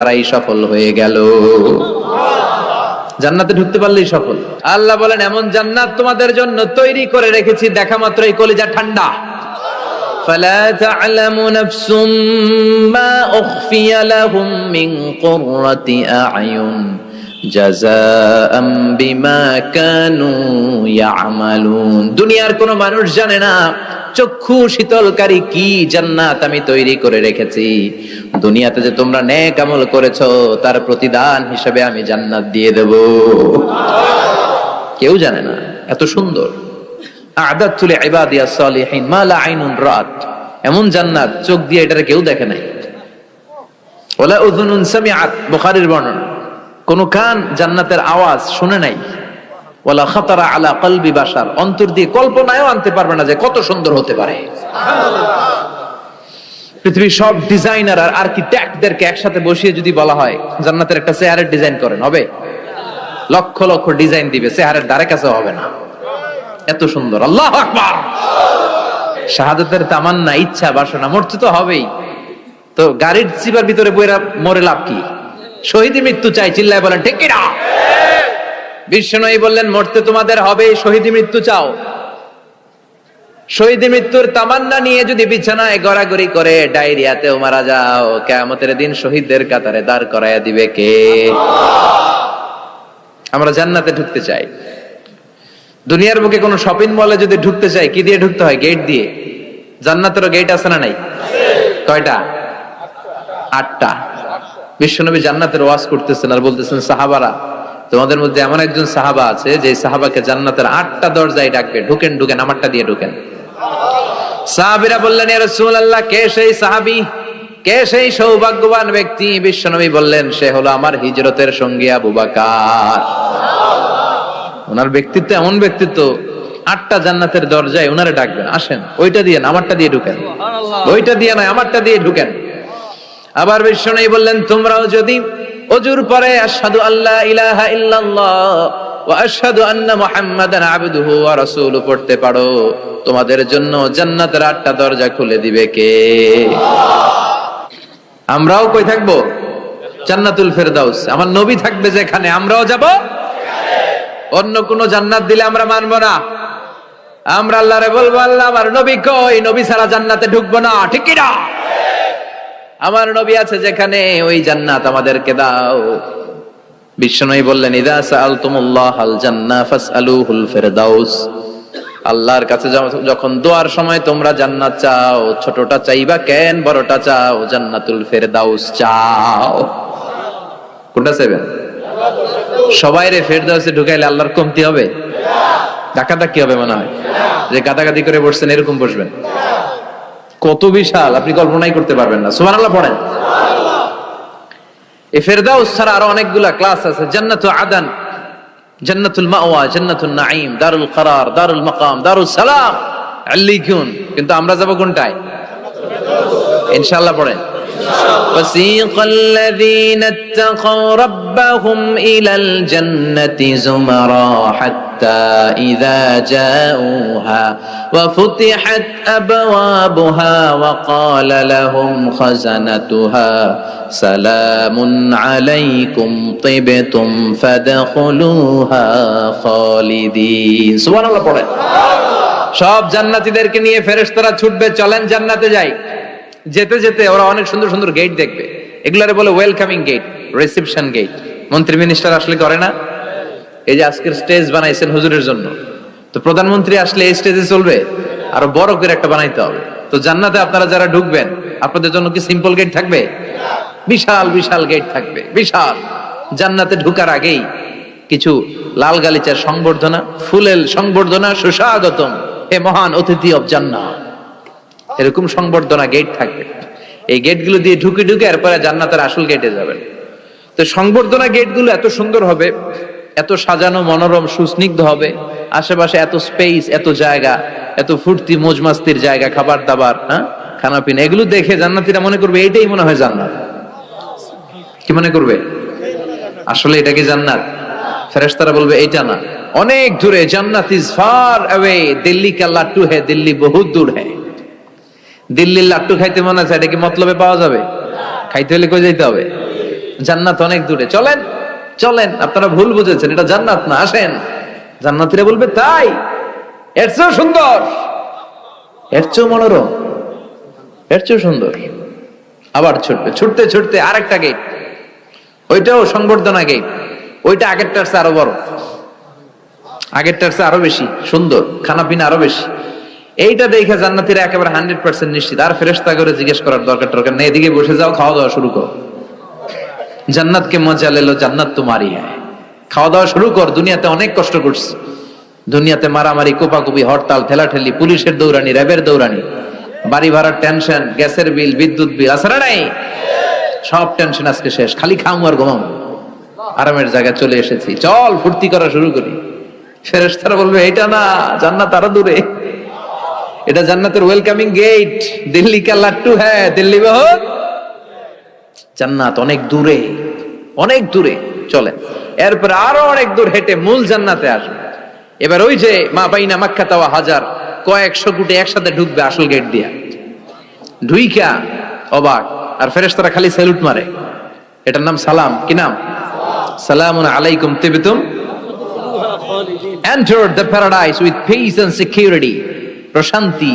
তারাই সফল হয়ে গেল। জান্নাতে ঢুকতে পারলেই সফল। আল্লাহ বলেন এমন জান্নাত তোমাদের জন্য তৈরি করে রেখেছি, দেখা মাত্রই কলিজা ঠান্ডা। ফালা তা'লামু নাফসুম মা উখফিয়া লাহুম মিন কুররাতি আ'য়ুন জাযাআম বিমা কানু ইয়া'মালুন। দুনিয়ার কোন মানুষ জানে না চক্ষু শীতলকারী কি জান্নাত আমি তৈরি করে রেখেছি। দুনিয়াতে যে তোমরা নেক আমল করেছো তার প্রতিদান হিসেবে আমি জান্নাত দিয়ে দেব। কেউ জানে না এত সুন্দর। আ'দাতু লিইবাদিয়াস সালিহিন মা লা আইনুন রাআত, এমন জান্নাত চোখ দিয়ে এটা কেউ দেখে নাই। ওয়ালা উযুনুন সামিআত, বুখারীর বর্ণনা, কোন কান জান্নাতের আওয়াজ শুনে নাই। ওয়ালা খাতারা আলা কলবি বাশার, অন্তর দিয়ে কল্পনায়ও আনতে পারবে না যে কত সুন্দর হতে পারে। পৃথিবীর সব ডিজাইনার আর আর্কিটেক্টদেরকে একসাথে বসিয়ে যদি বলা হয় জান্নাতের একটা চেহারের ডিজাইন করেন, হবে? লক্ষ লক্ষ ডিজাইন দিবে, চেহারের ধারে কাছে হবে না, এত সুন্দর। আল্লাহু আকবার। শাহাদাতের তামান্না, ইচ্ছা, বাসনা, মরতে তো হবেই। তো গাড়ির চিপার ভিতরে বইরা মরে লাভ কি? শহীদি মৃত্যু চাই, চিল্লায় বলেন ঠিক কিনা? বিশ্বনবী বললেন মরতে তোমাদের হবে, শহীদি মৃত্যু চাও। শহীদি মৃত্যুর তামান্না নিয়ে যদি বিছানায় গড়াগড়ি করে ডায়রিয়াতেও মারা যাও, কিয়ামতের দিন শহীদদের কাতারে দাঁড় করায়া দিবে কে? আমরা জান্নাতে ঢুকতে চাই। দুনিয়ার বুকে কোন শপিং মলে যদি ঢুকতে চাই, কি দিয়ে ঢুকতে হয়? গেট দিয়ে। জান্নাতেরও গেট আছে না নাই? কয়টা? 8টা। বিশ্বনবী জান্নাতের ওয়াজ করতেছেন আর বলতেছেন, সাহাবারা, তোমাদের মধ্যে এমন একজন সাহাবা আছে যে সাহাবাকে জান্নাতের 8টা দরজায় ডাকবে, ঢুকেন ঢুকেন, আমারটা দিয়ে ঢুকেন। সাহাবীরা বললেন, ইয়া রাসূলুল্লাহ, কে সেই সাহাবী, কে সেই সৌভাগ্যবান ব্যক্তি? বিশ্বনবী বললেন, সে হলো আমার হিজরতের সঙ্গী আবু বকর। ওনার ব্যক্তিত্ব এমন ব্যক্তিত্ব, 8টা জান্নাতের দরজায় ওনারে ডাকবেন, আসেন ওইটা দিয়ে না, আমারটা দিয়ে ঢুকেন। ওইটা দিয়ে না, আমারটা দিয়ে ঢুকেন। আবার বিশ্বনবী বললেন, তোমরাও যদি ওযুর পরে আশহাদু আল্লা ইলাহা ইল্লাল্লাহ ওয়া আশহাদু আন্না মুহাম্মাদান আবদুহু ওয়া রাসূলুহু পড়তে পারো, তোমাদের জন্য জান্নাতের 8টা দরজা খুলে দিবে কে? আমরাও কই থাকবো? জান্নাতুল ফেরদাউস। আমার নবী থাকবে যেখানে, আমরাও যাব। অন্য কোন জান্নাত দিলে আমরা মানবো না। আমরা আল্লাহরে বলবো, আল্লাহ আমার নবী কই? নবী ছাড়া জান্নাতে ঢুকবো না, ঠিক কি না? আমার নবী আছে যেখানে, ওই জান্নাত আমাদেরকে দাও। বিশ্বনবী বললেন, ইযা সাআলতুমুল্লাহাল জান্নাহ ফাসআলুহুল ফিরদাউস। আল্লাহর কাছে যখন দোয়ার সময় তোমরা জান্নাত চাও, ছোটটা চাইবা কেন, বড়টা চাও, জান্নাতুল ফিরদাউস চাও। কোনটা চাইবেন? সবাইরে ফেরদাউসে ঢুকাইলে আল্লাহর কমতি হবে? ডাকাডাকি হবে মনে হয়, যে গাদাগাদি করে বসছেন এরকম বসবেন। কত বিশাল, আপনি কল্পনাই করতে পারবেন না। সুবহানাল্লাহ পড়েন। এই ফেরদাউস ছাড়া আরো অনেকগুলা ক্লাস আছে। জান্নাতুল আদন, জান্নাতুল মাওয়া, জান্নাতুন নাঈম, দারুল করার, দারুল মাকাম, দারুস সালাম, আল্লিকুন। কিন্তু আমরা যাব কোনটায়? ইনশাআল্লাহ পড়েন। فسيق الذين اتقوا ربهم إلى الجنة زمرا حتى إذا جاءوها وفتحت أبوابها وقال لهم خزنتها سلام عليكم طبتم فادخلوها خالدين। سبحان الله পড়েন। সব জান্নাতীদেরকে নিয়ে ফেরেশতারা ছুটবে, চলেন জান্নাতে যাই। যেতে যেতে ওরা অনেক সুন্দর সুন্দর গেট দেখবে, এগুলারে বলে ওয়েলকামিং গেট, রিসেপশন গেট। মন্ত্রী মিনিস্টার আসলে করে না? এই যে আজকের স্টেজ বানাইছেন হুজুরের জন্য, তো প্রধানমন্ত্রী আসলে এই স্টেজে চলবে, আরো বড় করে একটা বানাইতে হবে। তো জান্নাতে আপনারা যারা ঢুকবেন, আপনাদের জন্য কি সিম্পল গেট থাকবে? বিশাল বিশাল গেট থাকবে, বিশাল। জান্নাতে ঢুকার আগেই কিছু লাল গালিচার সংবর্ধনা, ফুলের সংবর্ধনা, সুস্বাগতম হে মহান অতিথি অব জান্নাত, এরকম সংবর্ধনা গেট থাকবে। এই গেটগুলো দিয়ে ঢুকে ঢুকে এরপরে জান্নাতের আসল গেটে যাবেন। তো সংবর্ধনা গেটগুলো এত সুন্দর হবে, এত সাজানো, মনোরম, সুস্নিগ্ধ হবে। আশেপাশে এত স্পেস, এত জায়গা, এত ফুর্তি মজমাস্তির জায়গা, খাবার দাবার, হ্যাঁ, খানা পিনা, এগুলো দেখে জান্নাতীরা মনে করবে এইটাই মনে হয় জান্নাত। কি মনে করবে? আসলে এটা কি জান্নাত? ফেরেশতারা বলবে এইটা না, অনেক দূরে। জান্নাত ইজ ফার অ্যাওয়ে, দিল্লি কা লাট্টু হ্যায়, দিল্লি বহুত দূর হ্যায়। দিল্লির লাট্টু খাইতে মনে আছে, এটা কি মতলবে পাওয়া যাবে? খাইতে হলে কই যাইতে হবে? জান্নাত অনেক দূরে, চলেন চলেন, আপনারা ভুল বুঝেছেন, এটা জান্নাত না, আসেন। জান্নাতীরা বলবে তাই, এর চেয়েও সুন্দর, এর চেয়েও মনোরম, এর চেয়েও সুন্দর। আবার ছুটবে, ছুটতে ছুটতে আরেকটা গেট, ওইটাও সংবর্ধনা গেট, ওইটা আগেরটার চেয়ে আরো বড়, আগেরটার চেয়ে আরো বেশি সুন্দর, খানা পিনা আরো বেশি। এইটা দেখে জান্নাতীরা একেবারে 100% নিশ্চিত, আর ফেরেশতা করে জিজ্ঞেস করার দরকার নেই, এদিকে বসে যাও, খাওয়া দাওয়া শুরু করো। জান্নাতকে মজা লেলো, জান্নাত তোমারই হ্যাঁ, খাওয়া দাওয়া শুরু কর। দুনিয়াতে অনেক কষ্ট করছি, দুনিয়াতে মারামারি, কোপাকুপি, হরতাল, ঠেলাঠেলি, পুলিশের দৌড়ানি, র্যাবের দৌড়ানি, বাড়ি ভাড়ার টেনশন, গ্যাসের বিল, বিদ্যুৎ বিল, আছে না নাই? সব টেনশন আজকে শেষ, খালি খাও আর ঘুমাও, আরামের জায়গায় চলে এসেছি, চল ফুর্তি করা শুরু করি। ফেরেশতারা বলবে এটা না, জান্নাত আরো দূরে, এটা জান্নাতের ওয়েলকামিং গেট, দিল্লি কা লাট্টু হ্যাঁ, দিল্লি বহুত, জান্নাত অনেক দূরে, অনেক দূরে, চলেন। এরপর আরো অনেক দূর হেঁটে মূল জান্নাতে আসবে। এবার ওই যে মা বাইনা মাক্কা তাওয়া হাজার, কয়েকশো কোটি একসাথে ঢুকবে আসল গেট দিয়া, ঢুইকা অবাক, আর ফেরেশতারা খালি স্যালুট মারে। এটার নাম সালাম, কি নাম? সালামুন আলাইকুম তিবতুম, enter the paradise with peace and security, প্রশান্তি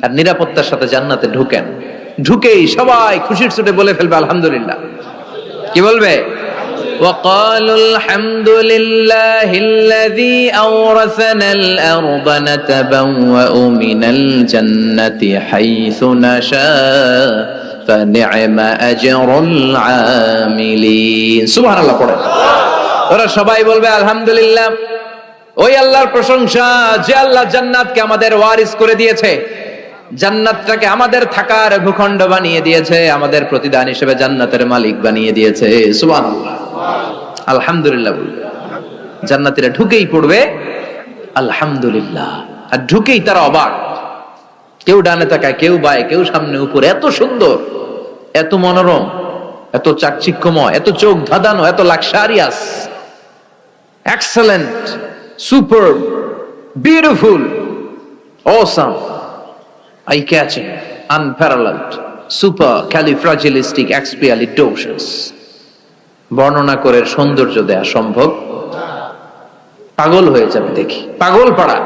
আর নিরাপত্তার সাথে জান্নাতে ঢুকেন। ঢুকেই সবাই খুশির চোটে বলে ফেলবে আলহামদুলিল্লাহ। কি বলবে? وقالوا الحمد لله الذي أورثنا الأرض نتبوأ من الجنة حيث نشاء فنعم أجر العاملين। সুবহান আল্লাহ পড়ে ওরা সবাই বলবে আলহামদুলিল্লাহ, ওই আল্লাহর প্রশংসা যে আল্লাহ জান্নাতকে আমাদের ওয়ারিস করে দিয়েছে, জান্নাতটাকে আমাদের থাকার ভূখণ্ড বানিয়ে দিয়েছে, আমাদের প্রতিদান হিসেবে জান্নাতের মালিক বানিয়ে দিয়েছে। সুবহানাল্লাহ, আলহামদুলিল্লাহ বলবে। জান্নাতীরা ঢুকেই পড়বে আলহামদুলিল্লাহ, আর ঢুকেই তারা অবাক, কেউ ডানে তাকায়, কেউ বায়ে, কেউ সামনে উপরে, এত সুন্দর, এত মনোরম, এত চাকচিক্যময়, এত চোখ ধাঁধানো, এত luxurious, excellent, super, beautiful, awesome, eye catching, unparalleled, supercalifragilisticexpialidocious. বর্ণনা করে সৌন্দর্য দেয়া সম্ভব? পাগল হয়ে যাবে দেখি, পাগল পাড়া।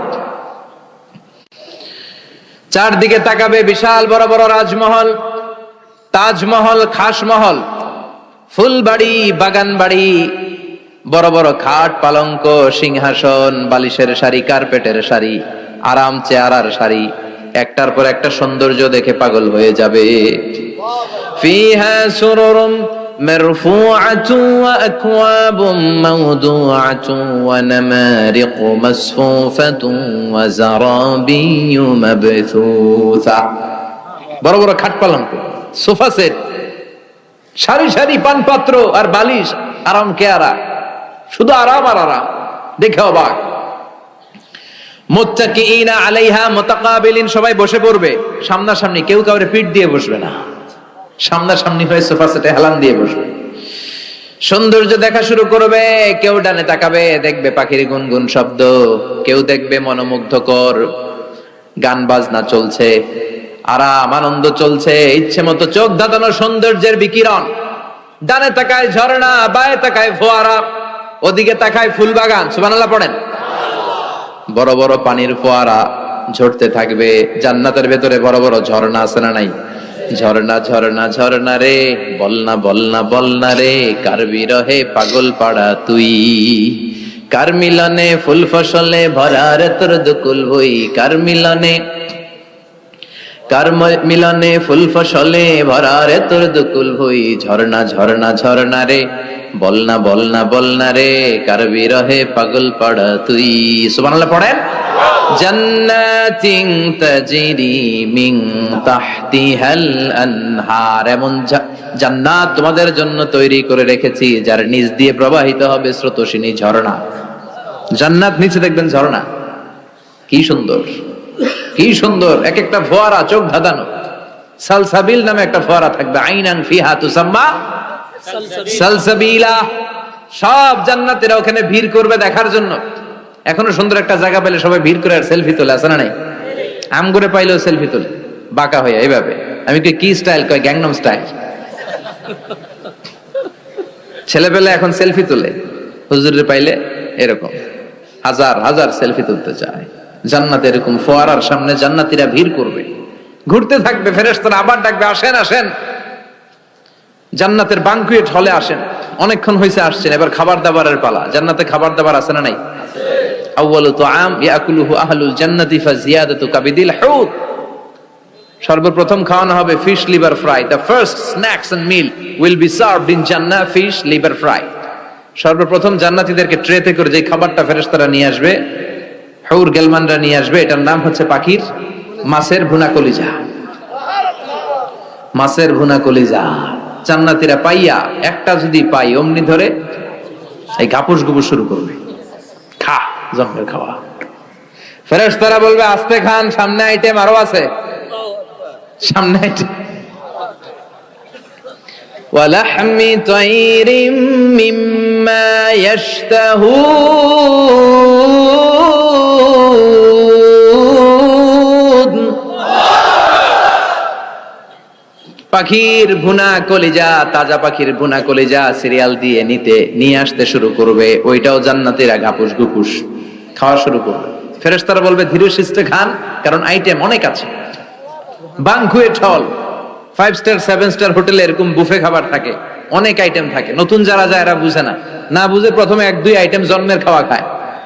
চারদিকে তাকাবে, বিশাল বড় বড় রাজমহল, তাজমহল, খাসমহল, ফুলবাড়ি, বাগান বাড়ি, বড় বড় খাট, পালঙ্ক, সিংহাসন, বালিশের সারি, কার্পেটের সারি, আরাম চেয়ারার সারি, একটার পর একটা সৌন্দর্য দেখে পাগল হয়ে যাবে। ফিহা সুরুরুম মারফুআতুন ওয়া আকওয়াবুম মাওদুআতুন ওয়া নামারিকু মাসফুফাতুন ওয়া যারাবিয়্যু মাবথুসা। বড় বড় খাট পালঙ্ক, সোফা সেট, সারি সারি পানপাত্র আর বালিশ, আরাম কেয়ারা, শুধু আরাম আর আরাম, দেখে অবাক। মুত্তাকিইনা আলাইহা মুতাকাবিলিন, সবাই বসে পড়বে সামনাসামনি, কেউ কাউরে পিঠ দিয়ে বসবে না, সামনাসামনি হয়ে সোফা সেটে হেলান দিয়ে বসবে। সৌন্দর্য দেখা শুরু করবে, কেউ ডানে তাকাবে, দেখবে পাখির গুনগুন শব্দ, কেউ দেখবে মনোমুগ্ধকর গান বাজনা চলছে, আরাম আনন্দ চলছে, ইচ্ছে মতো চোখ ধাঁধানো সৌন্দর্যের বিকিরণ। ডানে তাকায় ঝর্ণা, বায়ে তাকায় ফোয়ারা, ওদিকে তাকায় ফুল বাগান। সুবহানাল্লাহ পড়েন। বড় বড় পানির ফোয়ারা ঝরতে থাকবে। জান্নাতের ভেতরে বড় বড় ঝর্ণা আছে না নাই? ঝর্ণা ঝর্ণা ঝর্ণা রে, বলনা বলনা বলনা রে, কার বিরহে পাগল পাড়া তুই, কার মিলনে ফুল ফসলে ভরা রে তোর দুকুল ভুই, কার মিলনে ফুল ফসলে ভরা রে তোর দুকুল ভুই। ঝর্ণা ঝর্ণা ঝর্ণা রে, বলনা বলনা বলনা রে, কার বিরহে পাগল পাড়া তুই। সুবহানাল্লাহ পড়েন। জান্নাতিন তাজরি মিন তাহতিহাল আনহার, এমন জান্নাত তোমাদের জন্য তৈরি করে রেখেছি যার নিচ দিয়ে প্রবাহিত হবে স্রোতস্বিনী ঝর্ণা। জান্নাত, নিচে দেখবেন ঝর্ণা, কি সুন্দর, কি সুন্দর, এক একটা ফোয়ারা চোখ ধাঁধানো। সালসাবিল নামে একটা ফোয়ারা থাকবে, আইনান ফিহা তুসাম্মা সালসাবিলা। সব জান্নাতীরা ওখানে ভিড় করবে দেখার জন্য। এখনো সুন্দর একটা জায়গা পেলে সবাই ভিড় করে আর সেলফি তোলে, আছে না নাই? আম করে পাইলেও সেলফি তোলে বাঁকা হয়ে এইভাবে। আমি কি স্টাইল কয়? Gangnam style. ছেলেপেলে এখন সেলফি তোলে, হুজুরের পাইলে এরকম হাজার হাজার সেলফি তুলতে চায়। জান্নাতে এরকম ফোয়ারার সামনে জান্নাতীরা ভিড় করবে, ঘুরতে থাকবে, ফেরেশতারা আবার ডাকবে, আসেন আসেন জান্নাতের বানকুয়েট হলে আসেন, অনেকক্ষণ হয়েছে আসছেন, এবার খাবার দাবারের পালা। জান্নাতে খাবার দাবার আছে না নাই? আউয়ালু তুআম ইয়াকুলুহু আহলুল জান্নাতি ফাজিয়াদাতু কাবিদিল হুত। সর্বপ্রথম খাওয়ানো হবে fish liver fry. The first snacks and meal will be served in জান্নাহ ফিশ লিভার ফ্রাই। সর্বপ্রথম জান্নাতীদেরকে ট্রেতে করে যে খাবারটা ফেরেশতারা নিয়ে আসবে, হুর গেলমানরা নিয়ে আসবে, এটার নাম হচ্ছে পাখির মাছের ভুনা কলিজা। মাছের ভুনা কলিজা জান্নাতীরা পাইয়া একটা যদি পাই অমনি ধরে এই ঘাপুস গুপুস শুরু করবে, খা জন্মের খাওয়া। ফেরেশতারা বলবে আস্তে খান, সামনে আইটেম আরো আছে, সামনে আইটেম। ওয়ালাহমি তাইরিম মিম্মা ইয়াশতাহুন। পাখির ভুনা কলিজা, তাজা পাখির ভুনা কলিজা সিরিয়াল দিয়ে নিয়ে আসতে শুরু করবে। ওইটাও জান্নাতীরা ঘাপুস গুপুস খাওয়া শুরু করবে। ফেরেশতারা বলবে ধীরে সুস্থে খান, কারণ আইটেম অনেক আছে। বানকুয়েট হল, 5 স্টার 7 স্টার হোটেলে এরকম বুফে খাবার থাকে, অনেক আইটেম থাকে। নতুন যারা যায় এরা বুঝে না, না বুঝে প্রথমে 1-2 আইটেম জন্মের খাওয়া খায়,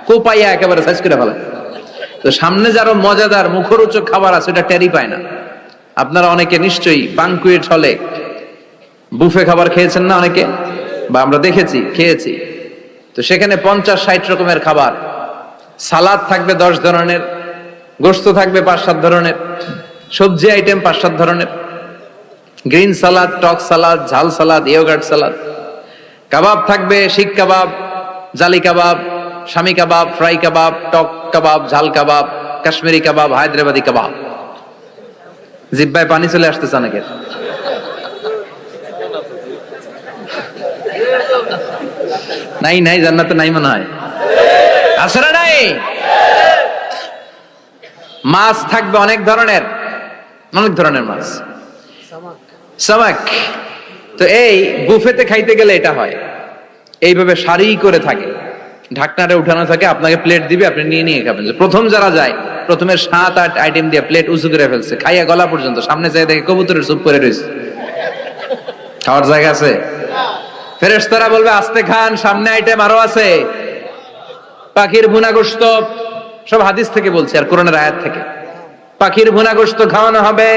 কোপাইয়া একেবারে সাইজ করে ফেলে। তো সামনে যারা মজাদার মুখরোচক খাবার আছে এটা টেরি পায় না। আপনারা অনেকে নিশ্চয়ই বানকুয়েট হলে বুফে খাবার খেয়েছেন না অনেকে, বা আমরা দেখেছি, খেয়েছি। তো সেখানে 50-60 রকমের খাবার, সালাদ থাকবে 10 ধরনের, গোশত থাকবে 5-7 ধরনের, সবজি আইটেম 5-7 ধরনের, গ্রিন সালাদ, টক সালাদ, ঝাল সালাদ, ইয়োগার্ট সালাদ, কাবাব থাকবে, শিক কাবাব, জালি কাবাব, শামি কাবাব, ফ্রাই কাবাব, টক কাবাব, ঝাল কাবাব, কাশ্মীরি কাবাব, হায়দ্রাবাদি কাবাব। জিহ্বায় পানি চলে আসতেছে অনেকের। নাই নাই, জান্নাতে নাই মনে হয়, আছে না নাই? মাছ থাকবে অনেক ধরনের, অনেক ধরনের মাছ, সামাক। তো এই বুফেতে খাইতে গেলে এটা হয়, এইভাবে সারি করে থাকে, ঢাকনাটা উঠানো থাকে, আপনাকে প্লেট দিবে, আপনি নিয়ে নিয়ে খাবেন। প্রথম যারা যায় প্রথমে 7-8 আইটেম দিয়ে প্লেট উঁচু করে ফেলছে, খাইয়া গলা পর্যন্ত, সামনে যাই দেখে কবুতরের চুপ করে রয়েছে, খাওয়ার জায়গা আছে? ফেরেশতারা বলবে আস্তে খান, সামনে আইটেম আরো আছে। পাখির ভুনা গোশত, সব হাদিস থেকে বলছে আর কোরআনের আয়াত থেকে। পাখির ভুনা গোশত খাওয়ানো হবে,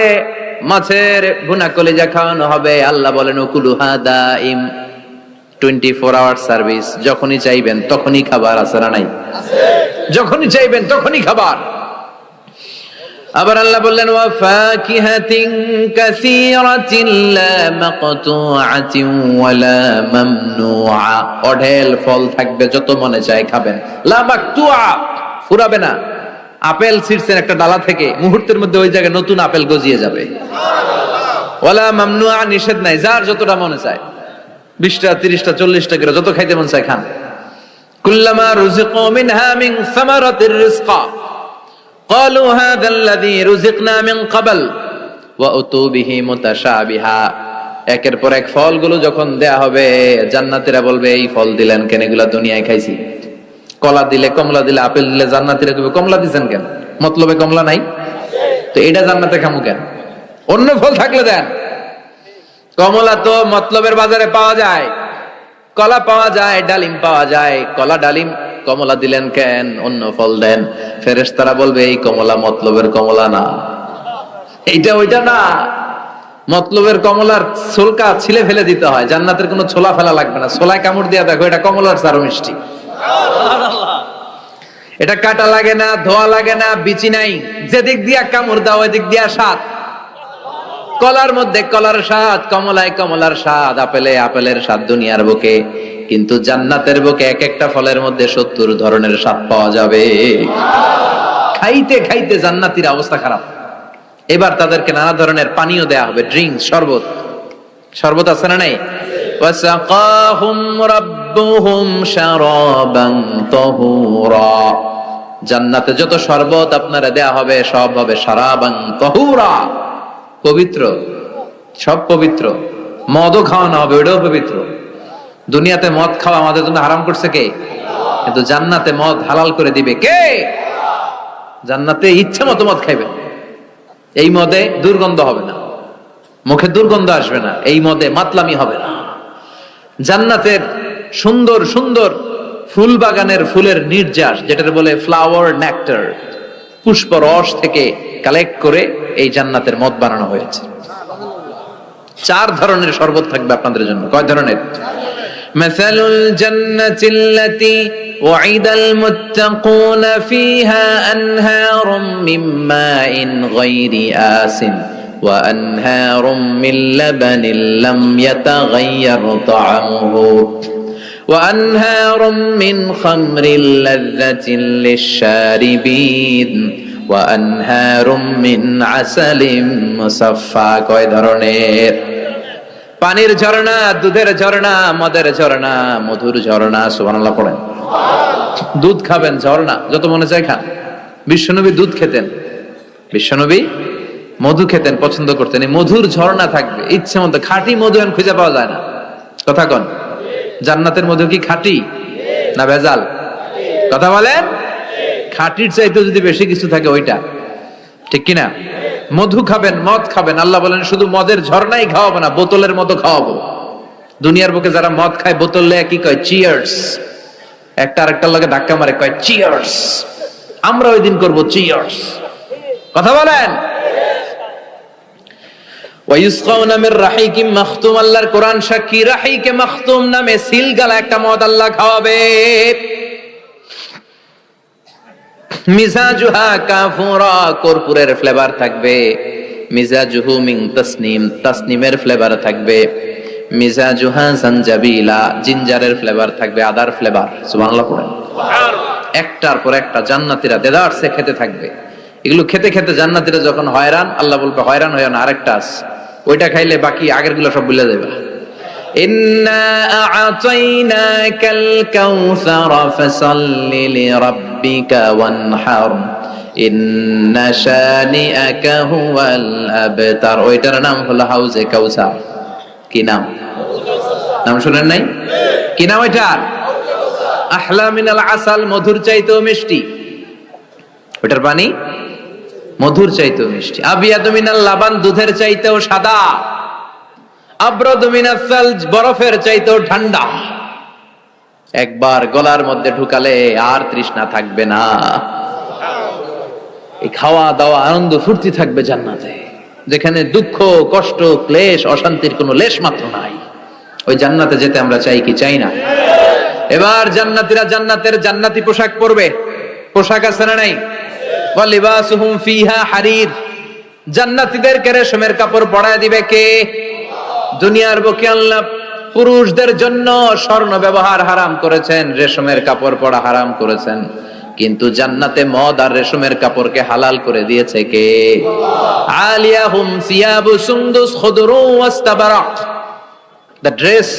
মাছের ভুনা কলিজা খাওয়ানো হবে। আল্লাহ বলেন উকুলুহা দাইম, 24 আওয়ার সার্ভিস, যখনই চাইবেন তখনই খাবার। আছে না নাই? যখনই চাইবেন তখনই খাবার। আবার আল্লাহ বললেন ওয়া ফাকিহাতিন কাসীরাতিন লা মাকতুআতিন ওয়া লা মামনুআ, অঢেল ফল থাকবে, যত মনে চায় খাবেন। লা মাকতুআ, ফুরাবে না। আপেল ছিঁড়ছেন একটা ডালা থেকে, মুহূর্তের মধ্যে ওই জায়গায় নতুন আপেল গজিয়ে যাবে। ওয়া লা মামনুআ, নিষেধ নাই, যার যতটা মনে চায়, 20টা 30টা 40টা করে যত খাইতে মন চায় খান। কুল্লামা রুজিকু মিনহা মিন সামারাতির রিজকা ক্বালু হাযা আল্লাযী রুজিকনা মিন ক্বাবল ওয়া উতু বিহি মুতাশাবিহা। একের পর এক ফলগুলো যখন দেয়া হবে, জান্নাতীরা বলবে এই ফল দিলেন কেন, এগুলা দুনিয়ায় খাইছি। কলা দিলে, কমলা দিলে, আপেল দিলে, জান্নাতীরা কইবে কমলা দিবেন কেন, মতলবে কমলা নাই, তো এটা জান্নাতে খামু কেন, অন্য ফল থাকলে দেন। কমলা তো মতলবের বাজারে পাওয়া যায়, কলা পাওয়া যায়, ডালিম পাওয়া যায়, কলা ডালিম কমলা দিলেন কেন, অন্য ফল দেন। ফেরেশতারা বলবে এই কমলা মতলবের কমলা না, এইটা ওইটা না, মতলবের কমলার ছোলকা ছিলে ফেলে দিতে হয়, জান্নাতের কোনো ছোলা ফেলা লাগবে না। ছোলায় কামড় দিয়া দেখো, এটা কমলার চারো মিষ্টি, এটা কাটা লাগে না, ধোয়া লাগে না, বিচি নাই, যেদিক দিয়া কামড় দাও ওই দিক দিয়া স্বাদ। কলার মধ্যে কলার স্বাদ, কমলায় কমলার স্বাদ, আপেলে আপেলের স্বাদ দুনিয়ার বুকে, কিন্তু জান্নাতের বুকে এক একটা ফলের মধ্যে 70 ধরনের স্বাদ পাওয়া যাবে। খাইতে খাইতে জান্নাতীর অবস্থা খারাপ। এবার তাদেরকে নানা ধরনের পানীয় দেয়া হবে, ড্রিঙ্কস, শরবত। শরবত আছে না নাই? ওয়াসাকাহুম রাব্বুহুম শারাবান তাহুরা, জান্নাতে যত শরবত আপনারা দেয়া হবে সব হবে শারাবান তাহুরা, পবিত্র, সব পবিত্র। মদও খাওয়ানো হবে, ওটাও পবিত্র। দুনিয়াতে মদ খাওয়া আমাদের জন্য হারাম করছে কে? কিন্তু জান্নাতে মদ হালাল করে দিবে কে? জান্নাতে ইচ্ছা মতো মদ খাইবেন, এই মদে দুর্গন্ধ হবে না, মুখে দুর্গন্ধ আসবে না, এই মদে মাতলামি হবে না। জান্নাতের সুন্দর সুন্দর ফুল বাগানের ফুলের নির্যাস, যেটার বলে ফ্লাওয়ার নেক্টার, পুষ্প রস থেকে কালেক্ট করে এই জান্নাতের মদ বানানো হয়েছে। 4 ধরনের শরবত থাকবে আপনাদের জন্য। কয় ধরনের? মাসালুল জান্নাতিল্লাতী ওয়াইদাল মুত্তাকুনা ফিহা আনহারুম মিন মাইন গায়রি আসিন ওয়া আনহারুম মিন লাবানিন লাম ইয়াতাগায়্যার তা'আমুহু ওয়া আনহারুম মিন খামরিল লাযযাতিন লিশ-শারিবিন ওয়া আনহারুম মিন আসালিম মুসাফফা। কয় ধরনের? পানির ঝর্ণা, দুধের ঝর্ণা, মদের ঝর্ণা, মধুর ঝর্ণা। সুবহানাল্লাহ পড়েন। দুধ খাবেন, ঝর্ণা যত মনে চায় খান। বিশ্বনবী দুধ খেতেন, বিশ্বনবী মধু খেতেন, পছন্দ করতেন। এই মধুর ঝর্ণা থাকবে ইচ্ছে মতো। খাঁটি মধু এখন খুঁজে পাওয়া যায় না। কথা কন, জান্নাতের মধু কি খাঁটি না ভেজাল? কথা বলেন। খাঁটির চাইতে যদি বেশি কিছু থাকে ওইটা, ঠিক কিনা? মধু খাবেন, মদ খাবেন। আল্লাহ বলেন শুধু মদের ঝর্ণাই খাওয়াবো না, বোতলের মতো খাওয়াবো। দুনিয়ার বুকে যারা মদ খায় বোতল লেয়া কি কয়? চিয়ার্স। একটা আরেকটার লগে ধাক্কা মারে, কয় চিয়ার্স। আমরা ওই দিন করবো চিয়ার্স। কথা বলেন। ওয়ায়ুসকাউনা মির রাহিকিম মাখতুম। আল্লাহর কোরআন সাক্ষী, রাহিকে মাখতুম নামে সিলগালা একটা মদ আল্লাহ খাওয়াবে। মিজাজুহা কাফুরা, কর্পূরের ফ্লেভার থাকবে। মিজাজুহু মিন তাসনিম, তাসনিমের ফ্লেভার থাকবে। মিজাজুহা জানজাবিলা, জিঞ্জারের ফ্লেভার থাকবে, আদার ফ্লেভার। সুবহানাল্লাহ পড়েন। একটার পর একটা জান্নাতীরা দেদারসে খেতে থাকবে। এগুলো খেতে খেতে জান্নাতীরা যখন হয়রান, আল্লাহ বলবে হয়রান হয়ো না, আরেকটা আছে, ওইটা খাইলে বাকি আগেরগুলো সব ভুলে যাবে। ইন্না আ'তাইনাকাল কাউসার ফাসাল্লি লিরাব্বিকা ওয়ানহার ইন্না শানিআকা হুয়াল আবতার। ওইটার নাম হলো হাউজে কাউসার। কি নাম? নাম শুনেন নাই? কি নাম ওইটার? আহলা মিনাল আসাল, মধুর চাইতেও মিষ্টি। ওইটার পানি মধুর চাইতেও মিষ্টি। আবিয়াদু মিনাল লাবান, দুধের চাইতেও সাদা। আবরাদু মিনাস সালজ, বরফের চাইতেও ঠান্ডা। একবার গলার মধ্যে ঢুকালে আর তৃষ্ণা থাকবে না। এই খাওয়া দাওয়া আনন্দ ফুর্তি থাকবে জান্নাতে, যেখানে দুঃখ কষ্ট ক্লেশ অশান্তির কোনো লেশ মাত্র নাই। ওই জান্নাতে যেতে আমরা চাই কি চাই না? এবার জান্নাতীরা জান্নাতের জান্নাতি পোশাক পরবে। পোশাক আছে না নাই? ওয়া লিবাসুহুম ফিহা হারির। জান্নাতীদেরকে রেশমের কাপড় পরায় দিবে কে? দুনিয়ার বুকে আল্লাহ পুরুষদের জন্য স্বর্ণ ব্যবহার হারাম করেছেন, রেশমের কাপড় পরা হারাম করেছেন, কিন্তু জান্নাতে মদ আর রেশমের কাপড়কে হালাল করে দিয়েছে কে? আলিয়াহুম সিয়াবু সুন্দুস খুদরু ওয়াস্তাবারাক। The dress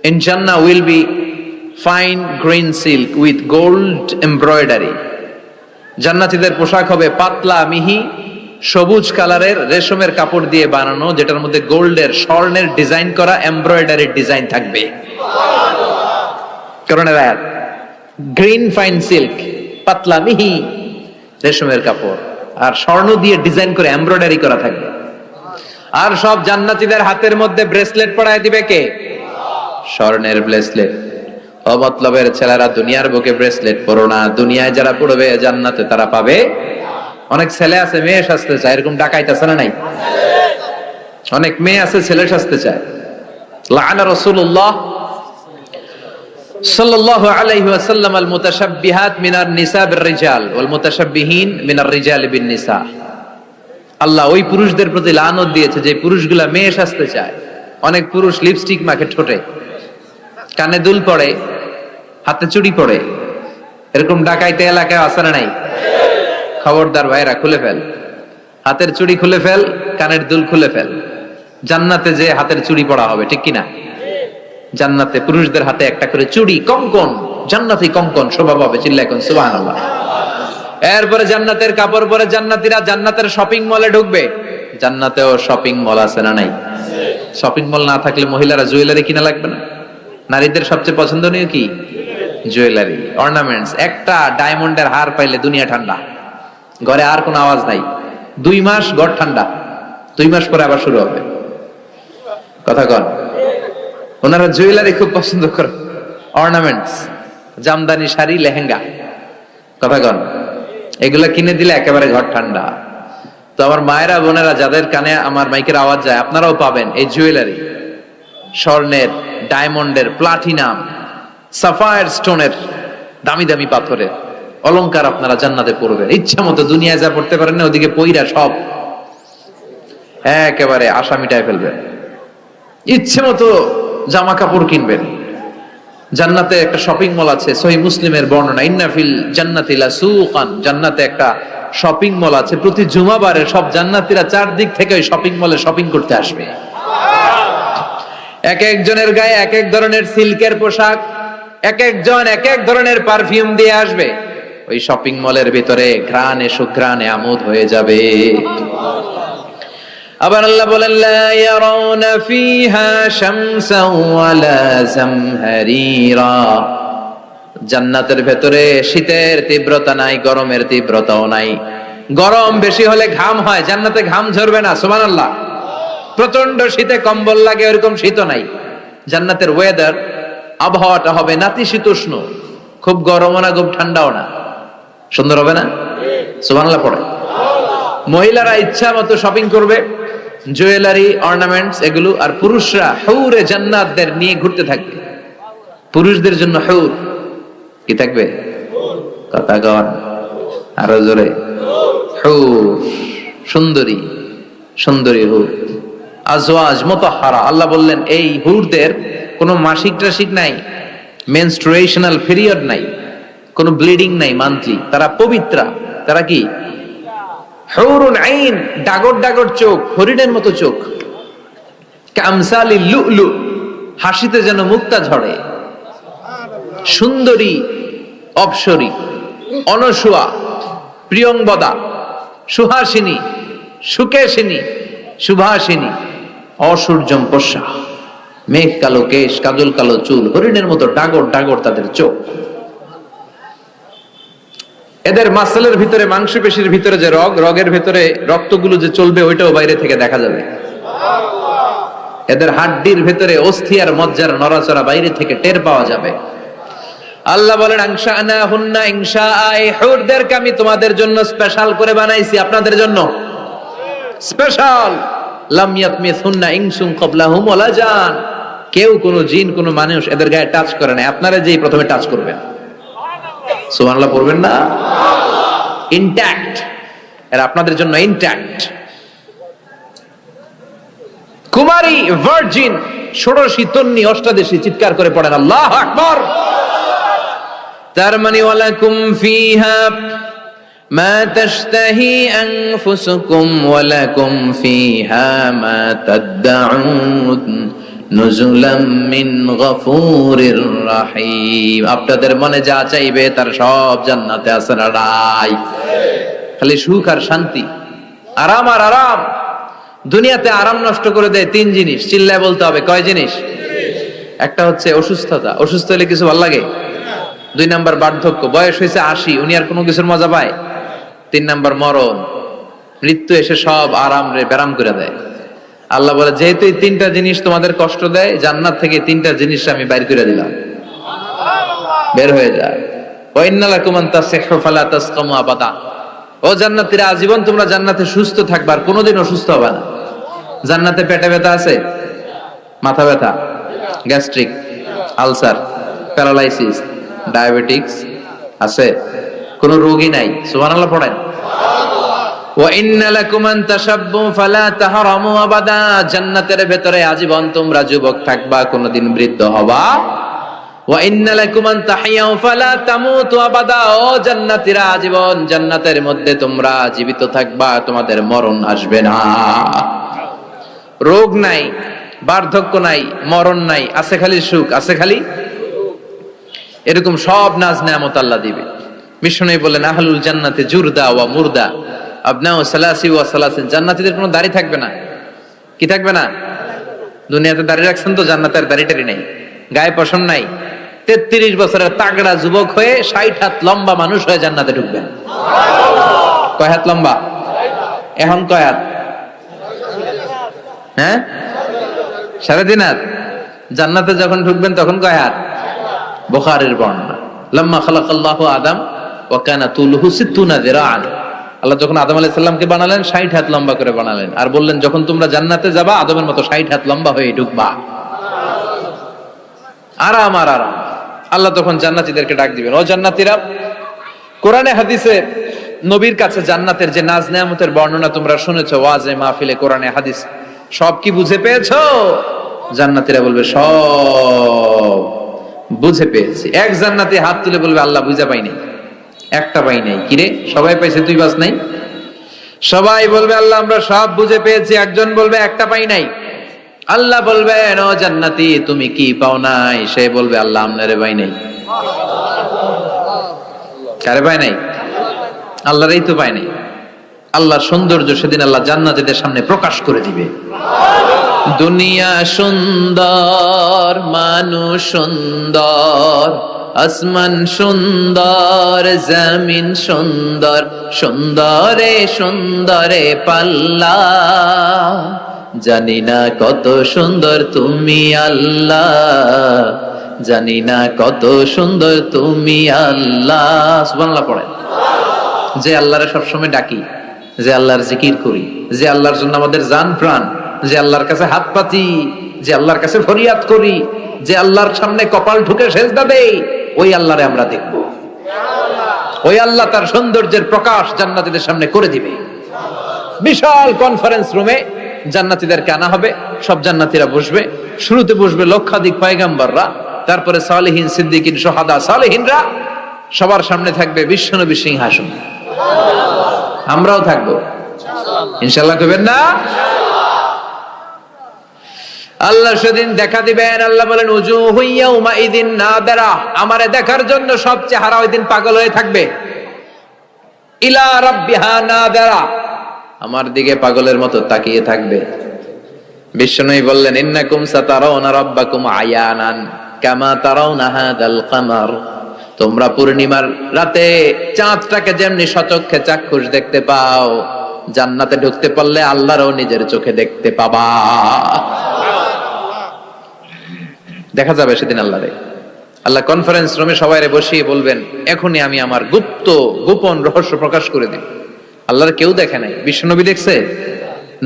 in Jannah will be fine green silk with gold embroidery. জান্নাতীদের পোশাক হবে পাতলা মিহি সবুজ কালারের রেশমের কাপড় দিয়ে বানানো, যেটার মধ্যে গোল্ডের স্বর্ণের ডিজাইন করা এমব্রয়ডারির ডিজাইন থাকবে। করোনার আয়াত, গ্রিন ফাইন সিল্ক, পাতলা মিহি রেশমের কাপড় আর স্বর্ণ দিয়ে ডিজাইন করে এমব্রয়ডারি করা থাকবে। আর সব জান্নাতীদের হাতের মধ্যে ব্রেসলেট পরায় দিবে কে? স্বর্ণের ব্রেসলেট। অমতলবের ছেলেরা দুনিয়ার বুকে ব্রেসলেট পরো না, দুনিয়ায় যারা পড়বে জান্নাতে তারা পাবে। অনেক ছেলে আছে মেয়ে সাজতে চায়, এরকম ডাকাইত আছে না নাই? অনেক মেয়ে আছে ছেলে সাজতে চায়। লাআনা রাসূলুল্লাহ সাল্লাল্লাহু আলাইহি ওয়াসাল্লাম আল মুতাশাব্বিহাত মিনার নিসা বির রিজাল ওয়াল মুতাশাব্বিহিন মিনার রিজাল বিন নিসা। আল্লাহ ওই পুরুষদের প্রতি লানত দিয়েছে যে পুরুষগুলা মেয়ে সাজতে চায়। অনেক পুরুষ লিপস্টিক মাখে ঠোঁটে, কানে দুল পড়ে, হাতে চুড়ি পড়ে। এরকম ডাকাইতে এলাকায় আছে না নাই? খবরদার ভাইরা, খুলে ফেল, হাতের চুড়ি খুলে ফেল, কানের দুল খুলে ফেল। জান্নাতে যে হাতের চুড়ি পড়া হবে, ঠিক কিনা? জান্নাতে পুরুষদের হাতে একটা করে চুড়ি, কঙ্কন, জান্নাতি কঙ্কন শোভা পাবে। চিল্লায় কোন সুবহানাল্লাহ। এরপরে জান্নাতের কাপড় পরে জান্নাতীরা জান্নাতের শপিং মলে ঢুকবে। জান্নাতেও শপিং মল আছে না নাই? শপিং মল না থাকলে মহিলারা জুয়েলারি কিনা লাগবে না? নারীদের সবচেয়ে পছন্দনীয় কি? Jewellery, ornaments. একটা ডায়মন্ডের হার পাইলে দুনিয়া ঠান্ডা, ঘরে আর কোনো আওয়াজ নাই। 2 মাস ঘর ঠান্ডা, 2 মাস পরে আবার শুরু হবে। কথা কন। ওনারা জুয়েলারি খুব পছন্দ করে, অর্নামেন্টস, জামদানি শাড়ি, লেহেঙ্গা। কথা কন। এগুলা কিনে দিলে একেবারে ঘর ঠান্ডা। তো আমার মায়েরা বোনেরা, যাদের কানে আমার মাইকের আওয়াজ যায়, আপনারাও পাবেন এই জুয়েলারি, স্বর্ণের, ডায়মন্ডের, প্লাটিনাম, সাফায়ার স্টোনের, দামি দামি পাথরের অলংকার আপনারা জান্নাতে পড়বেন। ইচ্ছা মতো দুনিয়ায় যা পড়তে পারেন না, ওদিকে পইরা সব একেবারে আশা মিটায় ফেলবেন। ইচ্ছে মতো জামা কাপড় কিনবেন। জান্নাতে একটা শপিং মল আছে, সহিহ মুসলিমের বর্ণনা, ইন্না ফিল জান্নাতি লাসুকান, জান্নাতে একটা শপিং মল আছে। প্রতি জুমাবারে সব জান্নাতীরা চারদিক থেকে ওই শপিং মলে শপিং করতে আসবে। এক একজনের গায়ে এক এক ধরনের সিল্কের পোশাক, এক একজন এক এক ধরনের পারফিউম দিয়ে আসবে। ওই শপিং মলের ভিতরে ঘ্রাণে সুঘ্রাণে আমোদ হয়ে যাবে। আবার আল্লাহ বলেন, লা ইয়ারাউনা ফিহা শামসান ওয়ালা জামহারিরা, জান্নাতের ভেতরে শীতের তীব্রতা নাই, গরমের তীব্রতাও নাই। গরম বেশি হলে ঘাম হয়, জান্নাতে ঘাম ঝরবে না। সুবহানাল্লাহ। প্রচন্ড শীতে কম্বল লাগে, ওরকম শীত নাই। জান্নাতের ওয়েদার, আবহাওয়াটা হবে নাতিশীতোষ্ণ, খুব গরমও না খুব ঠান্ডাও না। সুন্দর হবে না? সুবহানাল্লাহ পড়ে। মহিলারা ইচ্ছা মতো শপিং করবে, জুয়েলারি, অর্নামেন্টস এগুলো। আর পুরুষরা হুরে জান্নাতদের নিয়ে ঘুরতে থাকবে। পুরুষদের জন্য হুর কি থাকবে? কথা কন আরো জোরে। হুর, সুন্দরী, সুন্দরী হুর, আজওয়াজ মুতাহহারা। আল্লাহ বললেন এই হুরদের কোনো মাসিক টাসিক নাই, মেনস্ট্রুয়েশনাল পিরিয়ড নাই, কোনো ব্লিডিং নাই মান্থলি। তারা পবিত্রা। তারা কি? হুরুন আইন, ডাগর ডাগর চোখ, হরিণের মতো চোখ। কামসালি লুলু, হাসিতে যেন মুক্তা ঝরে। সুন্দরী, অপসরী, অনসুয়া, প্রিয়ংবদা, সুহাসিনী, সুকেশিনী, সুভাসিনী, অসূর্যম পশ্যা, মেঘ কালো কেশ, কাজল কালো চুল, হরিণের মতো ডাগর ডাগর তাদের চোখ। এদের মাসলের ভিতরে, মাংসপেশির ভিতরে যে রগের ভিতরে রক্তগুলো যে চলবে, ওইটাও বাইরে থেকে দেখা যাবে। এদের হাড্ডির ভিতরে অস্থি আর মজ্জার নড়াচড়া বাইরে থেকে টের পাওয়া যাবে। আল্লাহ বলেন, আনশানাহুন্না ইনশাআ, এই হুরদেরকে আমি তোমাদের জন্য স্পেশাল করে বানাইছি, আপনাদের জন্য স্পেশাল। লাম ইয়াতমিসুন্না ইনসুন ক্বাবলাহুম ওয়ালা জান, কেউ কোনো জিন কোনো মানুষ এদের গায়ে টাচ করে না। আপনারা যেই প্রথমে টাচ করবেন, সুবহানাল্লাহ পড়বেন না? ইনট্যাক্ট, এরা আপনাদের জন্য ইনট্যাক্ট। কুমারী, ভার্জিন, ষোড়শী, তন্নি, অষ্টাদশী, চিৎকার করে পড়েন আল্লাহু আকবার। তার মানে ওয়ালাকুম ফিহা মা তাশতাহি আনফুসুকুম ওয়ালাকুম ফিহা মা তাদউন নুজুলাম মিন গফুরির রহিম। আপনাদের মনে যা চাইবে তার সব জান্নাতে আছে। নাই খালি সুখ আর শান্তি, আরাম আর আরাম। দুনিয়াতে আরাম নষ্ট করে দেয় 3 জিনিস, চিল্লায় বলতে হবে। কয় জিনিস? একটা হচ্ছে অসুস্থতা, অসুস্থ হলে কিছু ভালো লাগে। 2 নাম্বার বার্ধক্য, বয়স হয়েছে 80, উনি আর কোনো কিছুর মজা পায়। 3 নাম্বার মরণ, মৃত্যু এসে সব আরাম রে বেরাম করে দেয়। আল্লাহ বলে, যেহেতু এই 3টা জিনিস তোমাদের কষ্ট দেয়, জান্নাত থেকে 3টা জিনিস আমি বাইর করে দিলাম, বের হয়ে যায়। ওয়া ইন্না লাকুম আন তাসিহু ফালা তাসকামু আবাদা। ও জান্নাতীরা, আজীবন তোমরা জান্নাতে সুস্থ থাকবা, আর কোনোদিন অসুস্থ হবে না। জান্নাতে পেটে ব্যথা আছে? মাথা ব্যথা, গ্যাস্ট্রিক, আলসার, প্যারালাইসিস, ডায়াবেটিক্স আছে? কোনো রোগী নাই। সুবহানাল্লাহ পড়েন। ওয়া ইন্না লাকুম আন তাশাব্বু ফালা তাহরামু আবাদা। জান্নাতের ভেতরে আজীবন তোমরা যুবক থাকবা, কোনোদিন বৃদ্ধ হবা। ওয়া ইন্না লাকুম আন তাহইয়াউ ফালা তামুতু আবাদা। ও জান্নাতীরা, আজীবন জান্নাতের মধ্যে তোমরা জীবিত থাকবা, তোমাদের মরণ আসবে না। রোগ নাই, বার্ধক্য নাই, মরণ নাই, আছে খালি সুখ, আছে খালি এরকম সব নাজ নেয়ামত আল্লাহ দিবে। বিষ্ণু বলেন, আহলুল জান্নাতে জুরদা ওয়া মুরদা আবনাউ সালাসি ওয়া সালাসিন। জান্নাতীদের কোনো দাড়ি থাকবে না। কি থাকবে না? দুনিয়াতে দাড়ি রাখছেন তো, জান্নাতের দাড়িটারি নেই। গায়ে পশম নাই, 33 বছরের তাগড়া যুবক হয়ে 60 হাত লম্বা মানুষ হয়ে জান্নাতে ঢুকবেন। কয় হাত লম্বা? এখন কয় হাত? হ্যাঁ, 3.5 হাত। জান্নাতে যখন ঢুকবেন তখন কয় হাত? বুখারীর বর্ণনা, লাম্মা খালাকাল্লাহু আদম ওয়া কানা তুলুহু 60 যিরাআন। আল্লাহ যখন আদম আলাইহিস সালামকে বানালেন 60 হাত লম্বা করে বানালেন, আর বললেন যখন তোমরা জান্নাতে যাবা আদমের মতো 60 হাত লম্বা হয়ে ঢুকবা। আরাম আর আরাম। আল্লাহ তখন জান্নাতীদেরকে ডাক দিবেন, ও জান্নাতীরা, কোরআনে হাদিসে নবীর কাছে জান্নাতের যে নাজ নেয়ামতের বর্ণনা তোমরা শুনেছো ওয়াজে মাহফিলে কোরআনে হাদিস, সব কি বুঝে পেয়েছো? জান্নাতীরা বলবে সব বুঝে পেয়েছি। এক জান্নাতি হাত তুলে বলবে আল্লাহ বুঝা পাই নাই, একটা পাই নাই। কিরে সবাই পাইছে তুই বাস নাই? সবাই বলবে আল্লাহ আমরা সব বুঝে পেয়েছি। একজন বলবে একটা পাই নাই। আল্লাহ বলবেন ও জান্নাতি তুমি কি পাও নাই? সে বলবে আল্লাহ আমনারে পাই নাই। কারে পাই নাই? আল্লাহরই তো পাই নাই। আল্লাহর সৌন্দর্য সেদিন আল্লাহ জান্নাতীদের সামনে প্রকাশ করে দিবে। দুনিয়া সুন্দর, মানুষ সুন্দর, আসমান সুন্দর, জমিন সুন্দর, সুন্দরে সুন্দরে পাল্লা, জানি না কত সুন্দর তুমি আল্লাহ, জানি না কত সুন্দর তুমি আল্লাহ। সুবহানাল্লাহ পড়েন। যে আল্লাহরে সবসময় ডাকি, যে আল্লাহর জিকির করি, যে আল্লাহর জন্য আমাদের জান প্রাণ, যে আল্লাহর কাছে হাত পাতি, যে আল্লাহর কাছে ফরিয়াদ করি, যে আল্লাহর সামনে কপাল ঠুকে সেজদা দেই, ওই আল্লাহরে আমরা দেখব। ওই আল্লাহ তার সৌন্দর্যের প্রকাশ জান্নাতীদের সামনে করে দিবে। বিশাল কনফারেন্স রুমে জান্নাতীদেরকে আনা হবে, সব জান্নাতীরা বসবে। শুরুতে বসবে লক্ষাধিক পয়গম্বররা, তারপরে সালেহীন, সিদ্দিকিন, শুহাদা, সালেহীনরা। সবার সামনে থাকবে বিশ্বনবী সিংহাসন। আমরাও থাকবো ইনশাআল্লাহ। কইবেন না? আল্লাহ সেদিন দেখা দিবেন। আল্লাহ বলেন উজুহু ইয়াউমাইযিন নাদিরা, আমারে দেখার জন্য সব চেহারা ওই দিন পাগল হয়ে থাকবে। ইলা রাব্বিহা নাদিরা, আমার দিকে পাগলের মতো তাকিয়ে থাকবে। বিশ্বনবী বললেন ইন্নাকুম সাতারাউনা রাব্বাকুম আয়ানান কামা তারাউনা হাদাল কামার, তোমরা পূর্ণিমার রাতে চাঁদটাকে যেমনি সচক্ষে চাক্ষুষ দেখতে পাও, জান্নাতে ঢুকতে পারলে আল্লাহরও নিজের চোখে দেখতে পাবা। দেখা যাবে সেদিন আল্লাহরে। আল্লাহ কনফারেন্স রুমে সবাইরে বসিয়ে বলবেন এখনই আমি আমার গুপ্ত গোপন রহস্য প্রকাশ করে দিব। আল্লাহর কেউ দেখে নাই। বিশ্বনবী দেখছে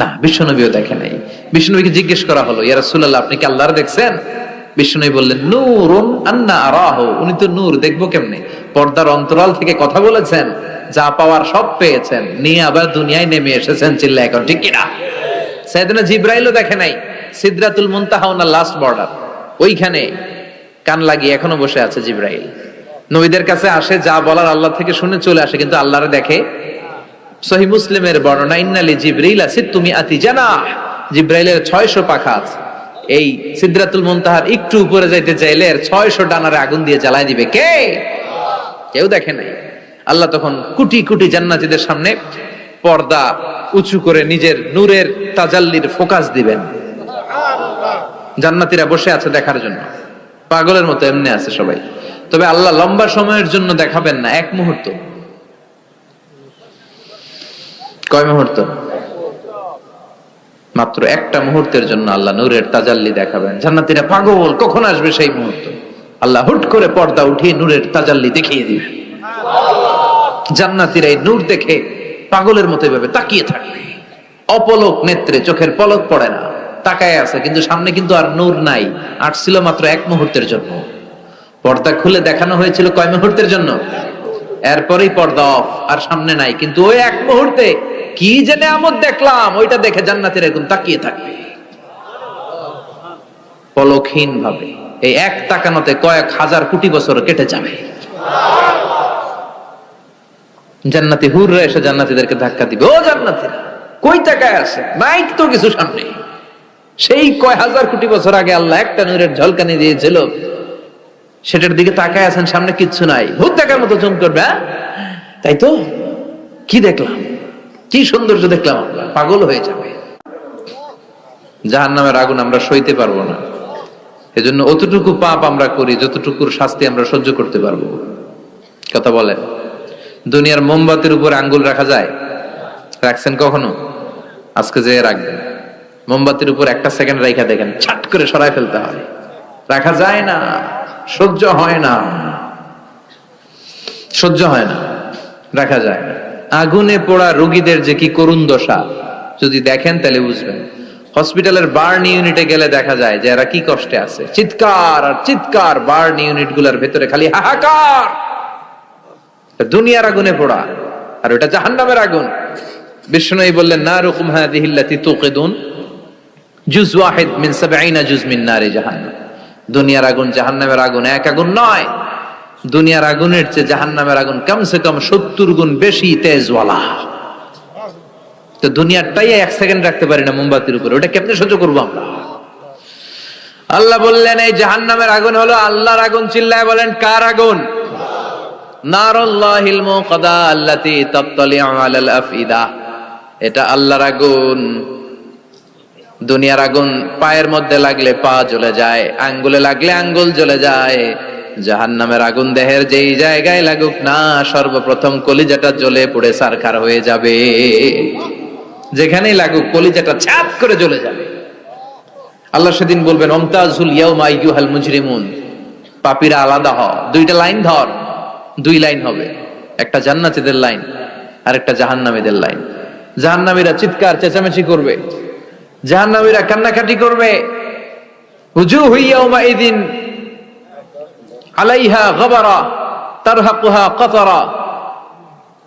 না? বিশ্বনবীও দেখে নাই। বিশ্বনবীকে জিজ্ঞেস করা হলো ইয়া রাসূলুল্লাহ আপনি কি আল্লাহর দেখছেন? বিশ্বনবী বললেন নূরুন আন্না আরাহু, উনি তো নূর, দেখবো কেমনে? পর্দার অন্তরাল থেকে কথা বলেছেন, যা পাওয়ার সব পেয়েছেন, নিয়ে আবার দুনিয়ায় নেমে এসেছেন। চিল্লা এখন ঠিক কিনা? সাইয়েদনা জিবরাইলও দেখে নাই। সিদরাতুল মুনতাহা ওনার লাস্ট বর্ডার, ওইখানে কান লাগিয়ে এখনো বসে আছে জিবরাইল। নবীদের কাছে আসে, যা বলার আল্লাহ থেকে শুনে চলে আসে, কিন্তু আল্লাহরে দেখে। সহিহ মুসলিমের বর্ণনা ইন্নালি জিবরিলা সিত্তুমি আতি জানাহ, জিবরাইলের 600 পাখা আছে। এই সিদরাতুল মুনতাহার একটু উপরে যাইতে চাইলে 600 ডানারে আগুন দিয়ে জ্বালায় দিবে। কে? কেউ দেখে নাই। আল্লাহ তখন কোটি কোটি জান্নাতীদের সামনে পর্দা উঁচু করে নিজের নূরের তাজাল্লির ফোকাস দিবেন। জান্নাতীরা বসে আছে দেখার জন্য, পাগলের মতো এমনি আছে সবাই। তবে আল্লাহ লম্বা সময়ের জন্য দেখাবেন না, এক মুহূর্ত। কয় মুহূর্ত? মাত্র একটা মুহূর্তের জন্য আল্লাহ নূরের তাজাল্লি দেখাবেন। জান্নাতীরা পাগল, কখন আসবে সেই মুহূর্ত? আল্লাহ হুট করে পর্দা উঠিয়ে নূরের তাজাল্লি দেখিয়ে দিবেন। জান্নাতীরা এই নূর দেখে পাগলের মতো এভাবে তাকিয়ে থাকবে, অপলক নেত্রে, চোখের পলক পড়ে না, তাকায় আছে, কিন্তু সামনে কিন্তু আর নূর নাই। আসছিল মাত্র এক মুহূর্তের জন্য। পর্দা খুলে দেখানো হয়েছিল কয় মুহূর্তের জন্য? এরপরেই পর্দা অফ, আর সামনে নাই। কিন্তু ওই এক মুহূর্তে কি যে নেয়ামত দেখলাম, ওইটা দেখে জান্নাতীরা এরকম তাকিয়ে থাকবে পলকহীন ভাবে। এই এক তাকানোতে কয়েক হাজার কোটি বছর কেটে যাবে। জান্নাতি হুররা এসে জান্নাতীদেরকে ধাক্কা দিবে, ও জান্নাতীরা কই তাকায় আছে? নাই তো কিছু সামনে। সেই কয় হাজার কোটি বছর আগে আল্লাহ একটা নূরের ঝলকানি দিয়েছিল, সেটার দিকে তাকায় আছেন, সামনে কিচ্ছু নাই। ভূত দেখার মতো চুম করবে। তাই তো, কি দেখলাম, কি সৌন্দর্য দেখলাম, পাগল হয়ে যাবে। জাহান্নামের আগুন আমরা সইতে পারবো না। এজন্য অতটুকু পাপ আমরা করি যতটুকুর শাস্তি আমরা সহ্য করতে পারবো। কথা বলেন, দুনিয়ার মোমবাতির উপর আঙ্গুল রাখা যায়? রাখছেন কখনো? আজকে যে রাখবেন, মোমবাতির উপর একটা সেকেন্ড রাখা দেখেন, ছাট করে সরাই ফেলতে হয়। রাখা যায় না, সহ্য হয় না, সহ্য হয় না, রাখা যায় না। আগুনে পোড়া রোগীদের যে কি করুণ দশা যদি দেখেন তাহলে বুঝবেন। হসপিটালের বার্ন ইউনিটে গেলে দেখা যায় যে এরা কি কষ্টে আছে, চিৎকার আর চিৎকার, বার্ন ইউনিট গুলার ভেতরে খালি হাহাকার। দুনিয়ার আগুনে পোড়া, আর ওটা জাহান্নামের আগুন। বিষ্ণু বললেন, নারুকুম হাযিহিল্লাতী তুকিদুন জুজ ওয়াহিদ মিন ৭০ জুজ মিন নারি জাহান্নাম। দুনিয়ার আগুন জাহান্নামের আগুন এক আগুন নয়, দুনিয়ার আগুনের চেয়ে জাহান্নামের আগুন কমসে কম ৭০ গুণ বেশি তেজওয়ালা। তো দুনিয়ারটাই এক সেকেন্ড রাখতে পারি না মোমবাতির উপরে, ওটা কেমনে সহ্য করবো আমরা? আল্লাহ বললেন এই জাহান্নামের আগুন হলো আল্লাহর আগুন। চিল্লায় বলেন, কার আগুন? নারুল্লাহিল মুকাদা আল্লাতী তাত্তালিউ আলাল আফইদা। এটা আল্লাহর আগুন। দুনিয়ার আগুন পায়ের মধ্যে লাগলে পা জ্বলে যায়, আঙ্গুলে লাগলে আঙ্গুল জ্বলে যায়। জাহান্নামের আগুন দেহের যেই জায়গায় লাগুক না, সর্বপ্রথম কলিজাটা জ্বলে পুড়ে ছারখার হয়ে যাবে। যেখানেই লাগুক কলিজাটা ছাপ করে জ্বলে যাবে। আল্লাহ সেদিন বলবেন, ওমতাজুল ইয়াউমা আইয়ুহাল মুজরিমুন, পাপীরা আলাদা হ। দুইটা লাইন ধর, দুই লাইন হবে, একটা জান্নাতীদের লাইন আর একটা জাহান্নামীদের লাইন। জাহান্নামীরা চিৎকার চেঁচামেচি করবে, জাহান্নামীরা কান্নাকাটি করবে। উজুহু ইয়াউমাইযিন আলাইহা গাবারা তারহাকুহা কাতারা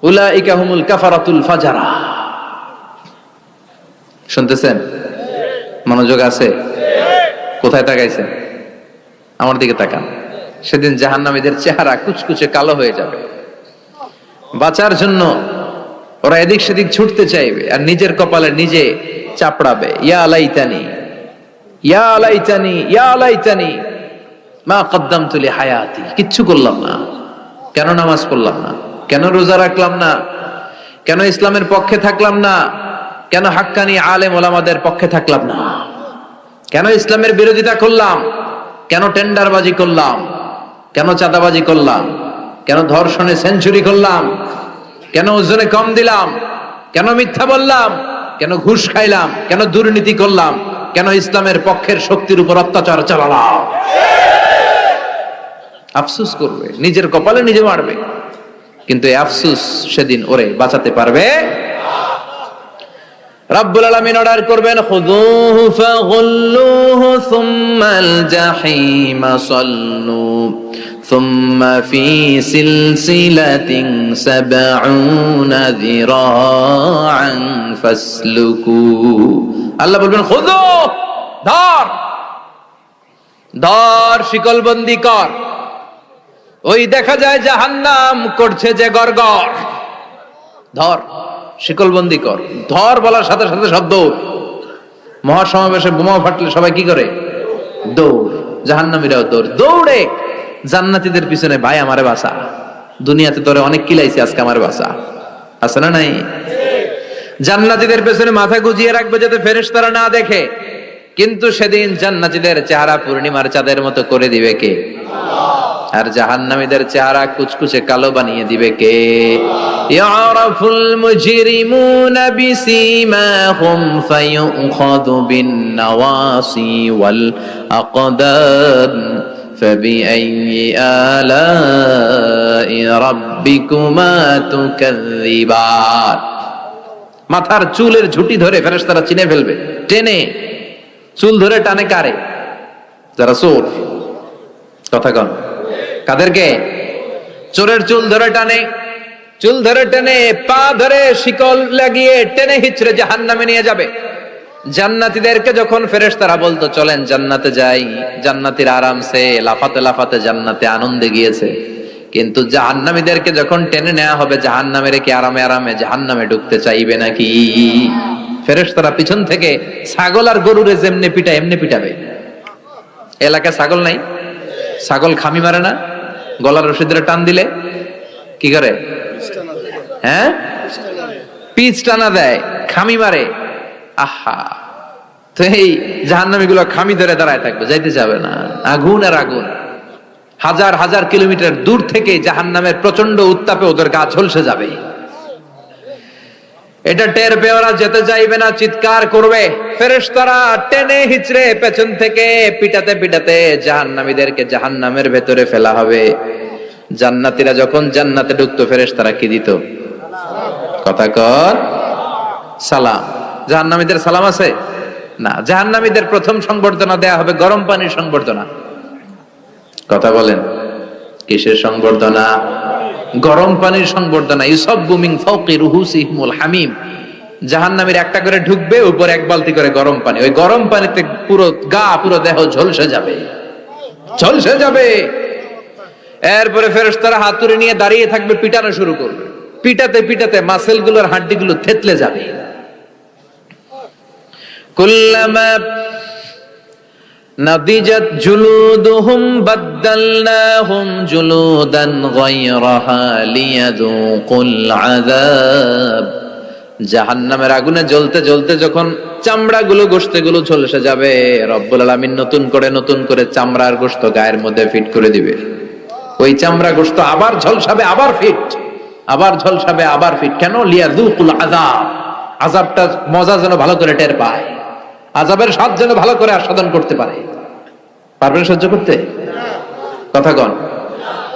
উলাইকা হুমুল কাফারাতুল ফাজারা। শুনতেছেন? মনোযোগ আছে? কোথায় তাকাইছেন? আমার দিকে তাকান। সেদিন জাহান্নামীদের চেহারা কুচকুচে কালো হয়ে যাবে। বাঁচার জন্য ওরা এদিক সেদিক ছুটতে চাইবে আর নিজের কপালে নিজে চাপড়াবে, ইয়া লাইতানি ইয়া লাইতানি ইয়া লাইতানি মা কদ্দামতু লিহায়াতি। কিচ্ছু করলাম না, কেন নামাজ পড়লাম না, কেন রোজা রাখলাম না, কেন ইসলামের পক্ষে থাকলাম না, কেন হাক্কানি আলেম ওলামাদের পক্ষে থাকলাম না, কেন ইসলামের বিরোধিতা করলাম, কেন টেন্ডারবাজি করলাম, কেন চাঁদাবাজি করলাম, কেন ধর্ষণে সেঞ্চুরি করলাম, কেন ওজনে কম দিলাম, কেন মিথ্যা বললাম, কেন ঘুষ খাইলাম, কেন দুর্নীতি করলাম, কেন ইসলামের পক্ষের শক্তির উপর অত্যাচার চালালাম। আফসোস করবে, নিজের কপালে নিজে মারবে। কিন্তু এই আফসোস সেদিন ওরে বাঁচাতে পারবে। রব্বুল আলামিন অর্ডার করবেন, খুযুহু ফাগুল্লুহু সুম্মাল জাহিমা সাল্লু সুম্মা ফি সিলসিলাতিন ৭০ যিরাআন ফাসলুকু। আল্লাহ বলবেন, খুযু, ধর ধর, শিকলবন্দি কর। ওই দেখা যায় জাহান্নাম করছে যে গড়গড়, ধর শিকলবন্দি কর। ধর বলার সাথে সাথে সব দৌড়। মহাসমাবেশে বোমা ফাটলে সবাই কি করে? দৌড়। জাহান্নামীরাও দৌড়। দৌড়ে জান্নাতীদের পিছনে, ভাই আমারে বাঁচা, দুনিয়াতে তোরে অনেক কিলাইছি, আজকে আমারে বাঁচা। আছে না নাই? জান্নাতীদের পেছনে মাথা গুজিয়ে রাখবে যাতে ফেরেশতারা না দেখে। কিন্তু সেদিন জান্নাতীদের চেহারা পূর্ণিমার চাঁদের মতো করে দিবে কে? আর জাহান্নামীদের চেহারা কুচকুচে কালো বানিয়ে দিবে কে? ইয়ারাফুল মুজরিমুনা বিসীমাহুম ফায়ুখাযু বিন নাওয়াসি ওয়াল আকদাম ফাবিআইয়ি আলাই রাব্বিকুমা তুকাযযিবান। মাথার চুলের ঝুঁটি ধরে ফেরেশতারা চিনে ফেলবে, টেনে চুল ধরে টানে কারে? যারা চোর। কথা কন, কাদেরকে? চোরের চুল ধরে টানে, চুল ধরে টেনে, পা ধরে শিকল লাগিয়ে টেনে হিচড়ে জাহান্নামে নিয়ে যাবে। জান্নাতীদেরকে যখন ফেরেশতারা বলতো চলেন জান্নাতে যাই, জান্নাতীরা আরামসে লাফাতে লাফাতে জান্নাতে আনন্দে গিয়েছে। কিন্তু জাহান্নামীদেরকে যখন টেনে নেওয়া হবে জাহান্নামে রেখে আরামে আরামে জাহান্নামে ঢুকতে চাইবে নাকি? ফেরেশতারা পিছন থেকে ছাগল আর গরুরে যেমনে পিটায় এমনি পিটাবে। এলাকায় ছাগল নাই? ছাগল খামি মারে না? গলার রশি ধরে টান দিলে কি করে? হ্যাঁ, পিচ টানা দেয়, খামি মারে। আহা, তো এই জাহান্নামীগুলো খামি ধরে দাঁড়ায় থাকবে, যাইতে যাবে না। আগুন আর আগুন, হাজার হাজার কিলোমিটার দূর থেকে জাহান্নামের প্রচন্ড উত্তাপে ওদের গা ঝলসে যাবে। এটা টের পেয়ে ওরা যেতে চাইবে না, চিৎকার করবে। ফেরেশতারা টেনে হিচড়ে পেছন থেকে পিটাতে পিটাতে জাহান্নামীদেরকে জাহান্নামের ভেতরে ফেলা হবে। জান্নাতীরা যখন জান্নাতে ঢুকতো, ফেরেশতারা কি দিত? কথা কর, সালাম। জাহান্নামীদের সালাম আছে না। জাহান্নামীদের প্রথম সংবর্ধনা দেয়া হবে গরম পানির সংবর্ধনা। কথা বলেন, কিসের সংবর্ধনা? গরম পানির সংবর্ধনা। ইউসাব্বু মিন ফাওকি রুহুসিহিমুল হামিম। জাহান্নামীর একটা করে ঢুকবে, উপরে এক বালতি করে গরম পানি। ওই গরম পানিতে পুরো গা, পুরো দেহ ঝলসে যাবে, ঝলসে যাবে। এরপরে ফেরেশতারা হাতুড়ি নিয়ে দাঁড়িয়ে থাকবে, পিটানো শুরু করবে। পিটাতে পিটাতে মাসেল গুলোর হাড্ডি গুলো থেতলে যাবে। কুল্লামা নাদিজাত জুলুদুহুম বাদদালনাহুম জুলুদান গায়রাহা লিয়াযুকুল আযাব। জাহান্নামের আগুনে জ্বলতে জ্বলতে যখন চামড়াগুলো, গোশতগুলো ঝলসে যাবে, রব্বুল আলামিন নতুন করে চামড়ার গোশত গায়ের মধ্যে ফিট করে দিবে। ওই চামড়া গোশত আবার ঝলসাবে, আবার ফিট, আবার ঝলসাবে, আবার ফিট। কেন? লিয়াযুকুল আযাব। আযাবটা মজা যেন ভালো করে টের পায়, আযাবের স্বাদ যেন ভালো করে আস্বাদন করতে পারে। পারবেন সহ্য করতে? কথা কন,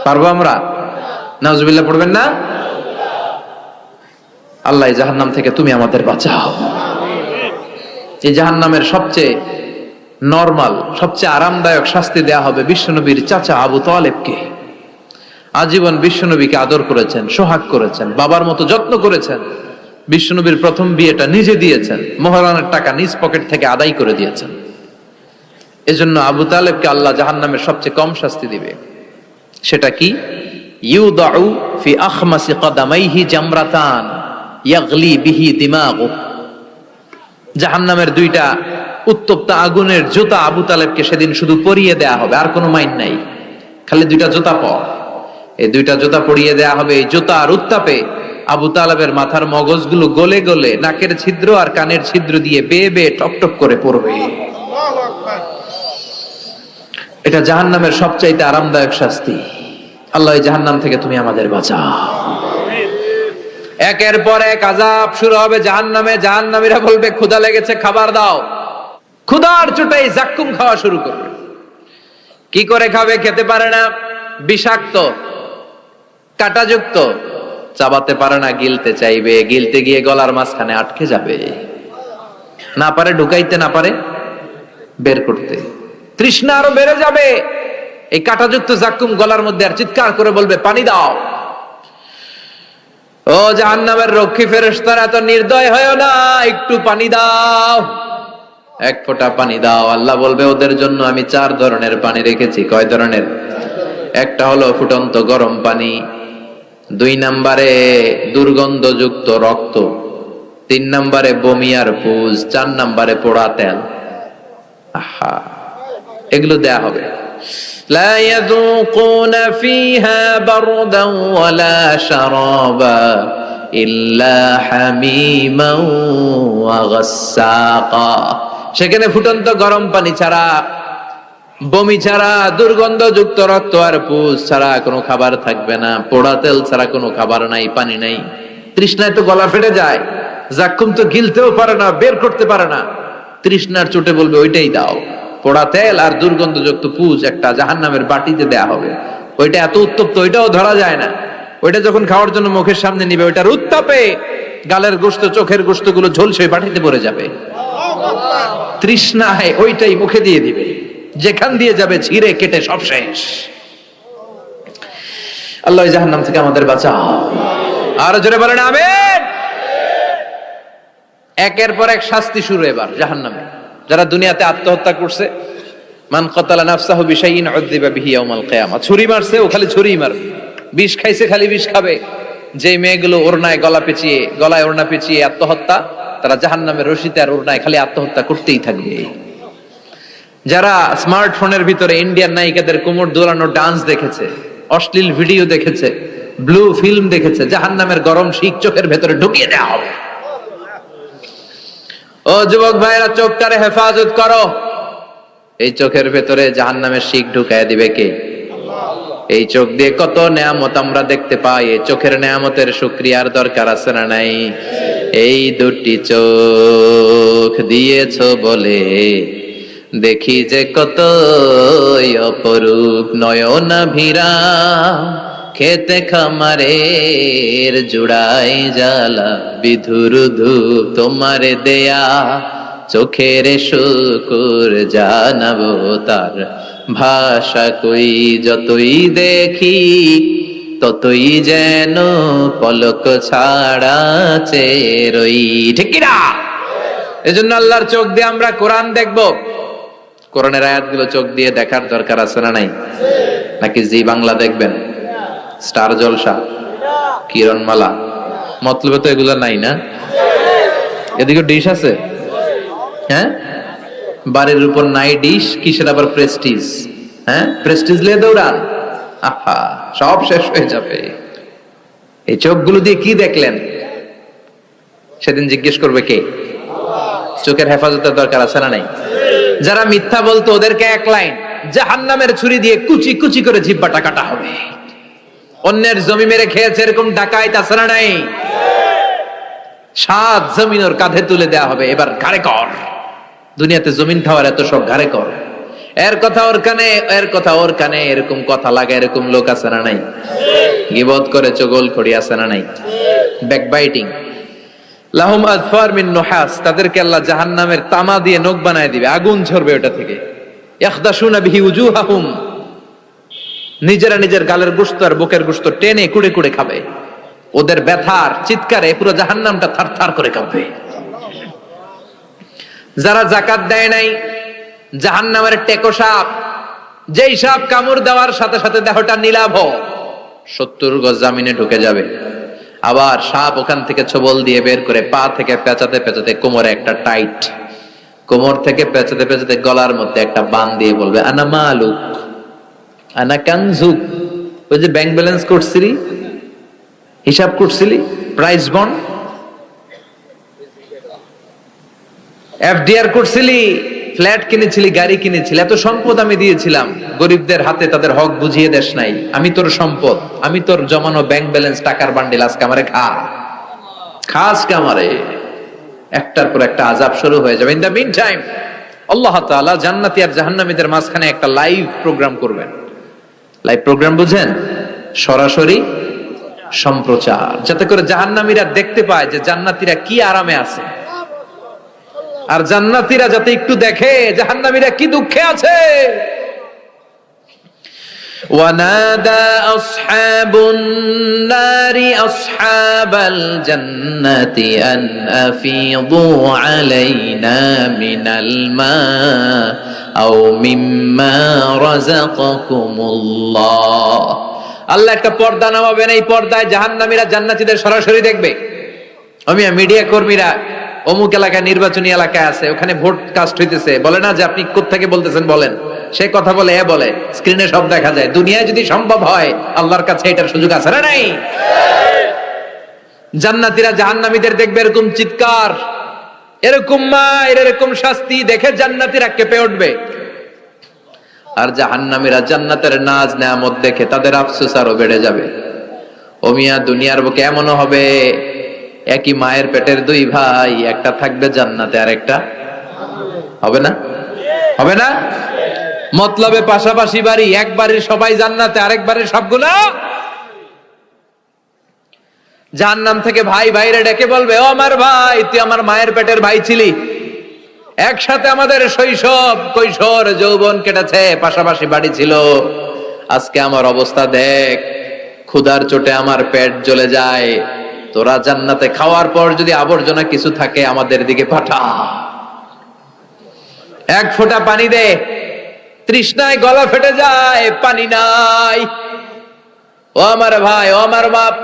পারবো আমরা? নাউজুবিল্লাহ পড়বেন না? আল্লাহ এই জাহান্নাম থেকে তুমি আমাদের বাঁচাও। এই জাহান্নামের সবচেয়ে নরমাল, সবচেয়ে আরামদায়ক শাস্তি দেয়া হবে বিশ্বনবীর চাচা আবু তালেবকে। আজীবন বিশ্বনবীকে আদর করেছেন, সোহাগ করেছেন, বাবার মতো যত্ন করেছেন। বিশ্বনবীর প্রথম বিয়েটা নিজে দিয়েছেন, মোহরানের টাকা নিজ পকেট থেকে আদায় করে দিয়েছেন। এজন্য আবু তালেবকে আল্লাহ জাহান্নামের সবচেয়ে কম শাস্তি দিবে। সেটা কি? ইউদাউ ফি আখমাসি কদামাইহি জামরাতান ইয়াগলি বিহি দিমাগু। জাহান্নামের দুইটা উত্তপ্ত আগুনের জুতা আবু তালেবকে সেদিন শুধু পরিয়ে দেয়া হবে, আর কোনো মাইন নাই। খালি দুইটা জুতা পর, এই দুইটা জুতা পরিয়ে দেয়া হবে। এই জুতার উত্তাপে আবু তালেবের মাথার মগজগুলো গলে গলে নাকের ছিদ্র আর কানের ছিদ্র দিয়ে বেয়ে বেয়ে টপ টপ করে পড়বে। এটা জাহান্নামের সবচাইতে আরামদায়ক শাস্তি। আল্লাহ এই জাহান্নাম থেকে তুমি আমাদের বাঁচাও। একের পর এক আযাব শুরু হবে জাহান্নামে। জাহান্নামীরা বলবে, ক্ষুধা লেগেছে, খাবার দাও। ক্ষুধার চোটেই জাক্কুম খাওয়া শুরু করবে। কি করে খাবে? খেতে পারে না, বিষাক্ত, কাঁটাযুক্ত, চাবাতে পারে না, গিলতে চাইবে, গিলতে গিয়ে গলার মাঝখানে আটকে যাবে, না পারে ঢুকাইতে, না পারে বের করতে। তৃষ্ণা আরো বেড়ে যাবে। এই কাঁটাযুক্ত জাক্কুম গলার মধ্যে, আর চিৎকার করে বলবে, পানি দাও। ও জাহান্নামের রক্ষী ফেরেশতারা, এত নির্দয় হয়ো না, একটু পানি দাও, এক ফোঁটা পানি দাও। আল্লাহ বলবে, ওদের জন্য আমি 4 ধরনের পানি রেখেছি। কয় ধরনের? একটা হলো ফুটন্ত গরম পানি, 2 নম্বরে দুর্গন্ধযুক্ত রক্ত, 3 নম্বরে বমি আর পুজ, 4 নম্বরে পোড়া তেল। আহা, এগুলো দেয়া হবে। লা ইয়াযুকুনা ফিহা বারদান ওয়ালা শারাবা ইল্লা হামিমান ওয়া গাসসাকা। সেখানে ফুটন্ত গরম পানি ছাড়া, বমি ছাড়া, দুর্গন্ধযুক্ত রক্ত আর পুজ ছাড়া কোনো খাবার থাকবে না। পোড়া তেল ছাড়া কোনো খাবার নাই, পানি নাই। তৃষ্ণায় তো গলা ফেটে যায়, জাক্কুম তো গিলতেও পারে না, বের করতে পারে না। তৃষ্ণার চোটে বলবে, ওইটাই দাও। পোড়া তেল আর দুর্গন্ধযুক্ত পুজ একটা জাহান্নামের বাটিতে দেয়া হবে। ওইটা এত উত্তপ্ত, ওইটাও ধরা যায় না। ওইটা যখন খাওয়ার জন্য মুখের সামনে নিবে, ওইটার উত্তাপে গালের গোশত, চোখের গোশতগুলো ঝলসে বাটিতে পড়ে যাবে। তৃষ্ণায় ওইটাই মুখে দিয়ে দিবে, যেখান দিয়ে যাবে ছিঁড়ে কেটে সব শেষ। আল্লাহ জাহান্নাম থেকে আমাদের বাঁচাও। আর জোরে বলেন আমিন। একের পর এক শাস্তি শুরু এবার জাহান্নামে। যারা দুনিয়াতে আত্মহত্যা করছে, মান কাতালা নাফসাহু বিশাইইন উযযিবা বিহি ইয়াউমাল কিয়ামা। ছুরি মারছে, ও খালি ছুরিই মারবে। বিষ খাইছে, খালি বিষ খাবে। যে মেয়েগুলো ওড়নায় গলায় ওড়না পেঁচিয়ে আত্মহত্যা, তারা জাহান্নামের রশিতে আর ওড়নায় খালি আত্মহত্যা করতেই থাকবে। যারা স্মার্টফোনের ভিতরে ইন্ডিয়ান নায়িকাদের কোমর দোলানো ডান্স দেখেছে, অশ্লীল ভিডিও দেখেছে, ব্লু ফিল্ম দেখেছে, জাহান্নামের গরম শিক চোখের ভেতরে ঢুকিয়ে দেওয়া হবে। ও ও যুবক ভাইরা, চোখটারে হেফাজত করো। এই চোখের ভেতরে জাহান্নামের শিক ঢুকায় দিবে কে? এই চোখ দিয়ে কত নেয়ামত আমরা দেখতে পাই। এই চোখের নেয়ামতের শুকরিয়ার দরকার আছে না নাই? এই দুটি চোখ দিয়েছো বলে দেখি যে কত অপরূপ নয়নাভিরা, খেতে খামারের জুড়াই জ্বালা বিধুর ধূপ তোমারে দেয়া, চোখের শুকুর জানাবো তার ভাষা কই, যতই দেখি ততই যেন পলক ছাড়া চেরই। ঠিক কিনা? এজন্য আল্লাহর চোখ দিয়ে আমরা কোরআন দেখবো। কোরআনের আয়াতগুলো চোখ দিয়ে দেখার দরকার আছে না নাই? নাকি জি বাংলা দেখবেন, স্টার জলসা, কিরণমালা? মতলবে তো এগুলো নাই না? এদিকে ডিশ আছে, হ্যাঁ? বাড়ির উপর নাই ডিশ, কিসের আবার প্রেস্টিজ? হ্যাঁ, প্রেস্টিজ লিয়ে দৌড়ান, আহা সব শেষ হয়ে যাবে। এই চোখগুলো দিয়ে কি দেখলেন সেদিন জিজ্ঞেস করবে কে? চোখের হেফাজতের দরকার আছে না নাই? যারা মিথ্যা বলতো ওদেরকে এক লাইন, জাহান্নামের ছুরি দিয়ে কুচি কুচি করে জিহ্বাটা কাটা হবে। অন্যের জমি মেরে খেয়েছে এরকম ডাকাইত আছে না নাই? সাত জমিন ওর কাঁধে তুলে দেয়া হবে, এবার ঘাড়ে কর। দুনিয়াতে জমিন খাওয়ার এত সব, ঘাড়ে কর। এর কথা ওর কানে, এর কথা ওর কানে, এরকম কথা লাগে, এরকম লোক আছে না নাই? গীবত করে চগল খড়ি আছে না নাই? ব্যাকবাইটিং। লাহুম আযফার মিন নুহাস, তাদেরকে আল্লাহ জাহান্নামের তামা দিয়ে নখ বানায় দিবে, আগুন ঝরবে ওটা থেকে। ইয়াখদাশুনা বিহি উজুহাহুম, নিজেরা নিজের গালের গোশত আর বুকের গোশত টেনে কুড়ে কুড়ে খাবে। ওদের ব্যথার চিৎকারে পুরো জাহান্নামটা থারথার করে কাঁপবে। যারা যাকাত দেয় নাই, জাহান্নামের টেকো সাপ, যেই সাপ কামড় দেওয়ার সাথে সাথে দেহটা নীলাভ, 70 গজ জামিনে ঢুকে যাবে। আবার সাপ ওখান থেকে ছোবল দিয়ে বের করে পা থেকে পেঁচাতে পেঁচাতে কোমরে একটা টাইট, কোমর থেকে পেঁচাতে পেঁচাতে গলার মধ্যে একটা বান দিয়ে বলবে আনা মালুক আনা কানজুক। ওই যে ব্যাংক ব্যালেন্স করছিলি, হিসাব করছিলি, প্রাইস বন্ড, এফডিআর করছিলি, ফ্ল্যাট কিনেছিলি, গাড়ি কিনেছিলি, এত সম্পদ আমি দিয়েছিলাম, গরিবদের হাতে তাদের হক বুঝিয়ে দেশ নাই। আমি তোর সম্পদ, আমি তোর জমানো ব্যাংক ব্যালেন্স টাকার বান্ডিল, আজকে আমারে খা, খাস কামারে। একটার পর একটা আযাব শুরু হয়ে যাবে। ইন দ্য মিন টাইম আল্লাহ তাআলা জান্নাতি আর জাহান্নামীদের মাঝখানে একটা লাইভ প্রোগ্রাম করবেন। লাইভ প্রোগ্রাম বুঝেন? সরাসরি সম্প্রচার, যাতে করে জাহান্নামীরা দেখতে পায় যে জান্নাতীরা কি আরামে আছে, আর জান্নাতীরা যাতে একটু দেখে জাহান্নামীরা কি দুঃখে আছে। ওয়ানাদা আসহাবুন নারি আসহাবাল জান্নাতি আন আফিদু আলাইনা মিনাল মা আও মিম্মা রাযাকাকুমুল্লাহ। আল্লাহ একটা পর্দা নামাবেন, এই পর্দায় জাহান্নামীরা জান্নাতীদের সরাসরি দেখবে। আমি মিডিয়া কর্মীরা অমুক এলাকায়, নির্বাচনী এলাকায় আছে, ওখানে ভোট কাস্ট হইতেছে, বলে না যে আপনি কোত্থেকে বলতেছেন বলেন, সে কথা বলে এ বলে, স্ক্রিনে সব দেখা যায়। দুনিয়ায় যদি সম্ভব হয়, আল্লাহর কাছে এটার সুযোগ আছে না নাই? জান্নাতীরা জাহান্নামীদের দেখবে এরকম চিৎকার, এরকম মায়ের, এরকম শাস্তি দেখে জান্নাতীরা কেঁপে উঠবে। আর জাহান্নামীরা জান্নাতের নাজ নেয়ামত দেখে তাদের আফসোস আরো বেড়ে যাবে। ও মিয়া, দুনিয়ার বুকে এমনও হবে একই মায়ের পেটের দুই ভাই, একটা থাকবে জান্নাতে আর একটা হবে না, হবে না? মতলবে পাশাপাশি বাড়ি, এক বাড়ির সবাই জান্নাতে, আরেক বাড়ির সবগুলা জাহান্নাম থেকে ভাই ভাইরে ডেকে বলবে, ও আমার ভাই, তুই আমার মায়ের পেটের ভাই ছিলি, একসাথে আমাদের শৈশব, কৈশোর, যৌবন কেটেছে, পাশাপাশি বাড়ি ছিল, আজকে আমার অবস্থা দেখ, ক্ষুধার চোটে আমার পেট জ্বলে যায়, তোরা জান্নাতে খাওয়ার পর যদি আবর্জনা কিছু থাকে আমাদের দিকে পাঠা, এক ফোঁটা পানি দে, তৃষ্ণায় গলা ফেটে যায়, পানি নাই। ও আমার ভাই, ও আমার বাপ,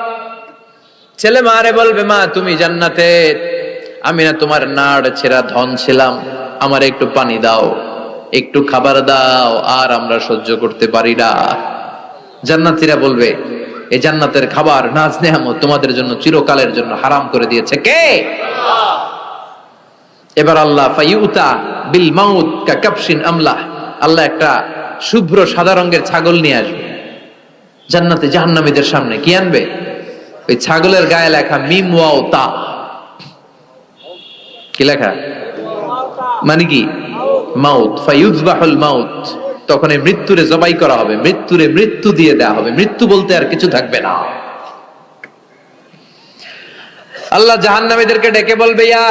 ছেলে মারে বলবে, মা তুমি জান্নাতে, আমি না তোমার নাড় ছেঁড়া ধন ছিলাম, আমার একটু পানি দাও, একটু খাবার দাও, আর আমরা সহ্য করতে পারি না। জান্নাতীরা বলবে, এই জান্নাতের খাবার নাজ নেয়ামত তোমাদের জন্য চিরকালের জন্য হারাম করে দিয়েছে কে? এবার আল্লাহ ফাইউতা বিল মাউত কাকাবশিন আমলাহ, আল্লাহ একটা শুভ্র সাদা রঙের ছাগল নিয়ে আসবে জান্নাতে জাহান্নামীদের সামনে। কি আনবে? ওই ছাগলের গায়ে লেখা মিম ওয়াও তা। কি লেখা? মানে কি? মাউত। ফায়ুযবাহুল মাউত, তখন এই মৃত্যুরে জবাই করা হবে, মৃত্যুরে মৃত্যু দিয়ে দেওয়া হবে, মৃত্যু বলতে আর কিছু থাকবে না। আল্লাহ জাহান্নামীদেরকে ডেকে বলবে, ইয়া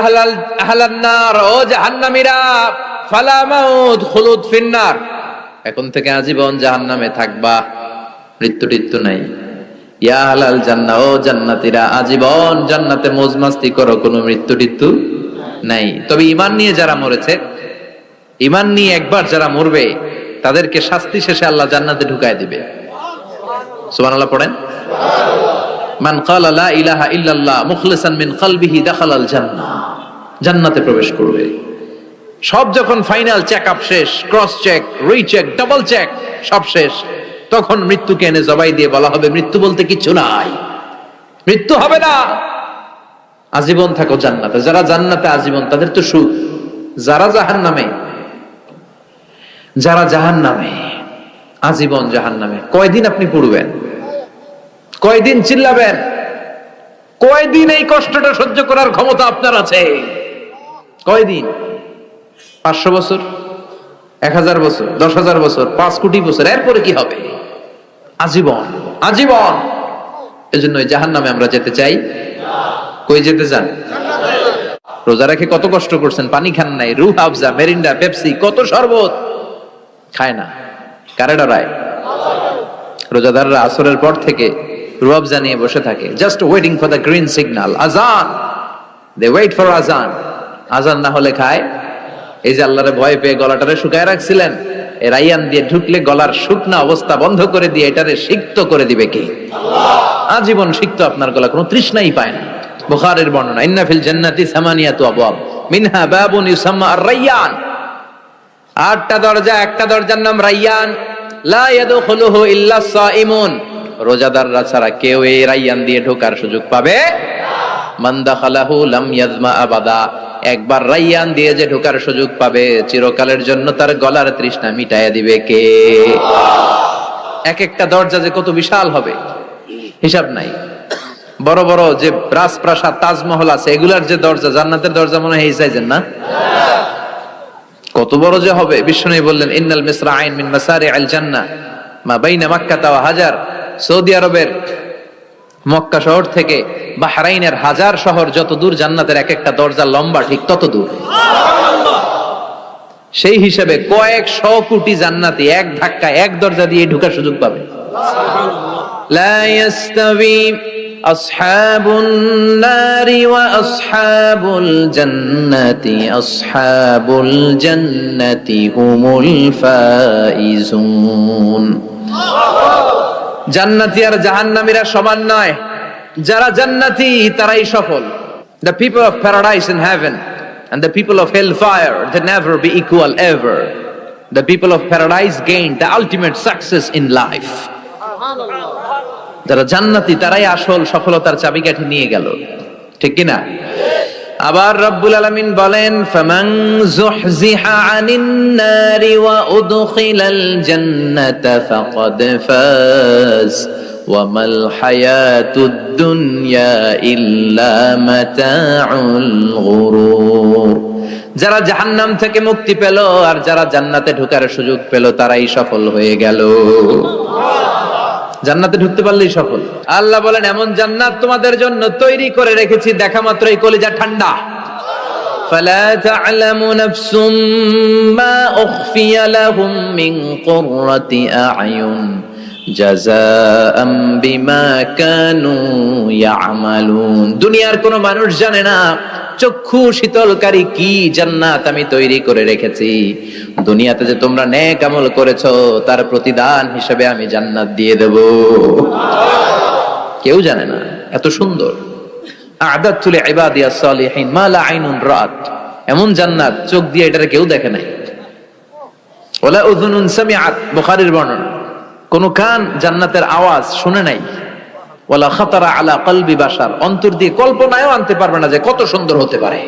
আহলান নার, ও জাহান্নামীরা, ফালা মাউত খুলুদ ফিন্নার, এখন থেকে আজীবন জাহান্নামে থাকবা, মৃত্যু টিত্যু নাই। ইয়া আহলাল জান্নাহ, ও জান্নাতীরা, আজীবন জান্নাতে মौज মাস্তি করো, কোনো মৃত্যু টিত্যু নাই। তবে ঈমান নিয়ে যারা মরেছে, ঈমান নিয়ে একবার যারা মরবে, তাদেরকে শাস্তি শেষে আল্লাহ জান্নাতে ঢুকায় দিবে। সুবহানাল্লাহ পড়েন। মান ক্বালা লা ইলাহা ইল্লাল্লাহ মুখলিসান মিন কলবিহি দাখালাল জান্নাহ, জান্নাতে প্রবেশ করবে। সব যখন ফাইনাল চেকআপ শেষ, cross check, recheck, double check সব শেষ, তখন মৃত্যুকে এনে জবাই দিয়ে বলা হবে, মৃত্যু বলতে কিছু নাই, মৃত্যু হবে না, আজীবন থাকো জান্নাতে। যারা জান্নাতে আজীবন তাদের তো সুখ। যারা জাহান্নামে, যারা জাহান্নামে আজীবন জাহান্নামে, কয়দিন আপনি পড়বেন? কয়দিন চিল্লাবেন? কয়দিন এই কষ্টটা সহ্য করার ক্ষমতা আপনার আছে? কয়দিন? 500 বছর, 1000 বছর, 10,000 বছর, 5 কোটি বছর, এরপরে কি হবে? আজীবন, আজীবন। এজন্য জাহান্নামে আমরা যেতে চাই। কই যেতে চান? রোজা রেখে কত কষ্ট করছেন, পানি খান নাই, রুহ আফজা, মেরিন্ডা, পেপসি, কত শরবত খায় না, কারে ডরায়? রোজাদাররা আসরের পর থেকে রুহ আফজা নিয়ে বসে থাকে, just waiting for the green signal, আজান, দে ওয়েট ফর আজান। আজান না হলে খায়। এই যে আল্লাহরে ভয় পেয়ে গলাটারে শুকায় রাখছিলেন, এ রাইয়ান দিয়ে ঢুকলে গলার শুকনা অবস্থা বন্ধ করে দিয়ে এটারে সিক্ত করে দিবে কে? আল্লাহ। আজীবন সিক্ত আপনার গলা, কোনো তৃষ্ণাই পায় না। বুখারীর বর্ণনা, ইন্না ফিল জান্নাতি সামানিয়াতু আবওয়াব মিনহা বাবুন ইউসাম্মা আর-রায়্যান, 8টা দরজা, একটা দরজার নাম রায়্যান, লা ইয়াদখুলুহু ইল্লা সাইমুন, রোজাদাররা ছাড়া কেউ এই রায়্যান দিয়ে ঢোকার সুযোগ পাবে না। মান দাখালাহু লাম ইয়াজমা আবাদা, একবার রায়্যান দিয়ে যে ঢোকার সুযোগ পাবে, চিরকালের জন্য তার গলার তৃষ্ণা মিটাইয়া দিবে কে? এক একটা দরজা যে কত বিশাল হবে হিসাব নাই। বড় বড় যে রাজপ্রাসাদ, তাজমহল আছে, এগুলার যে দরজা, জান্নাতের দরজা মনে হয় এই সাইজের না? কত বড় যে হবে। বিশ্বনবী বললেন, ইন্নাল মিসরাআইন মিন মাসারিআল জান্নাহ মা বাইনা মাক্কা ওয়া হাজার, সৌদি আরবের মক্কা শহর থেকে বাহরাইনের হাজার শহর যত দূর, জান্নাতের এক একটা দরজা লম্বা ঠিক তত দূর। সেই হিসেবে কয়েক 100 কোটি জান্নাতি এক ধাক্কায় এক দরজা দিয়ে ঢোকার সুযোগ পাবে। লা ইয়াস্তাবি আসহাবুন নারি ওয়া আসহাবুল জান্নাতি, আসহাবুল জান্নাতি হুমুল ফাইজুন। জান্নাতি আর জাহান্নামীরা সমান নয়, যারা জান্নাতি তারাই সফল। The people of paradise in heaven and the people of hellfire, they never be equal ever. The people of paradise gain the ultimate success in life. যারা জান্নাতি তারাই আসল সফলতার চাবিকাঠি নিয়ে গেল, ঠিক কি না? আবার রব্বুল আলামিন বলেন, ফামান যুহজিহা আনিন নারি ওয়া উদখিলাল জান্নাতা ফাকাদ ফাজ ওয়া মাল হায়াতুদ দুনিয়া ইল্লা মাতাউল গুরুর। যারা জাহান্নাম থেকে মুক্তি পেল আর যারা জান্নাতে ঢোকার সুযোগ পেল, তারাই সফল হয়ে গেল। জান্নাতে ঢুকতে পারলেই সফল। আল্লাহ বলেন, এমন জান্নাত তোমাদের জন্য তৈরি করে রেখেছি, দেখা মাত্রই কলিজা ঠান্ডা। ফালা তা'লামু নাফসুম মা উখফিয়া লাহুম মিন কুররাতি আ'য়ুন জাযাআম বিমা কানু ইয়া'মালুন। দুনিয়ার কোনো মানুষ জানে না চক্ষু শীতলকারী কি জান্নাত আমি তৈরি করে রেখেছি। দুনিয়াতে যে তোমরা নেক আমল করেছো, তার প্রতিদান হিসেবে আমি জান্নাত দিয়ে দেব। কেউ জানে না, এত সুন্দর। আ'দাতু লিইবাদিয়াস সালিহিন মা লা আইনুন রাত, এমন জান্নাত চোখ দিয়ে এটারে কেউ দেখে নাই। ওয়ালা উযুনুন সামিআত, বুখারীর বর্ণনা, কোন কান জান্নাতের আওয়াজ শুনে নাই। ওয়ালা খাতারা আলা কলবি বাশার, অন্তর দিয়ে কল্পনায়ও আনতে পারবে না যে কত সুন্দর হতে পারে।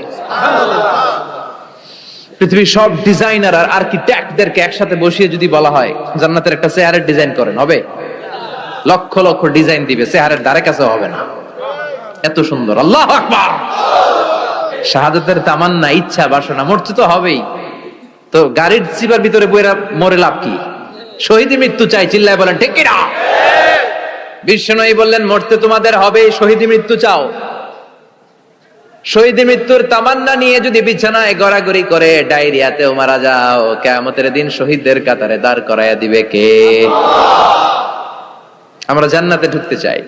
পৃথিবীর সব ডিজাইনার আর আর্কিটেক্টদেরকে একসাথে বসিয়ে যদি বলা হয় জান্নাতের একটা চেয়ারের ডিজাইন করেন, হবে? লক্ষ লক্ষ ডিজাইন দিবে, চেয়ারের দ্বারে কাছে হবে না, এত সুন্দর। আল্লাহু আকবার। শাহাদাতের তামান্না, ইচ্ছা, বাসনা, মরতে তো হবেই। তো গাড়ির চিপার ভিতরে বইরা মরে লাভ কি? শহীদ মৃত্যু চাই, চিল্লায় বলেন ঠিক কিনা? বিশ্বনবী বললেন মরতে তোমাদের হবে, শহীদ মৃত্যু চাও। শহীদ মৃত্যুর তামান্না নিয়ে যদি বিছানায় গড়াগড়ি করে ডায়রিয়াতেও মারা যাও, কিয়ামতের দিন শহীদদের কাতারে দাঁড় করাইয়া দিবে কে? আমরা জান্নাতে ঢুকতে চাই।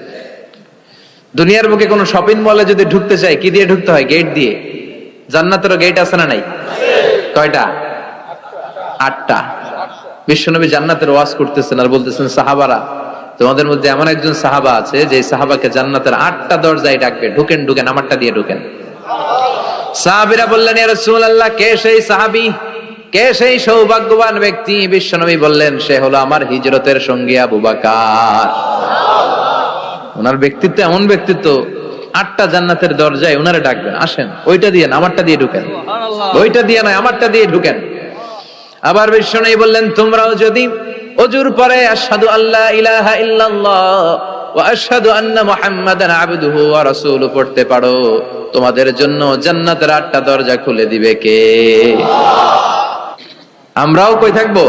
দুনিয়ার বুকে কোন শপিং মলে যদি ঢুকতে চাই, কি দিয়ে ঢুকতে হয়? গেট দিয়ে। জান্নাতেরও গেট আছে না নাই? কয়টা? 8টা। বিশ্বনবী জান্নাতের ওয়াজ করতেছেন আর বলতেছেন, সাহাবারা, তোমাদের মধ্যে এমন একজন সাহাবা আছে যে সাহাবাকে জান্নাতের 8টা দরজায় ডাকবে, ঢুকেন ঢুকেন, আমারটা দিয়ে ঢুকেন। সাহাবীরা বললেন, ইয়া রাসূলুল্লাহ, কে সেই সাহাবী, কে সেই সৌভাগ্যবান ব্যক্তি? বিশ্বনবী বললেন, সে হলো আমার হিজরতের সঙ্গী আবু বকর। ওনার ব্যক্তিত্ব এমন ব্যক্তিত্ব, 8টা জান্নাতের দরজায় ওনারে ডাকবেন, আসেন, ওইটা দিয়ে না, আমারটা দিয়ে ঢুকেন। ওইটা দিয়ে নয়, আমারটা দিয়ে ঢুকেন। আবার বিশ্বনবী বললেন, তোমরাও যদি ওযুর পরে আশহাদু আল্লা ইলাহা ইল্লাল্লাহ ওয়া আশহাদু আন্না মুহাম্মাদান আবদুহু ওয়া রাসূলুহু পড়তে পারো, তোমাদের জন্য জান্নাতের 8টা দরজা খুলে দিবে কে? আমরাও কই থাকবো?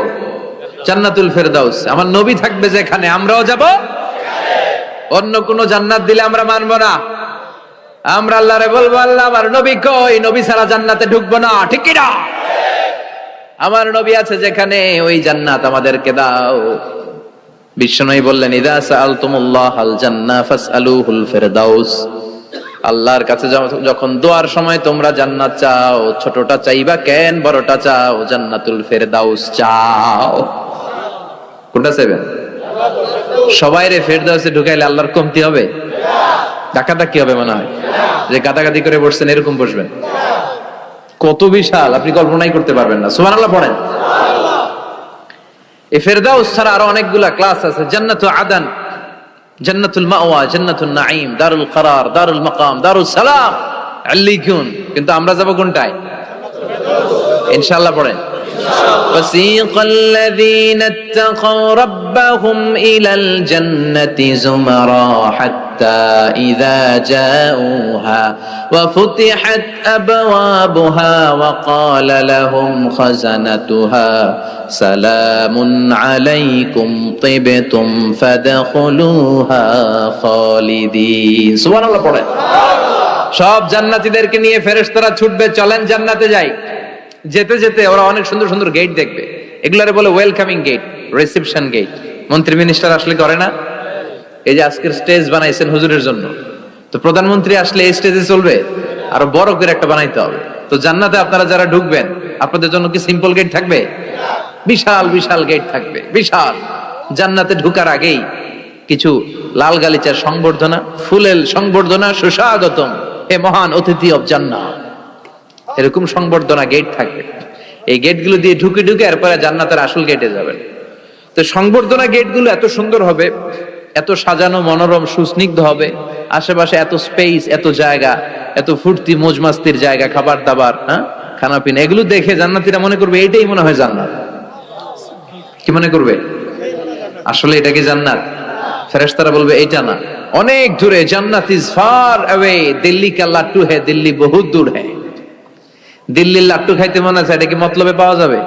জান্নাতুল ফেরদাউস। আমার নবী থাকবে যেখানে, আমরাও যাব। অন্য কোন জান্নাত দিলে আমরা মানবো না। আমরা আল্লাহরে বলবো, আল্লাহ আমার নবী কই? নবী ছাড়া জান্নাতে ঢুকবো না, ঠিক কি না? আমার নবী আছে যেখানে, ওই জান্নাত আমাদেরকে দাও। বিশ্বনবী বললেন, ইযা সাআলতুমুল্লাহাল জান্নাহ ফাসআলুহুল ফিরদাউস। আল্লাহর কাছে যখন দোয়ার সময় তোমরা জান্নাত চাও, ছোটটা চাইবা কেন, বড়টা চাও, জান্নাতুল ফিরদাউস চাও। কোনটা চাইবেন? সবাইরে ফেরদাউসে ঢুকাইলে আল্লাহর কমতি হবে? ডাকাডাকি হবে মনে হয়, যে গাদাগাদি করে বসছেন এরকম বসবেন। কত বিশাল, আপনি কল্পনাই করতে পারবেন না। সুবহানাল্লাহ পড়েন। এই ফেরদাউস ছাড়া আরো অনেকগুলা ক্লাস আছে। জান্নাতু আদান, জান্নাতুল মাওয়া, জান্নাতুন নাঈম, দারুল করার, দারুল মাকাম, দারুস সালাম, আল্লিকুন। কিন্তু আমরা যাব কোনটায়? ইনশাআল্লাহ পড়েন। وسيق الذين اتقوا ربهم إلى الجنة زمرا حتى إذا جاءوها وفتحت أبوابها وقال لهم خزنتها سلام عليكم طبتم فادخلوها خالدين। সুবহান আল্লাহ পড়েন। সব জান্নাতীদেরকে নিয়ে ফেরেশতারা ছুটবে, চলেন জান্নাতে যাই। যেতে যেতে ওরা অনেক সুন্দর সুন্দর গেট দেখবে, এগুলারে বলে ওয়েলকামিং গেট, রিসেপশন গেট। মন্ত্রী মিনিস্টার আসলে করে না? এই যে আজকের স্টেজ বানাইছেন হুজুরের জন্য, তো প্রধানমন্ত্রী আসলে এই স্টেজে চলবে, আরো বড় করে একটা বানাইতে হবে। তো জান্নাতে আপনারা যারা ঢুকবেন, আপনাদের জন্য কি সিম্পল গেট থাকবে? বিশাল বিশাল গেট থাকবে, বিশাল। জান্নাতে ঢুকার আগেই কিছু লাল গালিচার সংবর্ধনা, ফুলেল সংবর্ধনা, সুস্বাগতম হে মহান অতিথি অব জান্নাত, এরকম সংবর্ধনা গেট থাকবে। এই গেটগুলো দিয়ে ঢুকে ঢুকে এরপরে জান্নাতের আসল গেটে যাবেন। তো সংবর্ধনা গেটগুলো এত সুন্দর হবে, এত সাজানো, মনোরম, সুস্নিগ্ধ হবে, আশেপাশে এত স্পেস, এত জায়গা, এত ফুর্তি মজমাস্তির জায়গা, খাবার দাবার, হ্যাঁ, খানা পিনা, এগুলো দেখে জান্নাতীরা মনে করবে এইটাই মনে হয় জান্নাত। কি মনে করবে? আসলে এটা কি জান্নাত? ফেরেশতারা বলবে এইটা না, অনেক দূরে, জান্নাত ইজ ফার অ্যাওয়ে, দিল্লি কা লাট্টু হে, দিল্লি বহুত দূর হে। দিল্লির লাট্টু খাইতে মনে আছে, এটা কি মতলবে পাওয়া যাবে?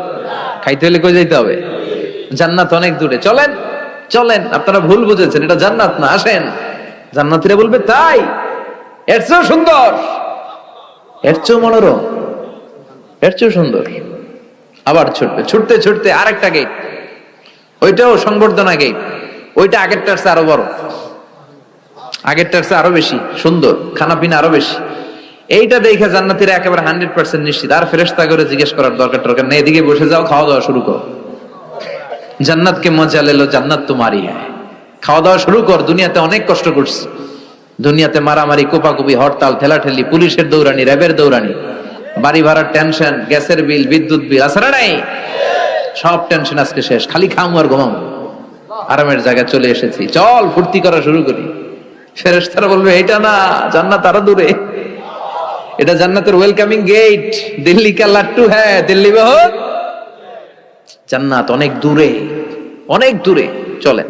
খাইতে হলে কই যাইতে হবে? জান্নাত অনেক দূরে, চলেন চলেন। আপনারা ভুল বুঝেছেন, এটা জান্নাত না, আসেন। জান্নাতীরা বলবে তাই, এর চেয়েও সুন্দর, এর চেয়েও মনোরম, এর চেয়েও সুন্দর। আবার ছুটবে, ছুটতে ছুটতে আরেকটা গেট, ওইটাও সংবর্ধনা গেট, ওইটা আগেরটার চেয়ে আরো বড়, আগেরটার চেয়ে আরো বেশি সুন্দর, খানা পিনা আরো বেশি। এইটা দেখে জান্নাতীরা একেবারে 100% নিশ্চিত, আর ফেরেশতা করে জিজ্ঞেস করার দরকার নেই, এদিকে বসে যাও, খাওয়া দাওয়া শুরু করো। জান্নাতকে মজা লেলো, জান্নাত তোমারই হ্যায়, খাওয়া দাওয়া শুরু কর। দুনিয়াতে অনেক কষ্ট করছি, দুনিয়াতে মারামারি, কোপাকুপি, হরতাল, ঠেলাঠেলি, পুলিশের দৌড়ানি, র্যাবের দৌড়ানি, বাড়ি ভাড়ার টেনশন, গ্যাসের বিল, বিদ্যুৎ বিল, আসরা নাই, সব টেনশন আজকে শেষ, খালি খামু আর ঘুমামু, আরামের জায়গায় চলে এসেছি, চল ফুর্তি করা শুরু করি। ফেরেশতারা বলবে এইটা না, জান্নাত আরো দূরে, এটা জান্নাতের ওয়েলকামিং গেট। দিল্লি কা লাট্টু হ্যাঁ, দিল্লি বহুত জান্নাত অনেক দূরে, অনেক দূরে। চলেন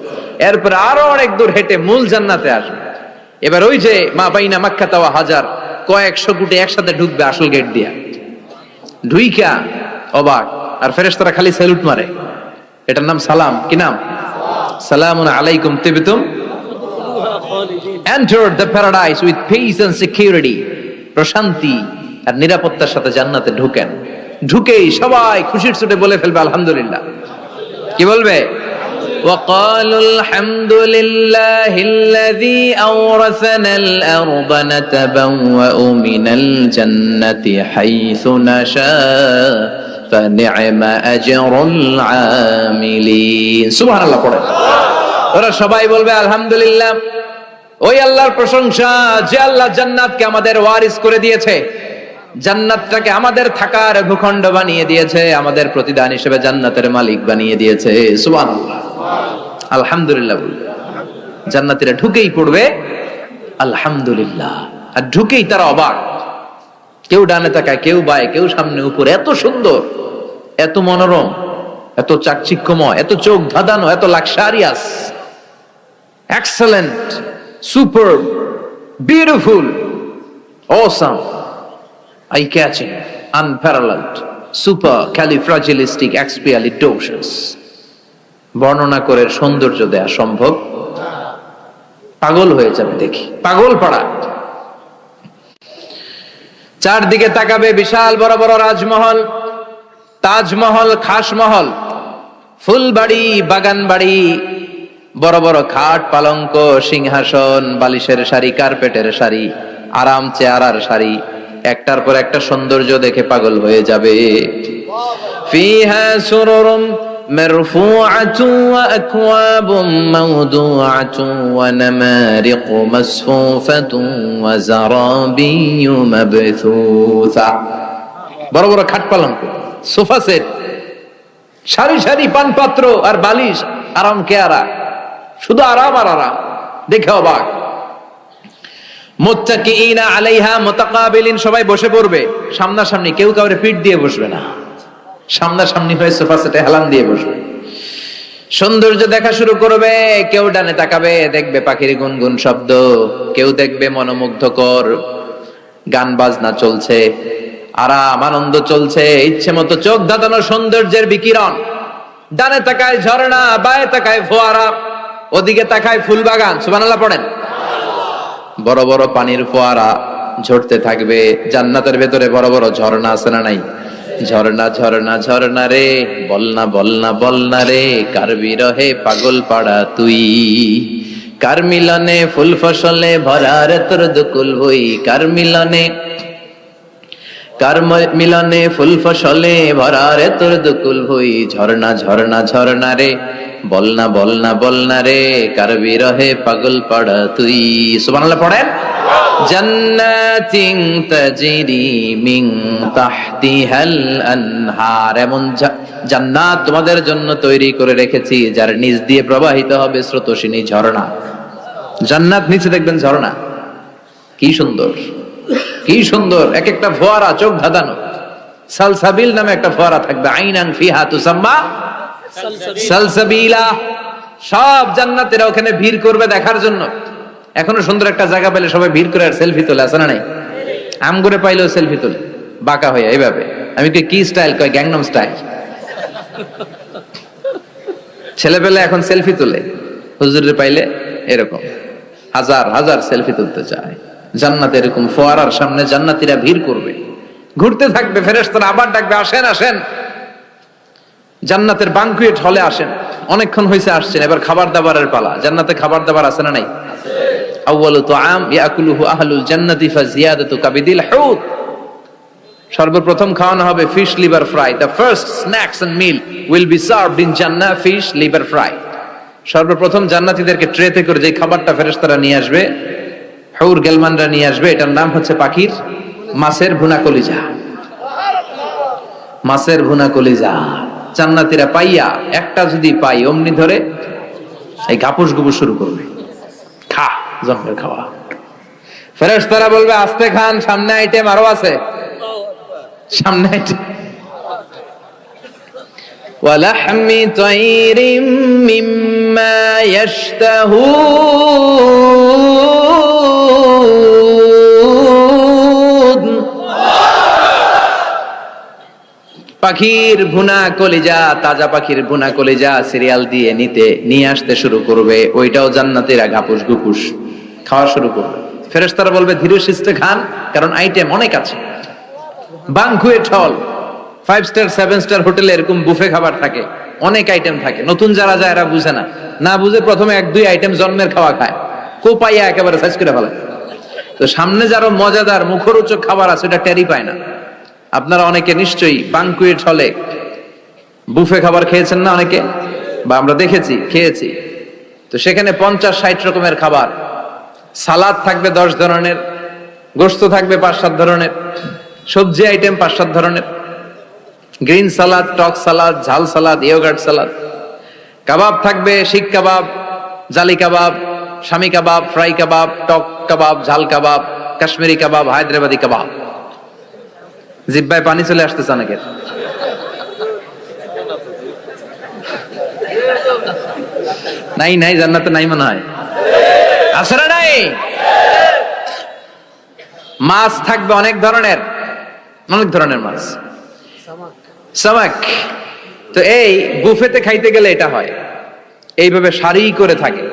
এরপর আরো অনেক দূর হেঁটে মূল জান্নাতে আসবে। এবার ওই যে মা বাইনা মাক্কা তাওয়া হাজার, কয়েকশো কোটি একসাথে ঢুকবে আসল গেট দিয়া। ঢুইকা অবাক, আর ফেরেশতারা খালি স্যালুট মারে। এটার নাম সালাম। কি নাম? সালামুন আলাইকুম তিবতুম enter the paradise with peace and security। প্রশান্তি আর নিরাপত্তার সাথে জান্নাতে ঢুকেন। ঢুকেই সবাই খুশির ছুটে বলে ফেলবে আলহামদুলিল্লাহ। কি বলবে? وقالوا الحمد لله الذي أورثنا الأرض نتبوأ من الجنة حيث نشاء فنعم أجر العاملين। সুবহান আল্লাহ পড়ে ওরা সবাই বলবে আলহামদুলিল্লাহ। ওই আল্লাহর প্রশংসা যে আল্লাহ জান্নাতকে আমাদের ওয়ারিস করে দিয়েছে, জান্নাতটাকে আমাদের থাকার ভূখণ্ড বানিয়ে দিয়েছে, আমাদের প্রতিদান হিসেবে জান্নাতের মালিক বানিয়ে দিয়েছে। সুবহানাল্লাহ, আলহামদুলিল্লাহ বলবে। জান্নাতীরা ঢুকেই পড়বে আলহামদুলিল্লাহ, আর ঢুকেই তারা অবাক। কেউ ডানে তাকায়, কেউ বায়ে, কেউ সামনে উপরে। এত সুন্দর, এত মনোরম, এত চাকচিক্যময়, এত চোখ ধাঁধানো, এত luxurious, excellent, super, beautiful, awesome, eye-catching, unparalleled, supercalifragilisticexpialidocious। বর্ণনা করে সৌন্দর্য দেয়া সম্ভব? পাগল হয়ে যাবে দেখি, পাগল পাড়া। চারদিকে তাকাবে বিশাল বড় বড় রাজমহল, তাজমহল, খাসমহল, ফুলবাড়ি, বাগান বাড়ি, বড় বড় খাট, পালঙ্ক, সিংহাসন, বালিশের শাড়ি, কার্পেটের শাড়ি, আরাম চেয়ারার শাড়ি, একটার পর একটা সৌন্দর্য দেখে পাগল হয়ে যাবে। ফিহা সুরুরুম মারফুআতু ওয়া আকওয়াবুম মাওদুআতু ওয়া নামারিকু মাসফুফাতু ওয়া যারাবিয়্যু মাবথুসা। বড় বড় খাট পালঙ্ক, সোফা সেট, সারি সারি পানপাত্র আর বালিশ, আরাম কেয়ারা, শুধু আরাম আর আরাম, দেখে অবাক। মুত্তাকিইনা আলাইহা মুতাকাবিলিন, সবাই বসে পড়বে সামনাসামনি, কেউ কাউরে পিঠ দিয়ে বসবে না, সামনাসামনি হয়ে সোফা সেটে হেলান দিয়ে বসবে। সৌন্দর্য দেখা শুরু করবে। কেউ ডানে তাকাবে, দেখবে পাখির গুনগুন শব্দ, কেউ দেখবে মনোমুগ্ধকর গান বাজনা চলছে, আরাম আনন্দ চলছে, ইচ্ছে মতো চোখ ধাঁধানো সৌন্দর্যের বিকিরণ। ডানে তাকায় ঝর্ণা, বায়ে তাকায় ফোয়ারা, ওদিকে তাকায় ফুল বাগান। সুবহানাল্লাহ পড়েন। বড় বড় পানির ফোয়ারা ঝরতে থাকবে। জান্নাতের ভেতরে বড় বড় ঝর্ণা আছে না নাই? ঝর্ণা ঝর্ণা ঝর্ণা রে, বলনা বলনা বলনা রে, কার বিরহে পাগল পাড়া তুই, কার মিলনে ফুল ফসলে ভরা রে তোর দুকুল বই, কার মিলনে ফুল ফসলে ভরা রে তোর দুকুল বই। ঝর্ণা ঝর্ণা ঝর্ণা রে, বলনা বলনা বলনা রে, কার বিরহে পাগল পাড়া তুই। সুবহানাল্লাহ পড়েন। জান্নাতিন তাজরি মিন তাহতিহাল আনহার, এমন জান্নাত তোমাদের জন্য তৈরি করে রেখেছি যার নিচ দিয়ে প্রবাহিত হবে স্রোতস্বিনী ঝর্ণা। জান্নাত নিচে দেখবেন ঝর্ণা, কি সুন্দর, কি সুন্দর, এক একটা ফোয়ারা চোখ ধাঁধানো। সালসাবিল নামে একটা ফোয়ারা থাকবে, আইনান ফিহা তুসাম্মা সালসাবিলা। সব জান্নাতীরা ওখানে ভিড় করবে দেখার জন্য। এখনো সুন্দর একটা জায়গা পেলে সবাই ভিড় করে আর সেলফি তোলে, আছে না নাই? আম করে পাইলেও সেলফি তোলে বাঁকা হয়ে এইভাবে। আমি কি স্টাইল কয়? Gangnam style. ছেলে পেলে এখন সেলফি তোলে, হুজুরে পাইলে এরকম হাজার হাজার সেলফি তুলতে চায়। জান্নাতে এরকম ফোয়ারার সামনে জান্নাতীরা ভিড় করবে, ঘুরতে থাকবে। ফেরেশতারা আবার ডাকবে, আসেন আসেন, জান্নাতের বানকুয়েট হলে আসেন। অনেকক্ষণ হয়েছে আসছেন, এবার খাবার দাবারের পালা। জান্নাতে খাবার দাবার আছে না নাই? আউয়ালু তুআম ইয়াকুলুহু আহলুল জান্নাতি ফাজিয়াদাতু কাবিদিল হুত। সর্বপ্রথম খাওয়ানো হবে fish liver fry. The first snacks and meal will be served in জান্নাহ, ফিশ লিভার ফ্রাই। সর্বপ্রথম জান্নাতীদেরকে ট্রেতে করে যে খাবারটা ফেরেশতারা নিয়ে আসবে, হুর গেলমানরা নিয়ে আসবে, এটার নাম হচ্ছে পাখির মাছের ভুনা কলিজা। মাছের ভুনা কলিজা জান্নাতীরা পাইয়া একটা যদি পাই অমনি ধরে এই গাপুস গুপুস শুরু করবে, খা জন্মের খাওয়া। ফেরেশতারা বলবে আস্তে খান, সামনে আইটেম আরো আছে, সামনে আইটেম। ওয়ালাহমি তাইরিম মিম্মা ইয়াশতাহুন, পাখির ভুনা কলিজা, তাজা পাখির ভুনা কলিজা সিরিয়াল দিয়ে নিয়ে আসতে শুরু করবে, ওইটাও জান্নাতীরা ঘাপুস ঘুপুস খাওয়া শুরু করবে। ফেরেশতারা বলবে ধীরে সুস্থে খান, কারণ আইটেম অনেক আছে। বানকুয়েট হল, 5 স্টার 7 স্টার হোটেলে এরকম বুফে খাবার থাকে, অনেক আইটেম থাকে। নতুন যারা যায় এরা বুঝে না বুঝে প্রথমে 1-2 আইটেম জন্মের খাওয়া খায়, কোপাইয়া একেবারে সাইজ করে ফেলে। তো সামনে যারা মজাদার মুখরোচক খাবার আছে এটা টেরি পায় না। আপনারা অনেকে নিশ্চয়ই বানকুয়েট হলে বুফে খাবার খেয়েছেন না অনেকে, বা আমরা দেখেছি, খেয়েছি। তো সেখানে 50-60 রকমের খাবার, সালাদ থাকবে 10 ধরনের, গোশত থাকবে 5-7 ধরনের, সবজি আইটেম 5-7 ধরনের, গ্রিন সালাদ, টক সালাদ, ঝাল সালাদ, ইয়োগার্ট সালাদ, কাবাব থাকবে, শিক কাবাব, জালি কাবাব, শামি কাবাব, ফ্রাই কাবাব, টক কাবাব, ঝাল কাবাব, কাশ্মীরি কাবাব, হায়দ্রাবাদি কাবাব। জিহ্বায় পানি চলে আসতেছে অনেকের। নাই জান্নাতে নাই মনে হয়, আছে না নাই? মাছ থাকবে অনেক ধরনের মাছ, সামাক। তো এই বুফেতে খাইতে গেলে এটা হয়, এইভাবে সারি করে থাকে,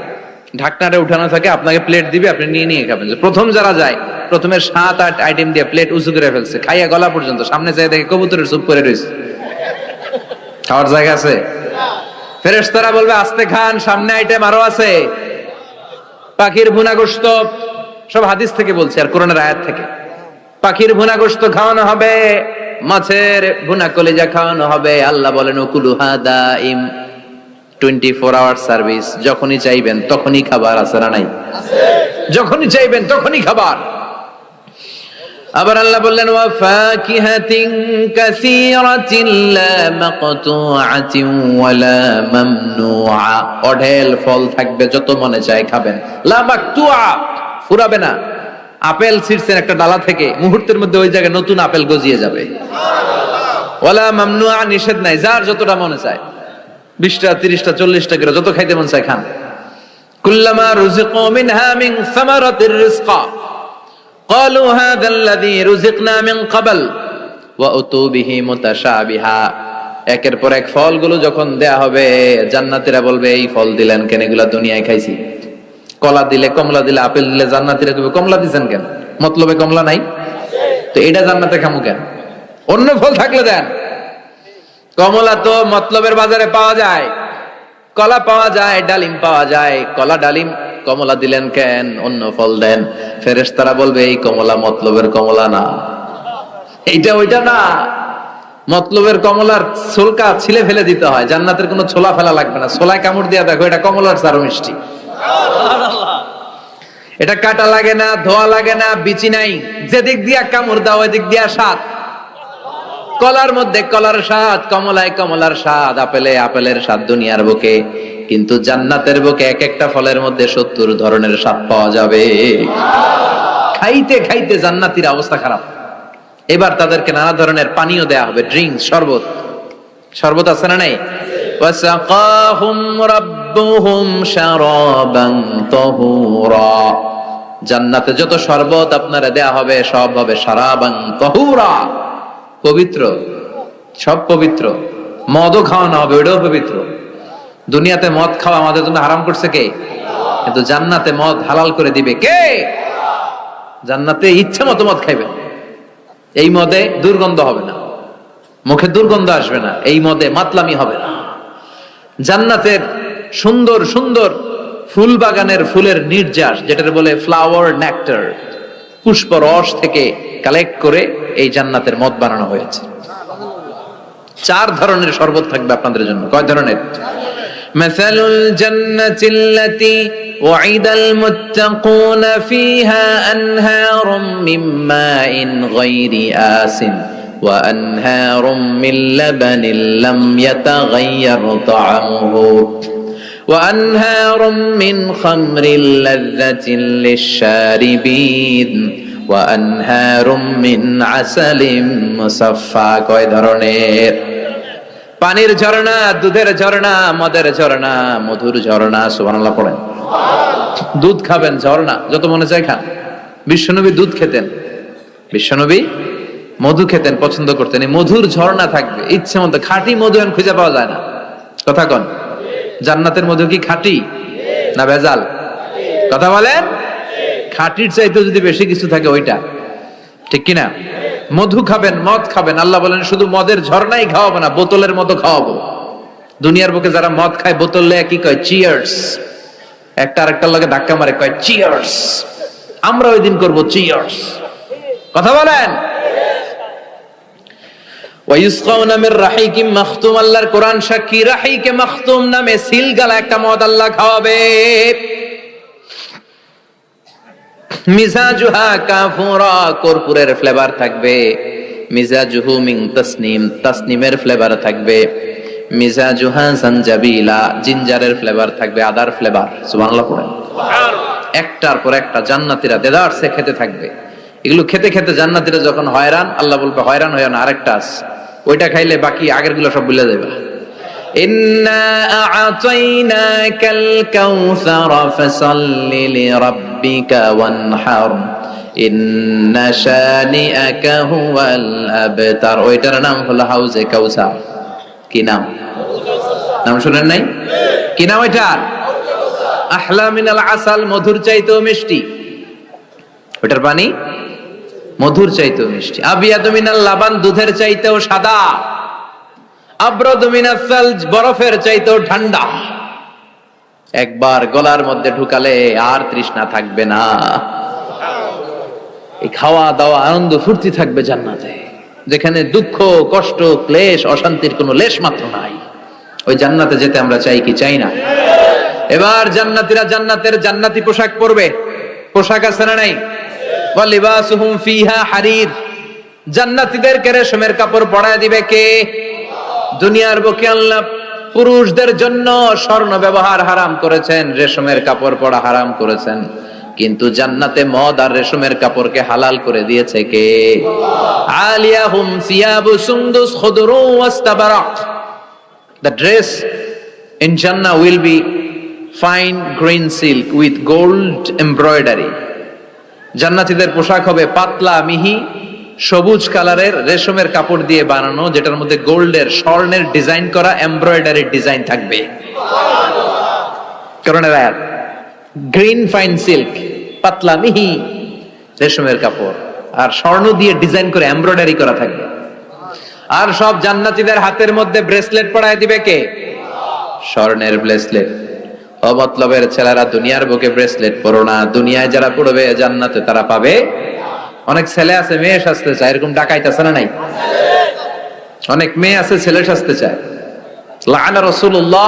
ঢাকনাটা উঠানো থাকে, আপনাকে প্লেট দিবে, আপনি নিয়ে খাবেন। প্রথম যারা যায় প্রথমে 7-8 আইটেম দিয়ে প্লেট উঁচু করে ফেলছে, খাইয়া গলা পর্যন্ত, সামনে যাই দেখে কবুতরের স্যুপ করে রয়েছে, খাওয়ার জায়গা আছে? ফেরেশতারা বলবে আস্তে খান, সামনে আইটেম আরো আছে। পাখির ভুনা গোশত, সব হাদিস থেকে বলছে আর কোরআনের আয়াত থেকে। পাখির ভুনা গোশত খাওয়ানো হবে, মাছের ভুনা কলিজা খাওয়ানো হবে। আল্লাহ বলেন উকুলুহা দাইম, 24 আওয়ার সার্ভিস, যখনই চাইবেন তখনই খাবার, আছে না নাই? যখনই চাইবেন তখনই খাবার। আবার আল্লাহ বললেন ওয়া ফাকিহাতিন কাসীরাতিন লা মাকতুআতিন ওয়ালা মামনুআ, অঢেল ফল থাকবে, যত মনে চায় খাবেন। লা মাকতুআ, ফুরাবে না। আপেল ছিঁড়ছেন একটা ডালা থেকে, মুহূর্তের মধ্যে ওই জায়গায় নতুন আপেল গজিয়ে যাবে। ওয়ালা মামনুআ, নিষেধ নাই, যার যতটা মনে চায়, 20টা 30টা 40টা করে যত খাইতে মন চায় খান। কুল্লামা রুজিকু মিনহা মিন সামারাতির রিজকা ক্বালু হাযাল্লাযী রুজিকনা মিন ক্বাবল ওয়া উতু বিহি মুতাশাবিহা, একের পর এক ফলগুলো যখন দেয়া হবে, জান্নাতীরা বলবে এই ফল দিলেন কেন, এগুলা দুনিয়ায় খাইছি। কলা দিলে, কমলা দিলে, আপেল দিলে, জান্নাতীরা কইবে কমলা দিবেন কেন, মতলবে কমলা নাই তো এটা জান্নাতে খামু কেন, অন্য ফল থাকলে দেন। কমলা তো মতলবের বাজারে পাওয়া যায়, কলা পাওয়া যায়, ডালিম পাওয়া যায়, কলা ডালিম, কমলা দিলেন কেন, অন্য ফল দেন। ফেরেশতারা বলবে এই কমলা মতলবের কমলা না, এইটা ওইটা না, মতলবের কমলার ছোলকা ছিলে ফেলে দিতে হয়, জান্নাতের কোনো ছোলা ফেলা লাগবে না। ছোলায় কামড় দিয়া দেখো, এটা কমলার চারো মিষ্টি, এটা কাটা লাগে না, ধোয়া লাগে না, বিচি নাই, যেদিক দিয়া কামড় দাও এদিক দিয়া স্বাদ। কলার মধ্যে কলার স্বাদ, কমলায় কমলার স্বাদ, আপেলে আপেলের স্বাদ দুনিয়ার বুকে, কিন্তু জান্নাতের বুকে এক একটা ফলের মধ্যে 70 ধরনের স্বাদ পাওয়া যাবে। খাইতে খাইতে জান্নাতীর অবস্থা খারাপ। এবার তাদেরকে নানা ধরনের পানীয় দেয়া হবে, ড্রিঙ্কস, শরবত। শরবত আছে না নাই? ওয়াসাকাহুম রাব্বুহুম শারাবান তাহুরা, জান্নাতে যত শরবত আপনারা দেয়া হবে সব হবে শারাবান তাহুরা, পবিত্র, সব পবিত্র। মদও খাওয়ানো হবে, ওটাও পবিত্র। দুনিয়াতে মদ খাওয়া আমাদের জন্য হারাম করছে কে? কিন্তু জান্নাতে মদ হালাল করে দিবে কে? জান্নাতে ইচ্ছা মতো মদ খাইবেন, এই মদে দুর্গন্ধ হবে না, মুখে দুর্গন্ধ আসবে না, এই মদে মাতলামি হবে না। জান্নাতের সুন্দর সুন্দর ফুল বাগানের ফুলের নির্যাস, যেটা বলে ফ্লাওয়ার নেক্টার, পুষ্প রস থেকে কালেক্ট করে এই জান্নাতের মদ বানানো হয়েছে। 4 ধরনের শরবত থাকবে আপনাদের জন্য। কয় ধরনের? মাসালুল জান্নাতিল্লাতী ওয়াইদাল মুত্তাকুনা ফিহা আনহারুম মিন মাইন গায়রি আসিন ওয়া আনহারুম মিন লাবানিন লাম ইয়াতাগায়্যার তা'আমুহু وأنهار من خمر لذة للشاربين وأنهار من عسل مصفى কয় ধরনের পানির ঝর্ণা, দুধের ঝর্ণা, মদের ঝর্ণা, মধুর ঝর্ণা। সুবহানাল্লাহ পড়েন। দুধ খাবেন, ঝর্ণা যত মনে চায় খান। বিশ্বনবী দুধ খেতেন, বিশ্বনবী মধু খেতেন, পছন্দ করতেন। এই মধুর ঝর্ণা থাকবে ইচ্ছে মতো। খাঁটি মধু এখন খুঁজে পাওয়া যায় না, কথা কন। জান্নাতের মধু কি খাঁটি না ভেজাল? কথা বলেন। খাঁটির চাইতে যদি বেশি কিছু থাকে ওইটা, ঠিক কিনা? মধু খাবেন, মদ খাবেন। আল্লাহ বলেন শুধু মদের ঝর্ণাই খাওয়াবো না, বোতলের মতো খাওয়াবো। দুনিয়ার বুকে যারা মদ খায় বোতল লেয়া কি কয়? চিয়ার্স। একটা আরেকটার লগে ধাক্কা মারে, কয় চিয়ার্স। আমরা ওই দিন করবো চিয়ার্স। কথা বলেন। ওয়ায়ুসকাউনা মির রাহিকিম মাখতুম, আল্লাহর কোরআন সাক্ষী, রাহিকে মাখতুম নামে সিলগালা একটা মদ আল্লাহ খাওয়াবে। মিজাজুহা কাফুরা, কর্পূরের ফ্লেভার থাকবে। মিজাজুহু মিন তাসনিম, তাসনিমের ফ্লেভার থাকবে। মিজাজুহা জানজাবিলা, জিঞ্জারের ফ্লেভার থাকবে, আদার ফ্লেভার। সুবহানাল্লাহ পড়েন। একটার পর একটা জান্নাতীরা দেদারসে খেতে থাকবে। এগুলো খেতে খেতে জান্নাতীরা যখন হয়রান, আল্লাহ বলবে হয়রান হয়ো না, আরেকটা আছে, ওইটা খাইলে বাকি আগের গুলো সব ভুলে যাবে। ইন্না আ'তাইনাকাল কাউসার ফাসাল্লি লিরাব্বিকা ওয়ানহার ইন্না শানিআকা হুয়াল আবতার। ওইটার নাম হলো হাউজে কাউসার। কি নাম? নাম শুনেন নাই? কি নাম ওইটার? আহলা মিনাল আসাল, মধুর চাইতেও মিষ্টি। ওইটার পানি মধুর চাইতেও মিষ্টি। আবিয়াদু মিনাল লাবান, দুধের চাইতেও সাদা। আবরাদু মিনাস সালজ, বরফের চাইতেও ঠান্ডা। একবার গলার মধ্যে ঢুকালে আর তৃষ্ণা থাকবে না। এই খাওয়া দাওয়া আনন্দ ফুর্তি থাকবে জান্নাতে, যেখানে দুঃখ কষ্ট ক্লেশ অশান্তির কোনো লেশ মাত্র নাই। ওই জান্নাতে যেতে আমরা চাই কি চাই না? এবার জান্নাতীরা জান্নাতের জান্নাতি পোশাক পরবে। পোশাক আছে না নাই? ওয়া লিবাসুহুম ফিহা হারির, জান্নাতীদেরকে রেশমের কাপড় পরায় দিবে কে? দুনিয়ার বুকে আল্লাহ পুরুষদের জন্য স্বর্ণ ব্যবহার হারাম করেছেন, রেশমের কাপড় পরা হারাম করেছেন, কিন্তু জান্নাতে মদ আর রেশমের কাপড়কে হালাল করে দিয়েছে কে? আলিয়াহুম সিয়াবু সুন্দুস খুদরু ওয়াস্তাবারাক। The dress in Jannah will be fine green silk with gold embroidery. জান্নাতীদের পোশাক হবে পাতলা মিহি সবুজ কালারের রেশমের কাপড় দিয়ে বানানো, যেটার মধ্যে গোল্ডের স্বর্ণের ডিজাইন করা এমব্রয়ডারি ডিজাইন থাকবে। কারণ গ্রিন ফাইন সিল্ক, পাতলা মিহি রেশমের কাপড়, আর স্বর্ণ দিয়ে ডিজাইন করে এমব্রয়ডারি করা থাকবে। আর সব জান্নাতীদের হাতের মধ্যে ব্রেসলেট পরায় দিবে কে? স্বর্ণের ব্রেসলেট। অমতলবের ছেলেরা দুনিয়ার বুকে ব্রেসলেট পরো না, দুনিয়ায় যারা পড়বে জান্নাতে তারা পাবে। অনেক ছেলে আছে মেয়ে সাজতে চায়, এরকম ডাকাইত আছে না নাই? অনেক মেয়ে আছে ছেলে সাজতে চায়। লাআনা রাসূলুল্লাহ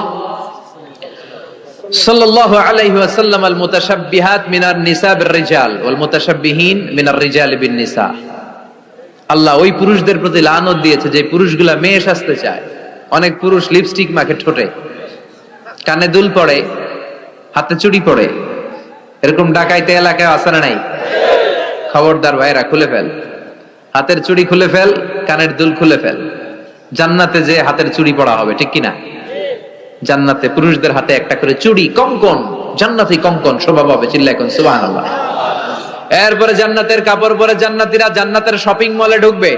সাল্লাল্লাহু আলাইহি ওয়াসাল্লাম আল মুতাশাব্বিহাত মিনার নিসা বির রিজাল ওয়াল মুতাশাব্বিহিন মিনার রিজাল বিন নিসা। আল্লাহ ওই পুরুষদের প্রতি লানত দিয়েছে যে পুরুষগুলা মেয়ে সাজতে চায়। অনেক পুরুষ লিপস্টিক মাখে ঠোঁটে, কানে দুল পড়ে, হাতে চুড়ি পড়ে। এরকম ডাকাইতে এলাকায় আছে না নাই? খবরদার ভাইরা, খুলে ফেল, হাতের চুড়ি খুলে ফেল, কানের দুল খুলে ফেল। জান্নাতে যে হাতের চুড়ি পড়া হবে, ঠিক কিনা? জান্নাতে পুরুষদের হাতে একটা করে চুড়ি, কঙ্কন, জান্নাতি কঙ্কন শোভা পাবে। চিল্লায় কোন সুবহানাল্লাহ। এরপরে জান্নাতের কাপড় পরে জান্নাতীরা জান্নাতের শপিং মলে ঢুকবে।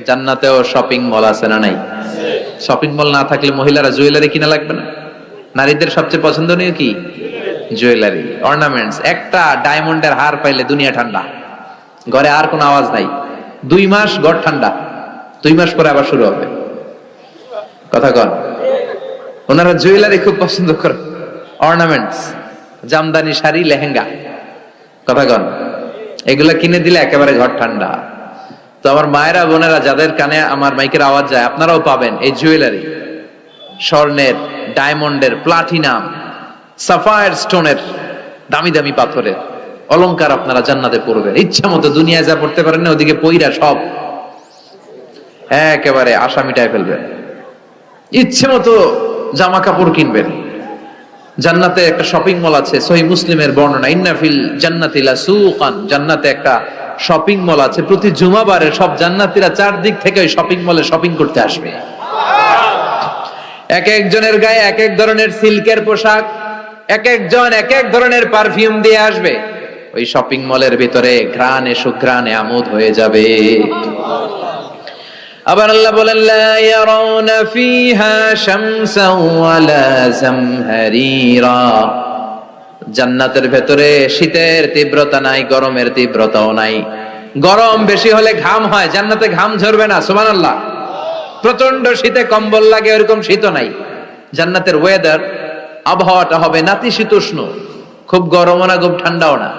জান্নাতেও শপিং মল আছে না নাই? শপিং মল না থাকলে মহিলারা জুয়েলারি কিনা লাগবে না? নারীদের সবচেয়ে পছন্দনীয় কি? Jewellery, ornaments. একটা ডায়মন্ডের হার পাইলে দুনিয়া ঠান্ডা, ঘরে আর কোনো আওয়াজ নাই। 2 মাস ঘর ঠান্ডা, 2 মাস পরে আবার শুরু হবে। কথা কন। ওনারা জুয়েলারি খুব পছন্দ করে, অর্নামেন্টস, জামদানি শাড়ি, লেহেঙ্গা। কথা কন। এগুলা কিনে দিলে একেবারে ঘর ঠান্ডা। তো আমার মায়েরা বোনেরা যাদের কানে আমার মাইকের আওয়াজ যায়, আপনারাও পাবেন এই জুয়েলারি, স্বর্ণের, ডায়মন্ডের, প্লাটিনাম, সাফায়ার স্টোনের, দামি দামি পাথরের অলংকার আপনারা জান্নাতে পড়বেন। ইচ্ছা মতো দুনিয়ায় যা পড়তে পারেন না, ওদিকে পইরা সব একেবারে আশা মিটায় ফেলবেন। ইচ্ছে মতো জামা কাপড় কিনবেন, জান্নাতে একটা শপিং মল আছে, সহিহ মুসলিমের বর্ণনা, ইন্না ফিল জান্নাতি লাসুকান, জান্নাতে একটা শপিং মল আছে। প্রতি জুমাবারে সব জান্নাতীরা চারদিক থেকে ওই শপিং মলে শপিং করতে আসবে। এক একজনের গায়ে এক এক ধরনের সিল্কের পোশাক, এক একজন এক এক ধরনের পারফিউম দিয়ে আসবে। ওই শপিং মলের ভিতরে ঘ্রাণে সুঘ্রাণে আমোদ হয়ে যাবে। আবার আল্লাহ বলেন, লা ইয়ারাউনা ফিহা শামসান ওয়ালা জামহারিরা, জান্নাতের ভেতরে শীতের তীব্রতা নাই, গরমের তীব্রতাও নাই। গরম বেশি হলে ঘাম হয়, জান্নাতে ঘাম ঝরবে না। সুবহানাল্লাহ। প্রচন্ড শীতে কম্বল লাগে, এরকম শীতও নাই। জান্নাতের ওয়েদার, আবহাওয়াটা হবে নাতিশীতোষ্ণ, খুব গরমও না খুব ঠান্ডাও না।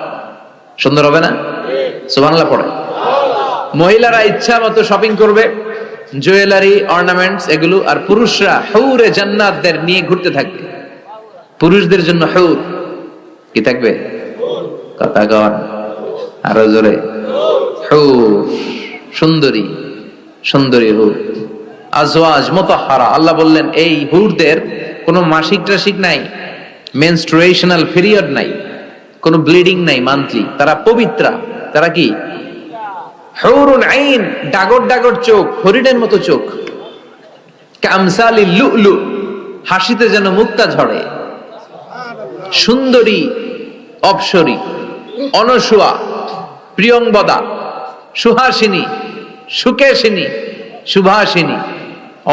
সুন্দর হবে না? সুবহানাল্লাহ পড়ে। মহিলারা ইচ্ছা মতো শপিং করবে, জুয়েলারি, অর্নামেন্টস এগুলো, আর পুরুষরা হুরে জান্নাতদের নিয়ে ঘুরতে থাকবে। পুরুষদের জন্য হুর কি থাকবে? কথা কন আরো জোরে। হুর, সুন্দরী সুন্দরী হুর, আজওয়াজ মুতাহহারা। আল্লাহ বললেন এই হুরদের কোনো মাসিক টাসিক নাই, মেনস্ট্রুয়েশনাল পিরিয়ড নাই, কোনো ব্লিডিং নাই মান্থলি। তারা পবিত্রা। তারা কি? হুরুন আইন, ডাগর ডাগর চোখ, হরিণের মতো চোখ। কামসালি লুলু, হাসিতে যেন মুক্তা ঝরে। সুন্দরী, অপসরী, অনসুয়া, প্রিয়ংবদা, সুহাসিনী, সুকেশিনী, সুভাষিনী,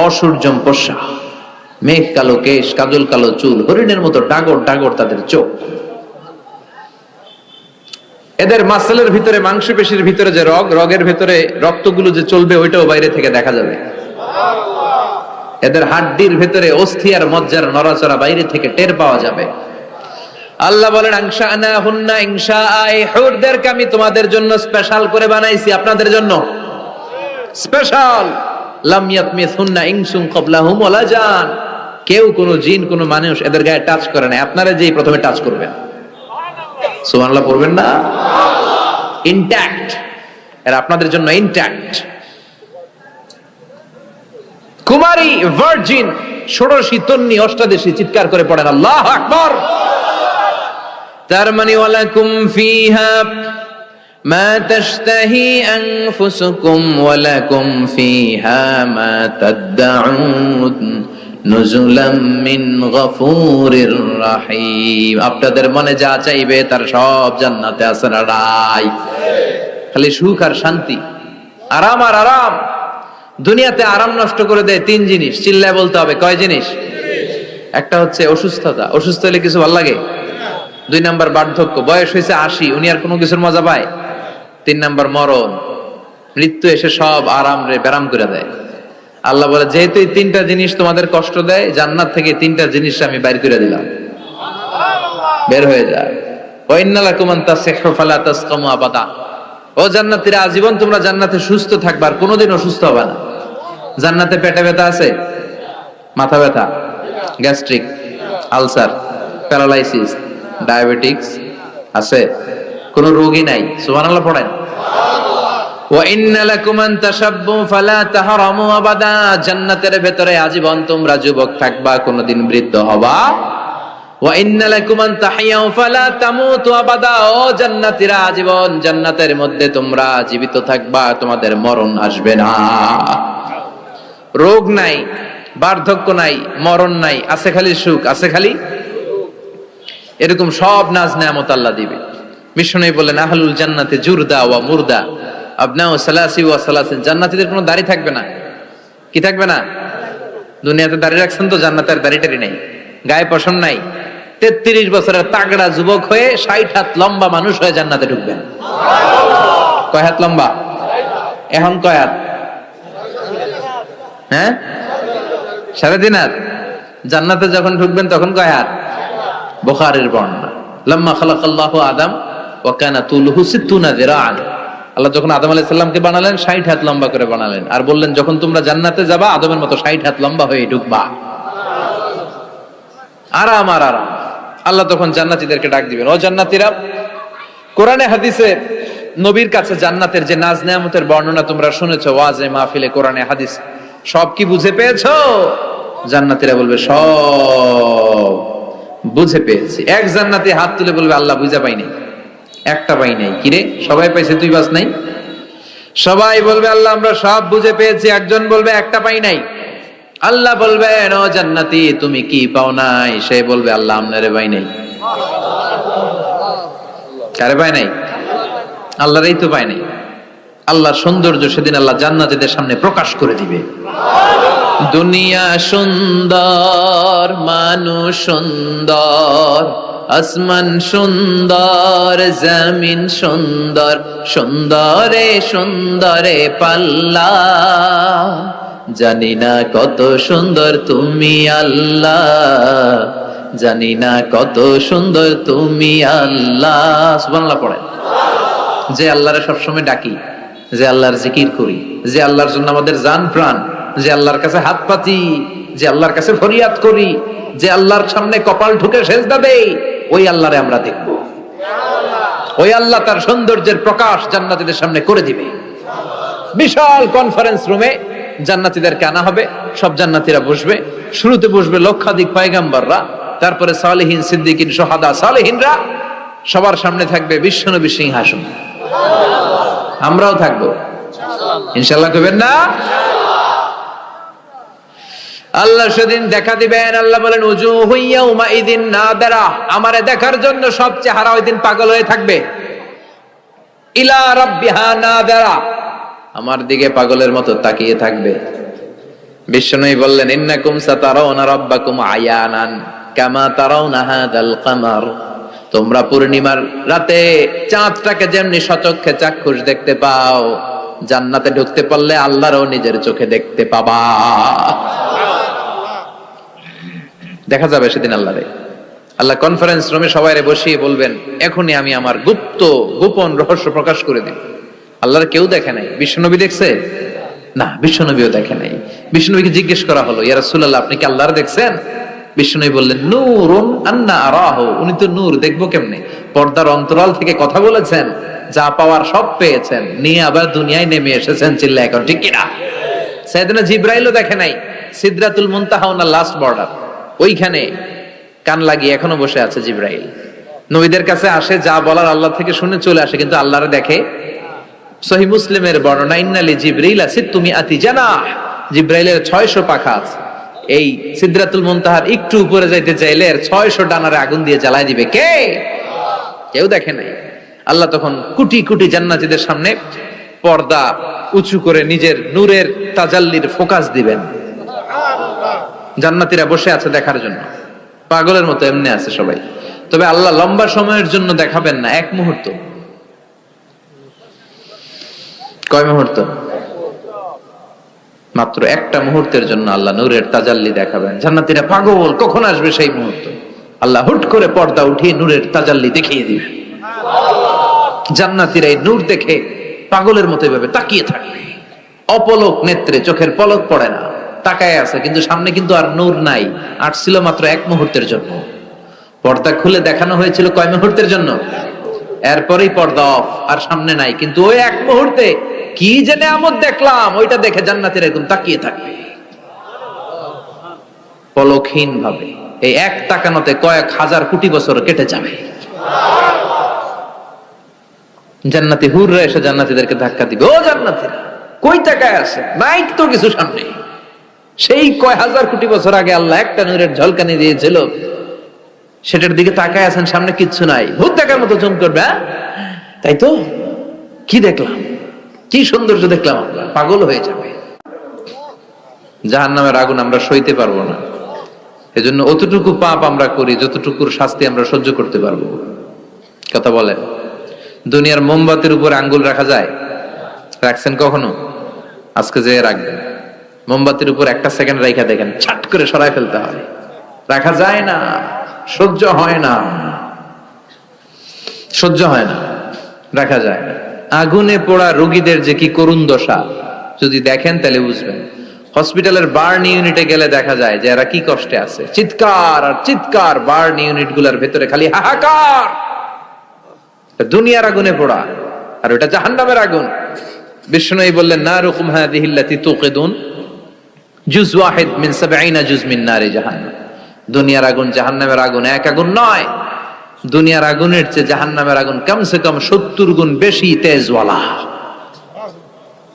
অসূর্যম পশা, মেঘ কালো কেশ, কাজল কালো চুল, হরিণের মতো ডাগর ডাগর তাদের চোখ। এদের মাসলের ভিতরে, মাংসপেশির ভিতরে যে রগের ভিতরে রক্তগুলো যে চলবে ওইটাও বাইরে থেকে দেখা যাবে। এদের হাড্ডির ভিতরে অস্থি আর মজ্জার নড়াচড়া বাইরে থেকে টের পাওয়া যাবে। আল্লাহ বলেন, আনশানা হুন্না ইনশাআ, এই হুরদেরকে আমি তোমাদের জন্য স্পেশাল করে বানাইছি, আপনাদের জন্য স্পেশাল। লাম ইয়াতমিসহুন্না ইনসুন ক্বাবলাহুম ওয়ালা জান, কেউ কোনো জিন কোনো মানুষ এদের গায়ে টাচ করে না, আপনারা যেই প্রথমে টাচ করবেন। সুবহানাল্লাহ পড়বেন না? ইনট্যাক্ট, এরা আপনাদের জন্য ইনট্যাক্ট। কুমারী, ভার্জিন, ষোড়শী, তন্নি, অষ্টাদশী, চিৎকার করে পড়েন আল্লাহু আকবার। তার মানে ওয়ালাকুম ফিহা মা তাশতাহি আনফুসুকুম ওয়ালাকুম ফিহা মা তাদউন নুজুলাম মিন গফুরির রহিম। আপনাদের মনে যা চাইবে তার সব জান্নাতে আছে না নাই? খালি সুখ আর শান্তি, আরাম আর আরাম। দুনিয়াতে আরাম নষ্ট করে দেয় তিন জিনিস, চিল্লায় বলতে হবে। কয় জিনিস? একটা হচ্ছে অসুস্থতা, অসুস্থ হলে কিছু ভালো লাগে। 2 নাম্বার বার্ধক্য, বয়স হয়েছে 80, উনি আর কোনো কিছুর মজা পায়। 3 নাম্বার মরণ, মৃত্যু এসে সব আরাম রে ব্যারাম করে দেয়। আল্লাহ বলে, যেহেতু এই 3টা জিনিস তোমাদের কষ্ট দেয়, জান্নাত থেকে 3টা জিনিস আমি বাইর করে দিলাম, বের হয়ে যায়। ওয়া ইন্না লাকুম আন তাসিহু ফালা তাসকামু আবাদা, ও জান্নাতীরা আজীবন তোমরা জান্নাতে সুস্থ থাকবে, আর কোনোদিন অসুস্থ হবে না। জান্নাতে পেটে ব্যথা আছে? মাথা ব্যথা, গ্যাস্ট্রিক, আলসার, প্যারালাইসিস, ডায়াবেটিক্স আছে? কোনো রোগই নাই। সুবহানাল্লাহ পড়েন। ওয়া ইন্না লাকুম আন তাশাব্বু ফালা তাহরামু আবাদা, জান্নাতের ভেতরে আজীবন তোমরা যুবক থাকবা, কোনোদিন বৃদ্ধ হবা। ওয়া ইন্না লাকুম আন তাহইয়াউ ফালা তামুতু আবাদা, ও জান্নাতীরা আজীবন জান্নাতের মধ্যে তোমরা জীবিত থাকবা, তোমাদের মরণ আসবে না। রোগ নাই, বার্ধক্য নাই, মরণ নাই, আছে খালি সুখ, আছে খালি এরকম সব নাজ নেয়ামত আল্লাহ দিবে। মিশনে বলেন, আহলুল জান্নাতে জুরদা ওয়া মুরদা আবনাউ সালাসি ওয়া সালাসিন, জান্নাতীদের কোনো দাড়ি থাকবে না। কি থাকবে না? দুনিয়াতে দাড়ি রাখছেন তো, জান্নাতের দাড়িটারি নাই, গায়ে পশম নাই। 33 বছরের তাগড়া যুবক হয়ে 60 হাত লম্বা মানুষ হয়ে জান্নাতে ঢুকবেন। কয় হাত লম্বা? এখন কয় হাত? হ্যাঁ, 3.5 হাত। জান্নাতে যখন ঢুকবেন তখন কয় হাত? বুখারীর বর্ণনা, লাম্মা খালাকাল্লাহু আদম ওয়া কানা তুলুহু 60 যিরাআন, আল্লাহ যখন আদম আলাইহিস সালামকে বানালেন 60 হাত লম্বা করে বানালেন, আর বললেন যখন তোমরা জান্নাতে যাবা আদমের মতো 60 হাত লম্বা হয়ে ঢুকবা। আরাম আর আরাম। আল্লাহ তখন জান্নাতীদেরকে ডাক দিবেন, ও জান্নাতীরা, কোরআনে হাদিসে নবীর কাছে জান্নাতের যে নাজ নেয়ামতের বর্ণনা তোমরা শুনেছো, ওয়াজে মাহফিলে, কোরআনে হাদিস, সব কি বুঝে পেয়েছো? জান্নাতীরা বলবে সব। বুঝে পেয়েছি। এক জান্নাতি হাত তুলে বলবে আল্লাহ বুঝা পাই নাই, একটা পাই নাই। কিরে সবাই পাইছে তুই বাস নাই? সবাই বলবে আল্লাহ আমরা সব বুঝে পেয়েছি। একজন বলবে একটা পাই নাই। আল্লাহ বলবেন ও জান্নাতি তুমি কি পাও নাই? সে বলবে আল্লাহ আপনারে পাই নাই। কারে পাই নাই? আল্লাহরই তো পাই নাই। আল্লাহর সৌন্দর্য সেদিন আল্লাহ জান্নাতীদের সামনে প্রকাশ করে দিবে। দুনিয়া সুন্দর, মানুষ সুন্দর, আসমান সুন্দর, জমিন সুন্দর, সুন্দরে সুন্দরে পাল্লা। জানি না কত সুন্দর তুমি আল্লাহ, জানি না কত সুন্দর তুমি আল্লাহ। সুবহানাল্লাহ পড়েন। যে আল্লাহরে সবসময় ডাকি, যে আল্লাহর জিকির করি, যে আল্লাহর জন্য আমাদের জান প্রাণ, যে আল্লাহর কাছে হাত পাতি, যে আল্লাহর কাছে ফরিয়াদ করি, যে আল্লাহর সামনে কপাল ঠুকে সেজদা দেই, ওই আল্লাহরে আমরা দেখব। ওই আল্লাহ তার সৌন্দর্যের প্রকাশ জান্নাতীদের সামনে করে দিবে। বিশাল কনফারেন্স রুমে জান্নাতীদেরকে আনা হবে, সব জান্নাতীরা বসবে। শুরুতে বসবে লক্ষাধিক পয়গম্বররা, তারপরে সালেহিন, সিদ্দিকিন, শুহাদা, সালেহিনরা। সবার সামনে থাকবে বিশ্বনবী সিংহাসন। আমরাও থাকবো ইনশাআল্লাহ। কইবেন না? আল্লাহ সেদিন দেখা দিবেন। আল্লাহ বলেন উজুহু ইয়াউমা ইদিন নাদিরা, আমারে দেখার জন্য সব চেহারা ওই দিন পাগল হয়ে থাকবে। ইলা রাব্বিহা নাদিরা, আমার দিকে পাগলের মতো তাকিয়ে থাকবে। বিশ্বনবী বললেন ইন্নাকুম সাতারাউনা রাব্বাকুম আয়ানান কামা তারাউনা হাদাল কামার, তোমরা পূর্ণিমার রাতে চাঁদটাকে যেমনি সচক্ষে চাক্ষুষ দেখতে পাও, জান্নাতে ঢুকতে পারলে আল্লাহরও নিজের চোখে দেখতে পাবা। দেখা যাবে সেদিন আল্লাহরে। আল্লাহ কনফারেন্স রুমে সবাইরে বসিয়ে বলবেন এখনই আমি আমার গোপন রহস্য প্রকাশ করে দিই। আল্লাহর কেউ দেখে নাই। বিশ্বনবী দেখছে না? বিশ্বনবীও দেখে নাই। বিশ্বনবীকে জিজ্ঞেস করা হলো ইয়া রাসূলুল্লাহ আপনি কি আল্লাহর দেখছেন? বিশ্বনবী বললেন নূরুন আন্না আরাহু, উনি তো নূর, দেখবো কেমনে? পর্দার অন্তরাল থেকে কথা বলেছেন, যা পাওয়ার সব পেয়েছেন, নিয়ে আবার দুনিয়ায় নেমে এসেছেন। চিল্লা এখন ঠিক কিনা? সাইয়েদনা জিবরাইলও দেখে নাই। সিদরাতুল মুনতাহা ওনার লাস্ট বর্ডার, ওইখানে কান লাগিয়ে এখনো বসে আছে জিবরাইল। নবীদের কাছে আসে, যা বলার আল্লাহ থেকে শুনে চলে আসে, কিন্তু আল্লাহরে দেখে। সহিহ মুসলিমের বর্ণনা ইন্নালি জিবরাইল সিত্তুমি আতি জানাহ, জিবরাইলের 600 পাখা আছে। এই সিদরাতুল মুনতাহার একটু উপরে যাইতে চাইলে 600 ডানারে আগুন দিয়ে জ্বালায় দিবে। কে? কেউ দেখে নাই। আল্লাহ তখন কোটি কোটি জান্নাতীদের সামনে পর্দা উঁচু করে নিজের নূরের তাজাল্লির ফোকাস দিবেন। জান্নাতীরা বসে আছে দেখার জন্য, পাগলের মতো এমনি আছে সবাই। তবে আল্লাহ লম্বা সময়ের জন্য দেখাবেন না, এক মুহূর্ত। কয় মুহূর্ত? মাত্র একটা মুহূর্তের জন্য আল্লাহ নূরের তাজাল্লি দেখাবেন। জান্নাতীরা পাগল, কখন আসবে সেই মুহূর্ত। আল্লাহ হুট করে পর্দা উঠিয়ে নূরের তাজাল্লি দেখিয়ে দিবেন। জান্নাতীরা এই নূর দেখে পাগলের মতো এভাবে তাকিয়ে থাকবে, অপলক নেত্রে, চোখের পলক পড়ে না, তাকায় আছে। কিন্তু সামনে কিন্তু আর নূর নাই, আসছিল মাত্র এক মুহূর্তের জন্য। পর্দা খুলে দেখানো হয়েছিল কয় মুহূর্তের জন্য? এরপরেই পর্দা অফ, আর সামনে নাই। কিন্তু ওই এক মুহূর্তে কি যে নেয়ামত দেখলাম, ওইটা দেখে জান্নাতীরা এরকম তাকিয়ে থাকবে পলকহীন ভাবে। এই এক তাকানোতে কয়েক হাজার কোটি বছর কেটে যাবে। জান্নাতি হুররা এসে জান্নাতীদেরকে ধাক্কা দিবে, ও জান্নাতীরা কই তাকায় আছে? নাই তো কিছু সামনে। সেই কয় হাজার কোটি বছর আগে আল্লাহ একটা নূরের ঝলকানি দিয়েছিল, সেটার দিকে তাকায় আছেন, সামনে কিচ্ছু নাই। ভূত দেখার মতো জম করবে। তাই তো, কি দেখলাম, কি সৌন্দর্য দেখলাম, আমরা পাগল হয়ে যাবে। জাহান্নামের আগুন আমরা সইতে পারবো না। এজন্য অতটুকু পাপ আমরা করি যতটুকুর শাস্তি আমরা সহ্য করতে পারবো। কথা বলেন, দুনিয়ার মোমবাতির উপর আঙ্গুল রাখা যায়? রাখছেন কখনো? আজকে যে রাখবেন, মোমবাতির উপর একটা সেকেন্ড রাখা দেখেন, ছাট করে সরাই ফেলতে হয়। রাখা যায় না, সহ্য হয় না, সহ্য হয় না, রাখা যায় না। আগুনে পোড়া রোগীদের যে কি করুণ দশা যদি দেখেন তাহলে বুঝবেন। হসপিটালের বার্ন ইউনিটে গেলে দেখা যায় যে এরা কি কষ্টে আছে। চিৎকার আর চিৎকার, বার্ন ইউনিট গুলার ভেতরে খালি হাহাকার। দুনিয়ার আগুনে পোড়া, আর ওটা জাহান্নামের আগুন। বিষ্ণু বললেন নারুকুম হাযিহিল্লাতী তুকিদুন জুজ ওয়াহিদ মিন ৭০ জুজ মিন নারি জাহান্নাম। দুনিয়ার আগুন জাহান্নামের আগুন এক আগুন নয়, দুনিয়ার আগুনের চেয়ে জাহান্নামের আগুন কমসে কম 70 গুণ বেশি তেজওয়ালা।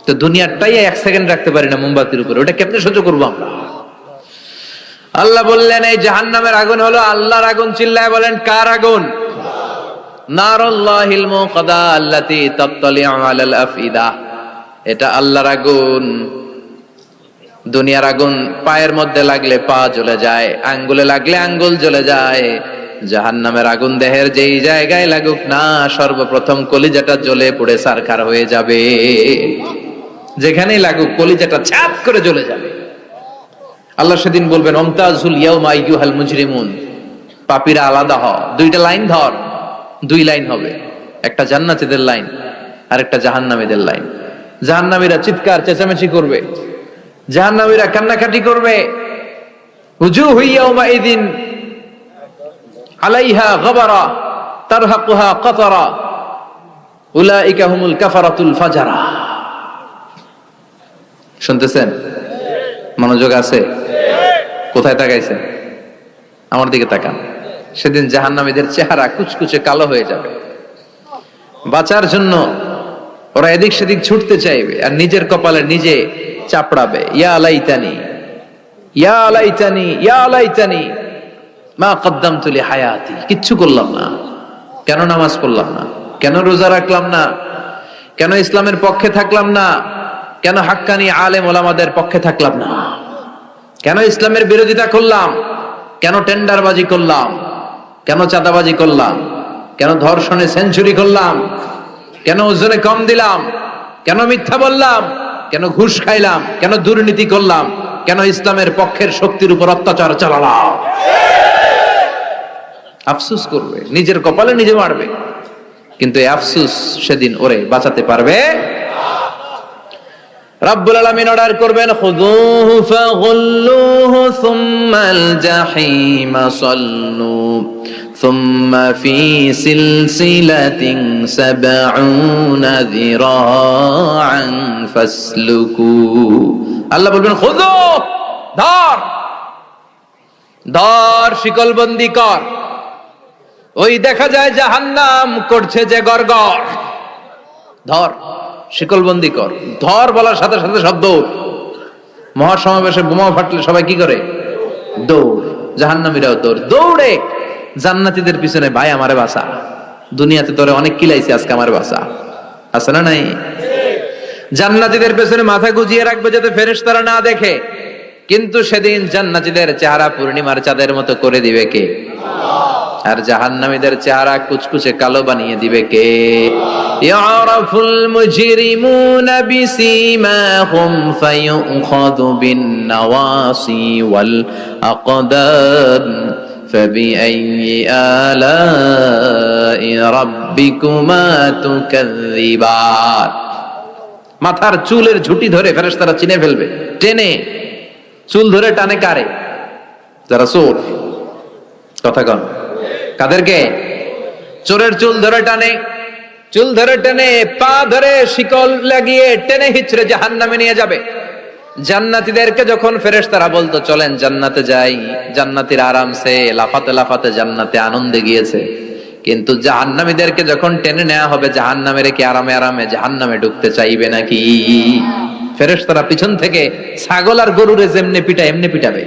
তো দুনিয়ারটাই 1 সেকেন্ড রাখতে পারি না মোমবাতির উপরে, ওটা কেমনে সহ্য করবো আমরা? আল্লাহ বললেন এই জাহান্নামের আগুন হলো আল্লাহর আগুন। চিল্লায় বলেন কার আগুন? নারুল্লাহিল মুকাদা আল্লাতী তাত্তালিউ আলাল আফইদা। এটা আল্লাহর আগুন। দুনিয়ার আগুন পায়ের মধ্যে লাগলে পা জ্বলে যায়, আঙ্গুলে লাগলে আঙ্গুল জ্বলে যায়। জাহান্নামের আগুন দেহের যেই জায়গায় লাগুক না, সর্বপ্রথম কলিজাটা জ্বলে পুড়ে ছারখার হয়ে যাবে। যেখানেই লাগুক কলিজাটা ছাপ করে জ্বলে যাবে। আল্লাহ সেদিন বলবেন আমতাজুল ইয়াউমা আইয়ুহাল মুজরিমুন, পাপীরা আলাদা হ। দুইটা লাইন ধর, 2 লাইন হবে, একটা জান্নাতীদের লাইন আর একটা জাহান্নামীদের লাইন। জাহান্নামীরা চিৎকার চেঁচামেচি করবে, জাহান্নামীরা কান্নাকাটি করবে। উজুহু ইয়াউমাইযিন আলাইহা গাবারা তারহাকুহা কাতারা উলাইকা হুমুল কাফারাতুল ফাজারা। শুনতেছেন? মনোযোগ আছে? কোথায় তাকাইছেন? আমার দিকে তাকান। সেদিন জাহান্নামীদের চেহারা কুচকুচে কালো হয়ে যাবে। বাঁচার জন্য ওরা এদিক সেদিক ছুটতে চাইবে আর নিজের কপালে নিজে চাপড়াবে, ইয়া লাইতানি ইয়া লাইতানি ইয়া লাইতানি মা কদ্দামতু লিহায়াতি। কিচ্ছু করলাম না, কেন নামাজ পড়লাম না, কেন রোজা রাখলাম না, কেন ইসলামের পক্ষে থাকলাম না, কেন হাক্কানি আলেম ওলামাদের পক্ষে থাকলাম না, কেন ইসলামের বিরোধিতা করলাম, কেন টেন্ডারবাজি করলাম, কেন চাঁদাবাজি করলাম, কেন ধর্ষণে সেঞ্চুরি করলাম, কেন ওজনে কম দিলাম, কেন মিথ্যা বললাম, কেন ঘুষ খাইলাম, কেন দুর্নীতি করলাম, কেন ইসলামের পক্ষের শক্তির উপর অত্যাচার চালালাম। আফসোস করবে, নিজের কপালে নিজে মারবে। কিন্তু এই আফসোস সেদিন ওরে বাঁচাতে পারবে। রব্বুল আলামিন অর্ডার করবেন খুযুহু ফাগুল্লুহু সুম্মাল জাহিমা সাল্লু সুম্মা ফি সিলসিলাতিন ৭০ যিরাআন ফাসলুকু। আল্লাহ বলবেন খুযু, ধর ধর, শিকলবন্দি কর। ওই দেখা যায় জাহান্নাম করছে যে গড়গড়, ধর শিকলবন্দি কর। ধর বলার সাথে সাথে সব দৌড়। মহাসমাবেশে বোমা ফাটলে সবাই কি করে? দৌড়। জাহান্নামীরাও দৌড়। দৌড়ে জান্নাতীদের পিছনে, ভাই আমারে বাঁচা, দুনিয়াতে তোরে অনেক কিলাইছি, আজকে আমার বাঁচা। আছে না নাই? জান্নাতীদের পেছনে মাথা গুজিয়ে রাখবে যাতে ফেরেশতারা না দেখে। কিন্তু সেদিন জান্নাতীদের চেহারা পূর্ণিমার চাঁদের মতো করে দিবে কে? আর জাহান্নামীদের চেহারা কুচকুচে কালো বানিয়ে দিবে কে? ইয়ারাফুল মুজরিমুনা বিসীমাহুম ফায়ুখাযু বিন নাওয়াসি ওয়াল আকদাম ফাবিআইয়ি আলাই রাব্বিকুমা তুকাযযিবান। মাথার চুলের ঝুঁটি ধরে ফেরেশতারা চিনে ফেলবে। টেনে চুল ধরে টানে কারে? যারা চোর। কথা কন, কাদেরকে? চোরের চুল ধরে টানে। চুল ধরে টেনে, পা ধরে শিকল লাগিয়ে টেনে হিচড়ে জাহান্নামে নিয়ে যাবে। জান্নাতীদেরকে যখন ফেরেশতারা বলতো চলেন জান্নাতে যাই, জান্নাতীরা আরামসে লাফাতে লাফাতে জান্নাতে আনন্দে গিয়েছে। কিন্তু জাহান্নামীদেরকে যখন টেনে নেওয়া হবে জাহান্নামের, কি আরামে আরামে জাহান্নামে ঢুকতে চাইবে নাকি? ফেরেশতারা পিছন থেকে ছাগল আর গরুরে যেমনে পিটায় এমনি পিটাবে।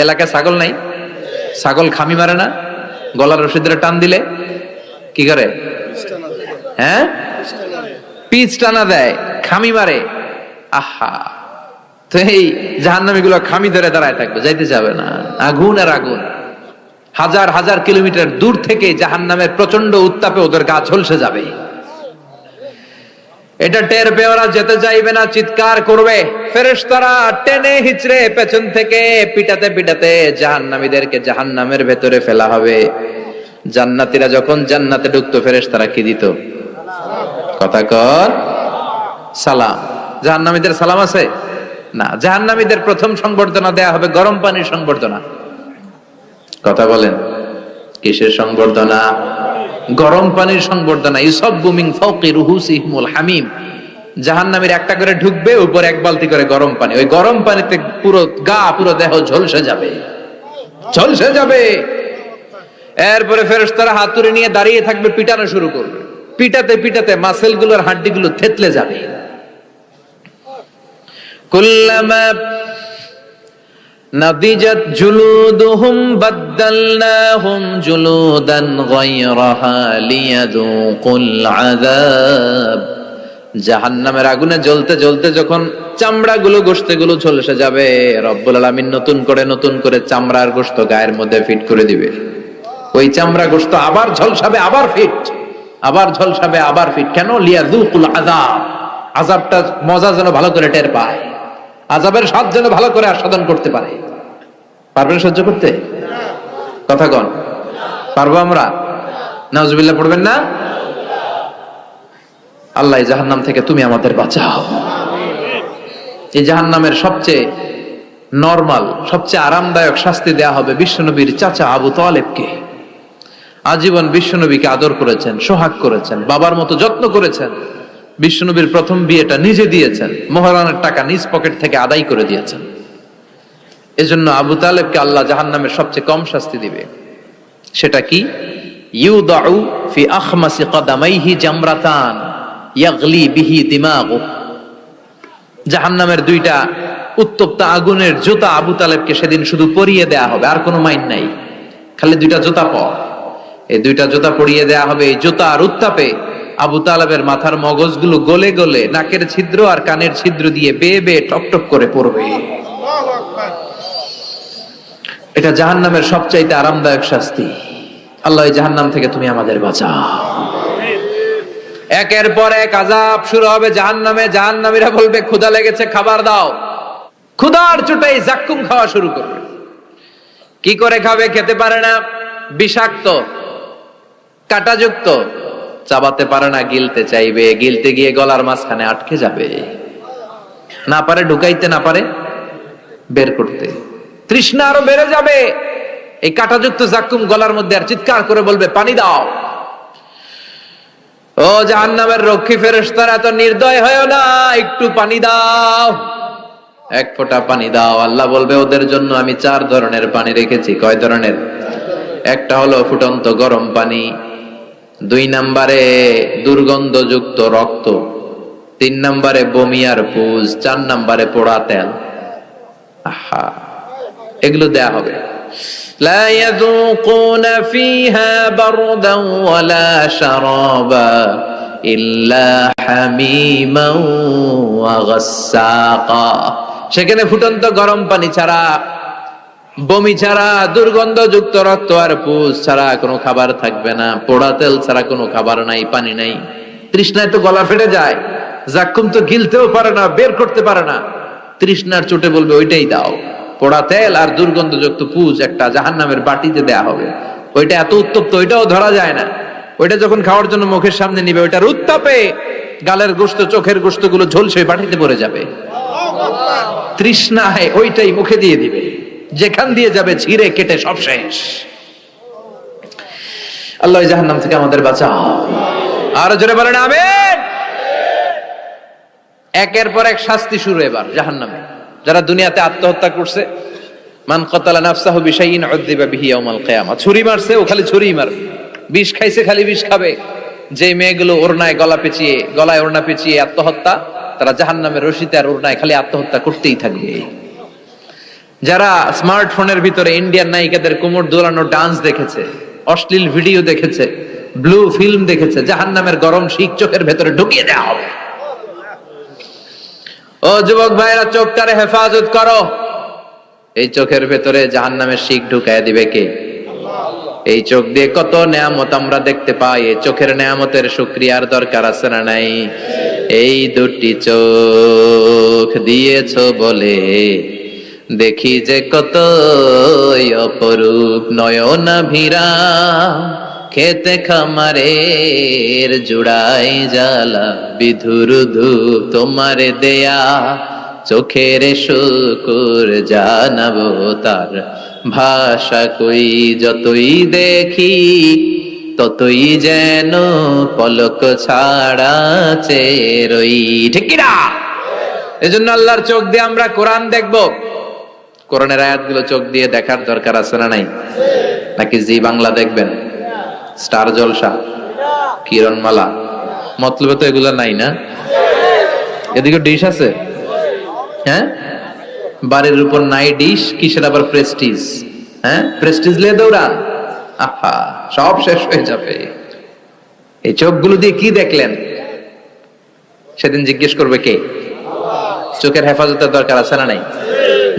এলাকায় ছাগল নাই? ছাগল খামি মারে না? গলার রশি ধরে টান দিলে কি করে? হ্যাঁ, পিচ টানা দেয়, খামি মারে। আহা, তো এই জাহান্নামী গুলো খামি ধরে দাঁড়ায় থাকবে, যাইতে যাবে না। আগুন আর আগুন। হাজার হাজার কিলোমিটার দূর থেকে জাহান্নামের প্রচন্ড উত্তাপে ওদের গা ঝলসে যাবে। এটা টের পেয়ে ওরা যেতে চাইবে না, চিৎকার করবে। ফেরেশতারা টেনে হিচড়ে পেছন থেকে পিটাতে পিটাতে জাহান্নামীদেরকে জাহান্নামের ভেতরে ফেলা হবে। জান্নাতীরা যখন জান্নাতে ঢুকতো ফেরেশতারা কি দিত? কথা কর, সালাম। জাহান্নামীদের সালাম আছে না? জাহান্নামীদের প্রথম সংবর্ধনা দেয়া হবে গরম পানির সংবর্ধনা। কথা বলেন, কিসের সংবর্ধনা? গরম পানির সংবর্ধনা। ইউসাব্বু মিন ফাওকি রুহুসিহিমুল হামিম। জাহান্নামীর একটা করে ঢুকবে, উপরে এক বালতি করে গরম পানি। ওই গরম পানিতে পুরো গা, পুরো দেহ ঝলসে যাবে। ঝলসে যাবে। এরপরে ফেরেশতারা হাতুড়ি নিয়ে দাঁড়িয়ে থাকবে, পিটানো শুরু করবে। পিটাতে পিটাতে মাসেল গুলোর হাড্ডি গুলো থেতলে যাবে। কুল্লামা নাদিজাত জুলুদুহুম বাদদালনাহুম জুলুদান গায়রাহা লিয়াযুকুল আযাব। জাহান্নামের আগুনে জ্বলতে জ্বলতে যখন চামড়াগুলো গোশতগুলো ঝলসে যাবে, রব্বুল আলামিন নতুন করে চামড়ার গোশত গায়ের মধ্যে ফিট করে দিবে। ওই চামড়া গোশত আবার ঝলসাবে, আবার ফিট, আবার ঝলসাবে, আবার ফিট। কেন? লিয়াযুকুল আযাব, আযাবটা মজা যেন ভালো করে টের পায়, আযাবের স্বাদ যেন ভালো করে আস্বাদন করতে পারে। পারবেন সহ্য করতে? কথা কন, পারবো আমরা? নাউজুবিল্লাহ পড়বেন না? আল্লাহ এই জাহান্নাম থেকে তুমি আমাদের বাঁচাও। এই জাহান্নামের সবচেয়ে নরমাল, সবচেয়ে আরামদায়ক শাস্তি দেয়া হবে বিশ্বনবীর চাচা আবু তালেবকে। আজীবন বিশ্বনবীকে আদর করেছেন, সোহাগ করেছেন, বাবার মতো যত্ন করেছেন। বিশ্বনবীর প্রথম বিয়েটা নিজে দিয়েছেন, মোহরানের টাকা নিজ পকেট থেকে আদায় করে দিয়েছেন। এজন্য আবু তালেবকে আল্লাহ জাহান্নামের সবচেয়ে কম শাস্তি দিবে। সেটা কি? ইউদাউ ফি আখমাসি কদামাইহি জামরাতান ইয়াগলি বিহি দিমাগু। জাহান্নামের দুইটা উত্তপ্ত আগুনের জুতা আবু তালেবকে সেদিন শুধু পরিয়ে দেয়া হবে, আর কোনো মাইন নাই, খালি দুইটা জুতা পর। এই দুইটা জুতা পরিয়ে দেয়া হবে। এই জুতার উত্তাপে আবু তালেবের মাথার মগজগুলো গলে গলে নাকের ছিদ্র আর কানের ছিদ্র দিয়ে বেয়ে বেয়ে টকটক করে পড়বে। এটা জাহান্নামের সবচাইতে আরামদায়ক শাস্তি। আল্লাহ এই জাহান্নাম থেকে তুমি আমাদের বাঁচাও। একের পর এক আযাব শুরু হবে জাহান্নামে। জাহান্নামীরা বলবে ক্ষুধা লেগেছে, খাবার দাও। ক্ষুধার চোটেই জাক্কুম খাওয়া শুরু করবে। কি করে খাবে? খেতে পারে না, বিষাক্ত, কাঁটাযুক্ত, চাবাতে পারে না, গিলতে চাইবে, গিলতে গিয়ে গলার মাঝখানে আটকে যাবে, না পারে ঢুকাইতে, না পারে বের করতে। তৃষ্ণা আরো বেড়ে যাবে। এই কাঁটাযুক্ত জাক্কুম গলার মধ্যে, আর চিৎকার করে বলবে পানি দাও। ও জাহান্নামের রক্ষী ফেরেশতারা, এত নির্দয় হয় না, একটু পানি দাও, এক ফোঁটা পানি দাও। আল্লাহ বলবে ওদের জন্য আমি 4 ধরনের পানি রেখেছি। কয় ধরনের? একটা হলো ফুটন্ত গরম পানি, 2 নম্বরে দুর্গন্ধযুক্ত রক্ত, 3 নম্বরে বমি আর পুজ, 4 নম্বরে পোড়া তেল। আহা, এগুলো দেয়া হবে। লা ইয়াযুকুনা ফিহা বারদান ওয়ালা শারাবা ইল্লা হামিমান ওয়া গাসসাকা। সেখানে ফুটন্ত গরম পানি ছাড়া, বমি ছাড়া, দুর্গন্ধযুক্ত রক্ত আর পুজ ছাড়া কোনো খাবার থাকবে না, পোড়া তেল ছাড়া কোনো খাবার নাই, পানি নাই। তৃষ্ণায় তো গলা ফেটে যায়, জাক্কুম তো গিলতেও পারে না, বের করতে পারে না। তৃষ্ণার চোটে বলবে ওইটাই দাও। পোড়া তেল আর দুর্গন্ধযুক্ত পুজ একটা জাহান্নামের বাটিতে দেয়া হবে। ওইটা এত উত্তপ্ত, ওইটাও ধরা যায় না। ওইটা যখন খাওয়ার জন্য মুখের সামনে নিবে, ওইটার উত্তাপে গালের গোশত, চোখের গোশত গুলো ঝলসে বাটিতে পড়ে যাবে। তৃষ্ণায় ওইটাই মুখে দিয়ে দিবে, যেখান দিয়ে যাবে ছিঁড়ে কেটে সব শেষ। আল্লাহ জাহান্নাম থেকে আমাদের বাঁচাও। আর জোরে বলেন আমিন। একের পর এক শাস্তি শুরু এবার জাহান্নামে। যারা দুনিয়াতে আত্মহত্যা করছে, মান কাতালা নাফসাহু বিশাইইন উযযিবা বিহি ইয়াউমাল কিয়ামা। ছুরি মারছে, ও খালি ছুরিই মারবে। বিষ খাইছে, খালি বিষ খাবে। যে মেয়েগুলো ওড়নায় গলায় ওড়না পেঁচিয়ে আত্মহত্যা, তারা জাহান্নামের রশিতে আর ওড়নায় খালি আত্মহত্যা করতেই থাকবে। যারা স্মার্টফোনের ভিতরে ইন্ডিয়ান নায়িকাদের কোমর দোলানো ডান্স দেখেছে, অশ্লীল ভিডিও দেখেছে, ব্লু ফিল্ম দেখেছে, জাহান্নামের গরম শিক চোখের ভেতরে ঢুকিয়ে দেওয়া হবে। ও যুবক ভাইরা, চোখটারে হেফাজত করো। এই চোখের ভেতরে জাহান্নামের শিক ঢুকায় দিবে কে? এই চোখ দিয়ে কত নেয়ামত আমরা দেখতে পাই। এই চোখের নেয়ামতের শুকরিয়ার দরকার আছে না নাই? এই দুটি চোখ দিয়েছো বলে দেখি যে কত অপরূপ নয়নাভিরা, খেতে খামারের জুড়াই জ্বালা বিধুর ধূপ তোমারে দেয়া, চোখের শুকুর জানাবো তার ভাষা কই। যতই দেখি ততই যেন পলক ছাড়া চেরই। ঠিক কিনা? এজন্য আল্লাহর চোখ দিয়ে আমরা কোরআন দেখবো, কোরআনের আয়াতগুলো চোখ দিয়ে দেখার দরকার আছে না নাই? নাকি জি বাংলা দেখবেন, স্টার জলসা, কিরণমালা, মতলবে তো এগুলো নাই না? এদিকে ডিশ আছে, হ্যাঁ? বাড়ির উপর নাই ডিশ, কিসের আবার প্রেস্টিজ? হ্যাঁ, প্রেস্টিজ লিয়ে দৌড়ান, আহা সব শেষ হয়ে যাবে। এই চোখগুলো দিয়ে কি দেখলেন? সেদিন জিজ্ঞেস করবে কে? চোখের হেফাজতের দরকার আছে না নাই?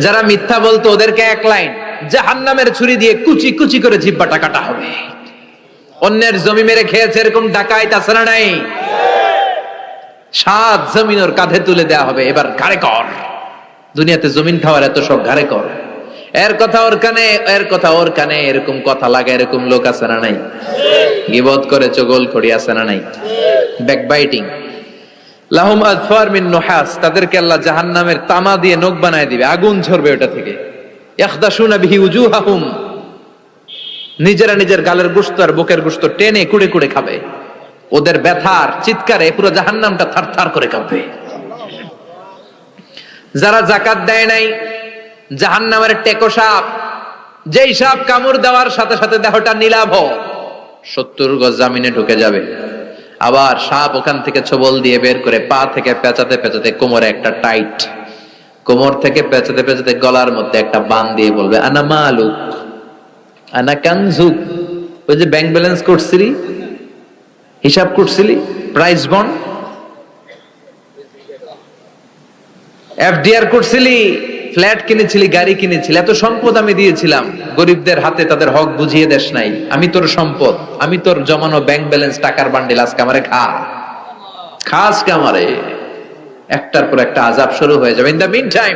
যারা মিথ্যা বলতো ওদেরকে এক লাইন, জাহান্নামের ছুরি দিয়ে কুচি কুচি করে জিহ্বাটা কাটা হবে। অন্যের জমি মেরে খেয়েছে এরকম ডাকাইত আছে না নাই? 7 জমিন ওর কাঁধে তুলে দেয়া হবে, এবার ঘাড়ে কর। দুনিয়াতে জমিন খাওয়ার এত সব, ঘাড়ে কর। এর কথা ওর কানে, এর কথা ওর কানে, এরকম কথা লাগে এরকম লোক আছে না নাই? গীবত করে চগল খড়ি আছে না নাই? ব্যাকবাইটিং। লাহুম আযফার মিন নুহাস, তাদেরকে আল্লাহ জাহান্নামের তামা দিয়ে নখ বানায় দিবে, আগুন ঝরবে ওটা থেকে। ইয়াখদাশুনা বিহি উজুহাহুম, নিজেরা নিজের গালের গোশত আর বুকের গোশত টেনে কুড়ে কুড়ে খাবে। ওদের ব্যথার চিৎকারে পুরো জাহান্নামটা থারথার করে কাঁপবে। যারা যাকাত দেয় নাই, জাহান্নামের টেকো সাপ, যেই সাপ কামড় দেওয়ার সাথে সাথে দেহটা নীলাভ, 70 গজ জামিনে ঢুকে যাবে। আবার সাপ ওখান থেকে ছোবল দিয়ে বের করে পা থেকে পেঁচাতে পেঁচাতে কোমরে একটা টাইট, কোমর থেকে পেঁচাতে পেঁচাতে গলার মধ্যে একটা বান দিয়ে বলবে আনা মালুক আনা কানজুক। ওই যে ব্যাংক ব্যালেন্স করছিলি, হিসাব করছিলি, প্রাইস বন্ড, এফডিআর করছিলি, ফ্ল্যাট কিনেছিলি, গাড়ি কিনেছিলি, এত সম্পদ আমি দিয়েছিলাম, গরিবদের হাতে তাদের হক বুঝিয়ে দেশ নাই। আমি তোর সম্পদ, আমি তোর জমানো ব্যাংক ব্যালেন্স টাকার বান্ডিল, আজকে আমারে খা, খাস কে আমারে। একটার পর একটা আযাব শুরু হয়ে যাবে। ইন দ্য মিন টাইম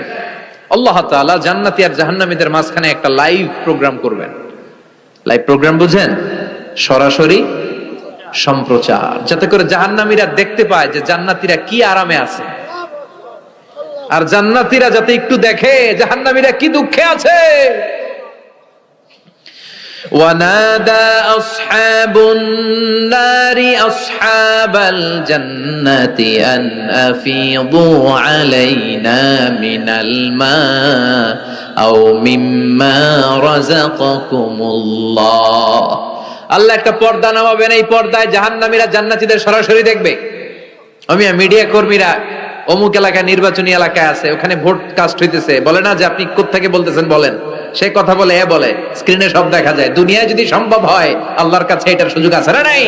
আল্লাহ তাআলা জান্নাতি আর জাহান্নামীদের মাঝখানে একটা লাইভ প্রোগ্রাম করবেন। লাইভ প্রোগ্রাম বুঝেন? সরাসরি সম্প্রচার, যাতে করে জাহান্নামীরা দেখতে পায় যে জান্নাতীরা কি আরামে আছে, আর জান্নাতীরা যাতে একটু দেখে জাহান্নামীরা কি দুঃখে আছে। ওয়ানাদা আসহাবুন নারি আসহাবাল জান্নাতি আন আফিদু আলাইনা মিনাল মা আও মিম্মা রাযাকাকুমুল্লাহ। আল্লাহ একটা পর্দা নামাবেন, এই পর্দায় জাহান্নামীরা জান্নাতীদের সরাসরি দেখবে। আমি মিডিয়া কর্মীরা অমুক এলাকায়, নির্বাচনী এলাকায় আছে, ওখানে ভোট কাস্ট হইতেছে, বলে না যে আপনি কোত্থেকে বলতেছেন বলেন, সে কথা বলে বলে স্ক্রিনে সব দেখা যায়। দুনিয়ায় যদি সম্ভব হয়, আল্লাহর কাছে এটার সুযোগ আছে না নাই?